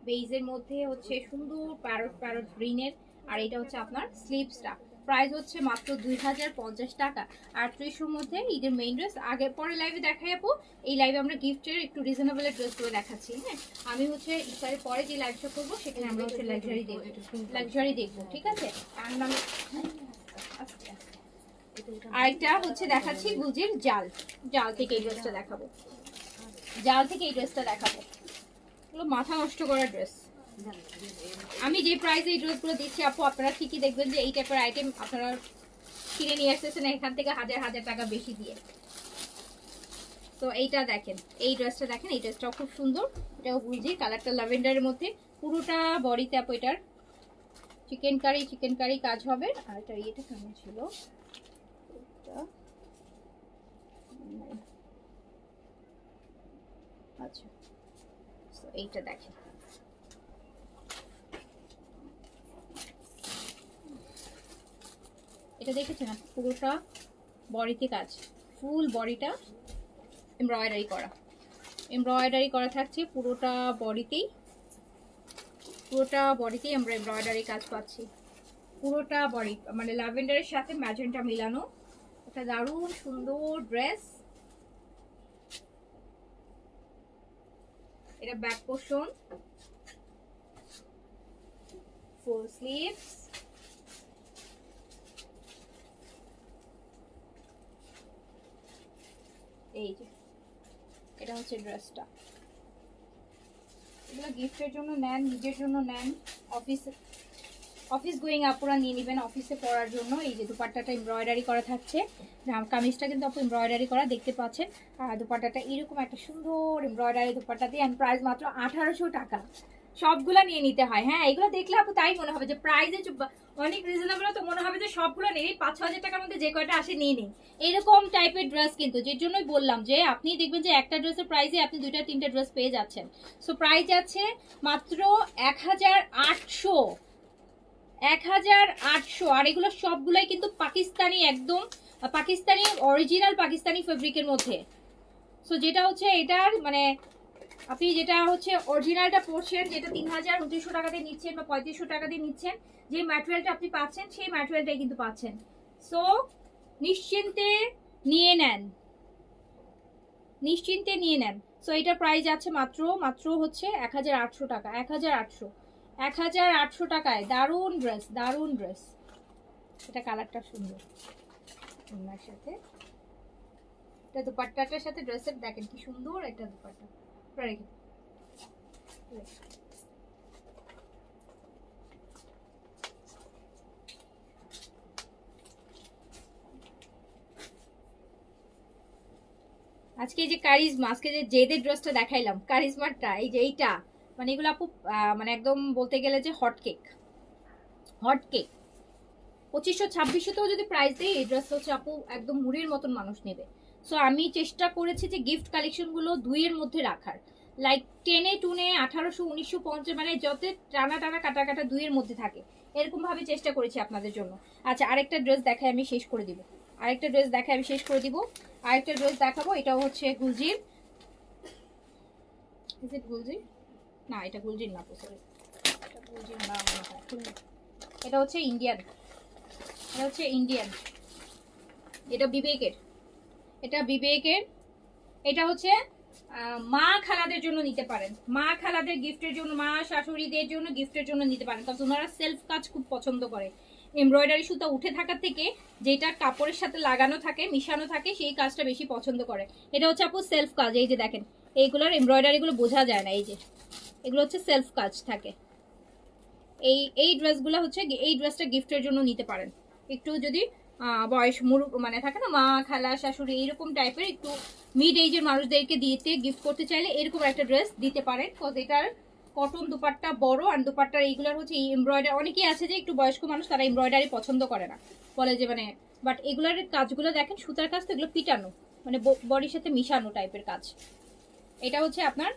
বেইজের মধ্যে হচ্ছে সুন্দর প্যারট প্যারট গ্রিনের। আর এটা হচ্ছে আপনার স্লিভসটা, প্রাইস হচ্ছে মাত্র 2050 টাকা। 3800 মধ্যে ঈদের মেইন ড্রেস। আগে পরে লাইভে দেখাই আপু, এই লাইভে আমরা গিফটের একটু রিজনেবল ড্রেসগুলো দেখাচ্ছি। হ্যাঁ, আমি হচ্ছে ইফতারের পরে যে লাইভটা করবো সেখানে আমরা হচ্ছে লাক্সারি দেখবো, ঠিক আছে। আরেকটা হচ্ছে দেখাচ্ছি গুজির জাল, জাল থেকে এই ড্রেসটা দেখাবো, জাল থেকে এই ড্রেসটা দেখাবো। এগুলো মাথা নষ্ট করা ড্রেস। আমি যে প্রাইসে এই ড্রেসগুলো দিচ্ছি আপু, আপনারা ঠিকই দেখবেন যে এই টাইপের আইটেম আপনারা কিনে নিয়ে আসতেছেন এখান থেকে হাজার হাজার টাকা বেশি দিয়ে। তো এইটা দেখেন, এই ড্রেসটা দেখেন, এই ড্রেসটাও খুব সুন্দর। এটাও বুঝি কালারটা ল্যাভেন্ডারের মধ্যে, পুরোটা বডিতে আপু এটার চিকেন কারি কাজ হবে। আর এটা ইয়েটা কেমন ছিল, আচ্ছা এইটা দেখেন, এটা দেখেছেন না, পুরোটা বডিতে কাজ, ফুল বডিটা এমব্রয়ডারি করা থাকছে পুরোটা বডিতেই, আমরা এমব্রয়ডারি কাজ পাচ্ছি পুরোটা বডি, মানে ল্যাভেন্ডারের সাথে ম্যাজেন্টা মিলানো। একটা দারুণ সুন্দর ড্রেস। এটা ব্যাক পোর্শন, ফুল স্লিভস, এই যে এটা হচ্ছে ড্রেসটা। এগুলো গিফটের জন্য নেন, নিজের জন্য নেন, অফিস গোয়িং আপুরা নিয়ে নেবেন অফিসে পরার জন্য। এই যে দুপাট্টাটা এমব্রয়ডারি করা থাকছে, কামিজটা কিন্তু আপু এমব্রয়ডারি করা দেখতে পাচ্ছেন। আর দুপাট্টাটা এরকম একটা সুন্দর এমব্রয়ডারি দুপাট্টা দিয়ে, অ্যান্ড প্রাইস মাত্র 1800 টাকা। সবগুলা নিয়ে নিতে হয়, হ্যাঁ এগুলো দেখলে আপু তাই মনে হবে যে প্রাইসে অনেক রিজনেবল, তো মনে হবে যে সবগুলো নেই, 5-6 হাজার টাকার মধ্যে যে কয়টা আসে নিয়ে নিই, এরকম টাইপের ড্রেস। কিন্তু যে জন্যই বললাম যে আপনি দেখবেন যে একটা ড্রেসের প্রাইসে আপনি 2-3টে ড্রেস পেয়ে যাচ্ছেন। সো প্রাইস আছে মাত্র 1800, 1800। আর এগুলো সবগুলাই কিন্তু পাকিস্তানি, একদম পাকিস্তানি অরিজিনাল পাকিস্তানি ফেব্রিকের মধ্যে। সো যেটা হচ্ছে এটার মানে আপনি যেটা হচ্ছে অরিজিনালটা পড়ছেন, যেটা 3000-2900 টাকা দিয়ে নিচ্ছেন বা 3500 টাকা দিয়ে নিচ্ছেন, যে ম্যাটেরিয়ালটা আপনি পাচ্ছেন সেই ম্যাটেরিয়ালটাই কিন্তু পাচ্ছেন। সো নিশ্চিন্তে নিয়ে নেন, সো এটার প্রাইস আছে মাত্র হচ্ছে 1800 টাকা, 1800 টাকায় দারুণ ড্রেস। এটা কালারটা সুন্দর, ওনার সাথে এটা দুপাট্টাটার সাথে ড্রেসের দেখেন কি সুন্দর একটা দুপাট্টা। রেখে আজকে যে কারিজমা, আজকে যে জেদের ড্রেসটা দেখাইলাম কারিজমাটা, এই যে এইটা মানে এগুলো আপু মানে একদম বলতে গেলে যে হট কেক 2500-2600তেও যদি প্রাইস দেয় এই ড্রেস হচ্ছে আপু একদম মুড়ির মতন মানুষ নেবে। সো আমি চেষ্টা করেছি যে গিফট কালেকশনগুলো 2-এর মধ্যে রাখার, লাইক 10-টুনে 1800-1950, মানে যত টানা কাটা 2-এর মধ্যে থাকে এরকম ভাবে চেষ্টা করেছি আপনাদের জন্য। আচ্ছা আরেকটা ড্রেস দেখাই আমি শেষ করে দিব, আরেকটা ড্রেস দেখাবো। এটাও হচ্ছে গুলজির, না এটা গুলজির না, সরি এটা গুলজির না, এটা হচ্ছে ইন্ডিয়ান, এটা বিবেকের, এটা বিবেকের। এটা হচ্ছে মা খালাদের জন্য নিতে পারেন, মা খালাদের গিফটের জন্য, মা শাশুড়িদের জন্য গিফটের জন্য নিতে পারেন, কারণ ওনারা সেলফ কাজ খুব পছন্দ করে। এমব্রয়ডারি সুতা উঠে থাকার থেকে যেটা কাপড়ের সাথে লাগানো থাকে, মিশানো থাকে, সেই কাজটা বেশি পছন্দ করে। এটা হচ্ছে আপু সেলফ কাজ। এই যে দেখেন এইগুলোর এমব্রয়ডারিগুলো বোঝা যায় না, এই যে এগুলো হচ্ছে সেলফ কাজ থাকে। এই ড্রেসগুলো হচ্ছে, এই ড্রেসটা গিফটের জন্য নিতে পারেন। একটু যদি বয়স মানে থাকে না, মা খালা শাশুড়ি এইরকম টাইপের একটু মিড এজের মানুষদেরকে দিতে গিফট করতে চাইলে এরকম একটা ড্রেস দিতে পারেন। বিকজ এটার কটন দুপাট্টা বড়, আর দুপাট্টার এইগুলোর হচ্ছে এই এমব্রয়ডারি। অনেকেই আছে যে একটু বয়স্ক মানুষ, তারা এমব্রয়ডারি পছন্দ করে না, বলে যে মানে, বাট এগুলোর কাজগুলো দেখেন সুতার কাজ তো এগুলো পিটানো, মানে বডির সাথে মিশানো টাইপের কাজ। এটা হচ্ছে আপনার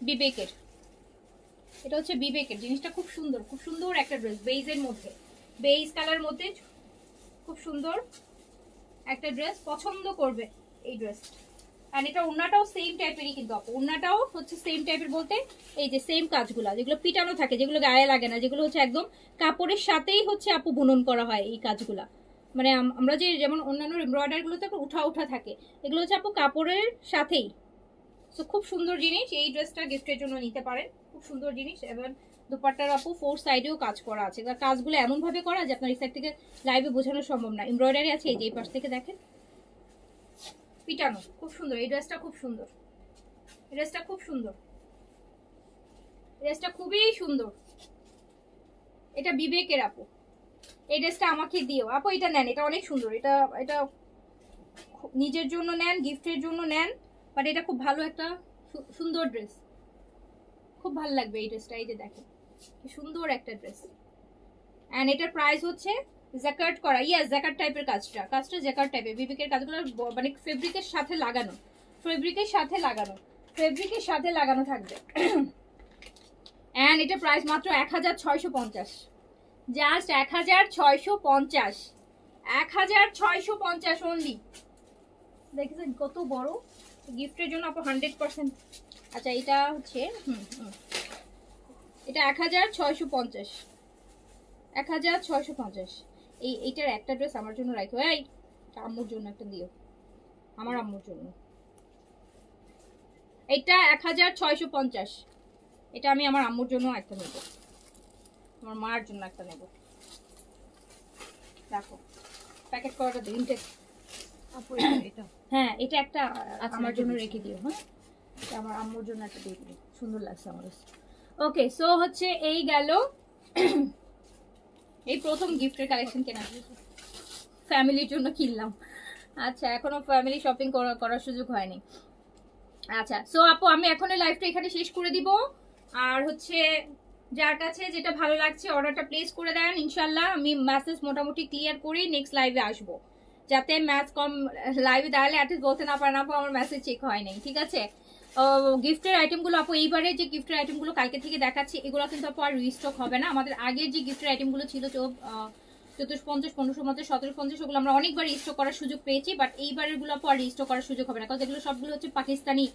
বিবেকের, এটা হচ্ছে বিবেকের। জিনিসটা খুব সুন্দর, খুব সুন্দর একটা ড্রেস, বেইজের মধ্যে, বেইজ কালার মধ্যে খুব সুন্দর একটা ড্রেস, পছন্দ করবে এই ড্রেস। আর এটা ওড়নাটাও সেম টাইপেরই, কিন্তু আপু ওড়নাটাও হচ্ছে সেম টাইপের বলতে এই যে সেম কাজগুলো, যেগুলো পিটানো থাকে, যেগুলো গায়ে লাগে না, যেগুলো হচ্ছে একদম কাপড়ের সাথেই হচ্ছে আপু বুনন করা হয় এই কাজগুলা। মানে আমরা যে যেমন অন্যান্য এমব্রয়ডারিগুলোতে উঠা উঠা থাকে, এগুলো হচ্ছে আপু কাপড়ের সাথেই। তো খুব সুন্দর জিনিস, এই ড্রেসটা গিফটের জন্য নিতে পারেন, খুব সুন্দর জিনিস। এবং দুপাট্টার আপু 4 সাইডেও কাজ করা আছে, কাজগুলো এমন ভাবে করা যে আপনার এই সাইড থেকে লাইভে বোঝানো সম্ভব না। এমব্রয়ডারি আছে এই যে এই পাশ থেকে দেখেন পিটানো, খুব সুন্দর। এই ড্রেসটা খুব সুন্দর, ড্রেসটা খুব সুন্দর, ড্রেসটা খুবই সুন্দর। এটা বিবেকের আপু, এই ড্রেসটা আমাকে দিও আপু, এটা নেন, এটা অনেক সুন্দর। এটা এটা নিজের জন্য নেন, গিফটের জন্য নেন, বাট এটা খুব ভালো একটা সুন্দর ড্রেস, খুব ভালো লাগবে এই ড্রেসটা। এই যে দেখেন কি সুন্দর একটা ড্রেস। এন্ড এটার প্রাইস হচ্ছে জ্যাকার্ড করা, ইয়েস জ্যাকার্ড টাইপের কাজটা জ্যাকার্ড টাইপের। বিবেকের কাজগুলো মানে ফেব্রিকের সাথে লাগানো, ফেব্রিকের সাথে লাগানো, ফেব্রিকের সাথে লাগানো থাকবে। এন্ড এটা প্রাইস মাত্র 1650, জাস্ট 1650, 1650 অনলি। দেখেছেন কত বড় গিফটের জন্য আপু 100%। আচ্ছা এটা হচ্ছে এটা 1650, 1650। এইটার একটা ড্রেস আমার জন্য রাখো, এই আম্মুর জন্য একটা দিও, আমার আম্মুর জন্য। এটা 1650, এটা আমি আমার আম্মুর জন্য একটা নেব, আমার মার জন্য একটা নেব। দেখো প্যাকেট করাটা দিন আপু, এটা হ্যাঁ এটা একটা আমার জন্য রেখে দিও। হ্যাঁ এটা আমার আম্মুর জন্য একটা দিয়ে দিও, সুন্দর লাগছে আমার। ওকে সো হচ্ছে এই গেল এই প্রথম গিফটের কালেকশন কেনা, ফ্যামিলির জন্য কিনলাম। আচ্ছা এখনো ফ্যামিলি শপিং করার সুযোগ হয়নি। আচ্ছা সো আপু আমি এখন এই লাইভটা এখানে শেষ করে দিব। আর হচ্ছে যার কাছে যেটা ভালো লাগছে অর্ডারটা প্লেস করে দেন, ইনশাল্লাহ আমি মেসেজ মোটামুটি ক্লিয়ার করি, নেক্সট লাইভে আসবো, যাতে ম্যাচ কম লাইভে দাঁড়ালে অ্যাটলিস্ট বলতে না পারেন আপু আমার মেসেজ চেক হয় নাই, ঠিক আছে। গিফটের আইটেমগুলো আপু এইবারে যে গিফটের আইটেমগুলো কালকে থেকে দেখাচ্ছি, এগুলো কিন্তু আপু আর রিস্টক হবে না। আমাদের আগের যে গিফটের আইটেমগুলো ছিল 1450, 1550, 1750, ওগুলো আমরা অনেকবার রিস্টক করার সুযোগ পেয়েছি, বাট এইবারের গুলো আপু আর রিস্টক করার সুযোগ হবে না, কারণ এগুলো সবগুলো হচ্ছে পাকিস্তানি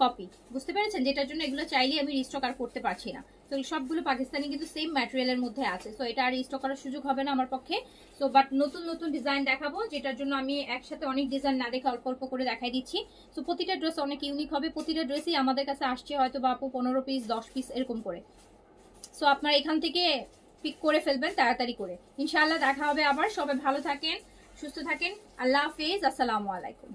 কপি, বুঝতে পেরেছেন, যেটার জন্য এগুলো চাইলে আমি রিস্টক আর করতে পারছি না। তো সবগুলো পাকিস্তানি কিন্তু সেম ম্যাটেরিয়ালের মধ্যে আছে, সো এটা আর রিস্টক করার সুযোগ হবে না আমার পক্ষে। সো বাট নতুন নতুন ডিজাইন দেখাবো, যেটার জন্য আমি একসাথে অনেক ডিজাইন না দেখে অল্প অল্প করে দেখাই দিচ্ছি। সো প্রতিটা ড্রেস অনেক ইউনিক হবে, প্রতিটা ড্রেসই আমাদের কাছে আসছে হয়তো বা আপু 15 পিস 10 পিস এরকম করে। সো আপনারা এখান থেকে পিক করে ফেলবেন তাড়াতাড়ি করে। ইনশাআল্লাহ দেখা হবে আবার, সবাই ভালো থাকেন, সুস্থ থাকেন, আল্লাহ হাফেজ, আসসালামু আলাইকুম।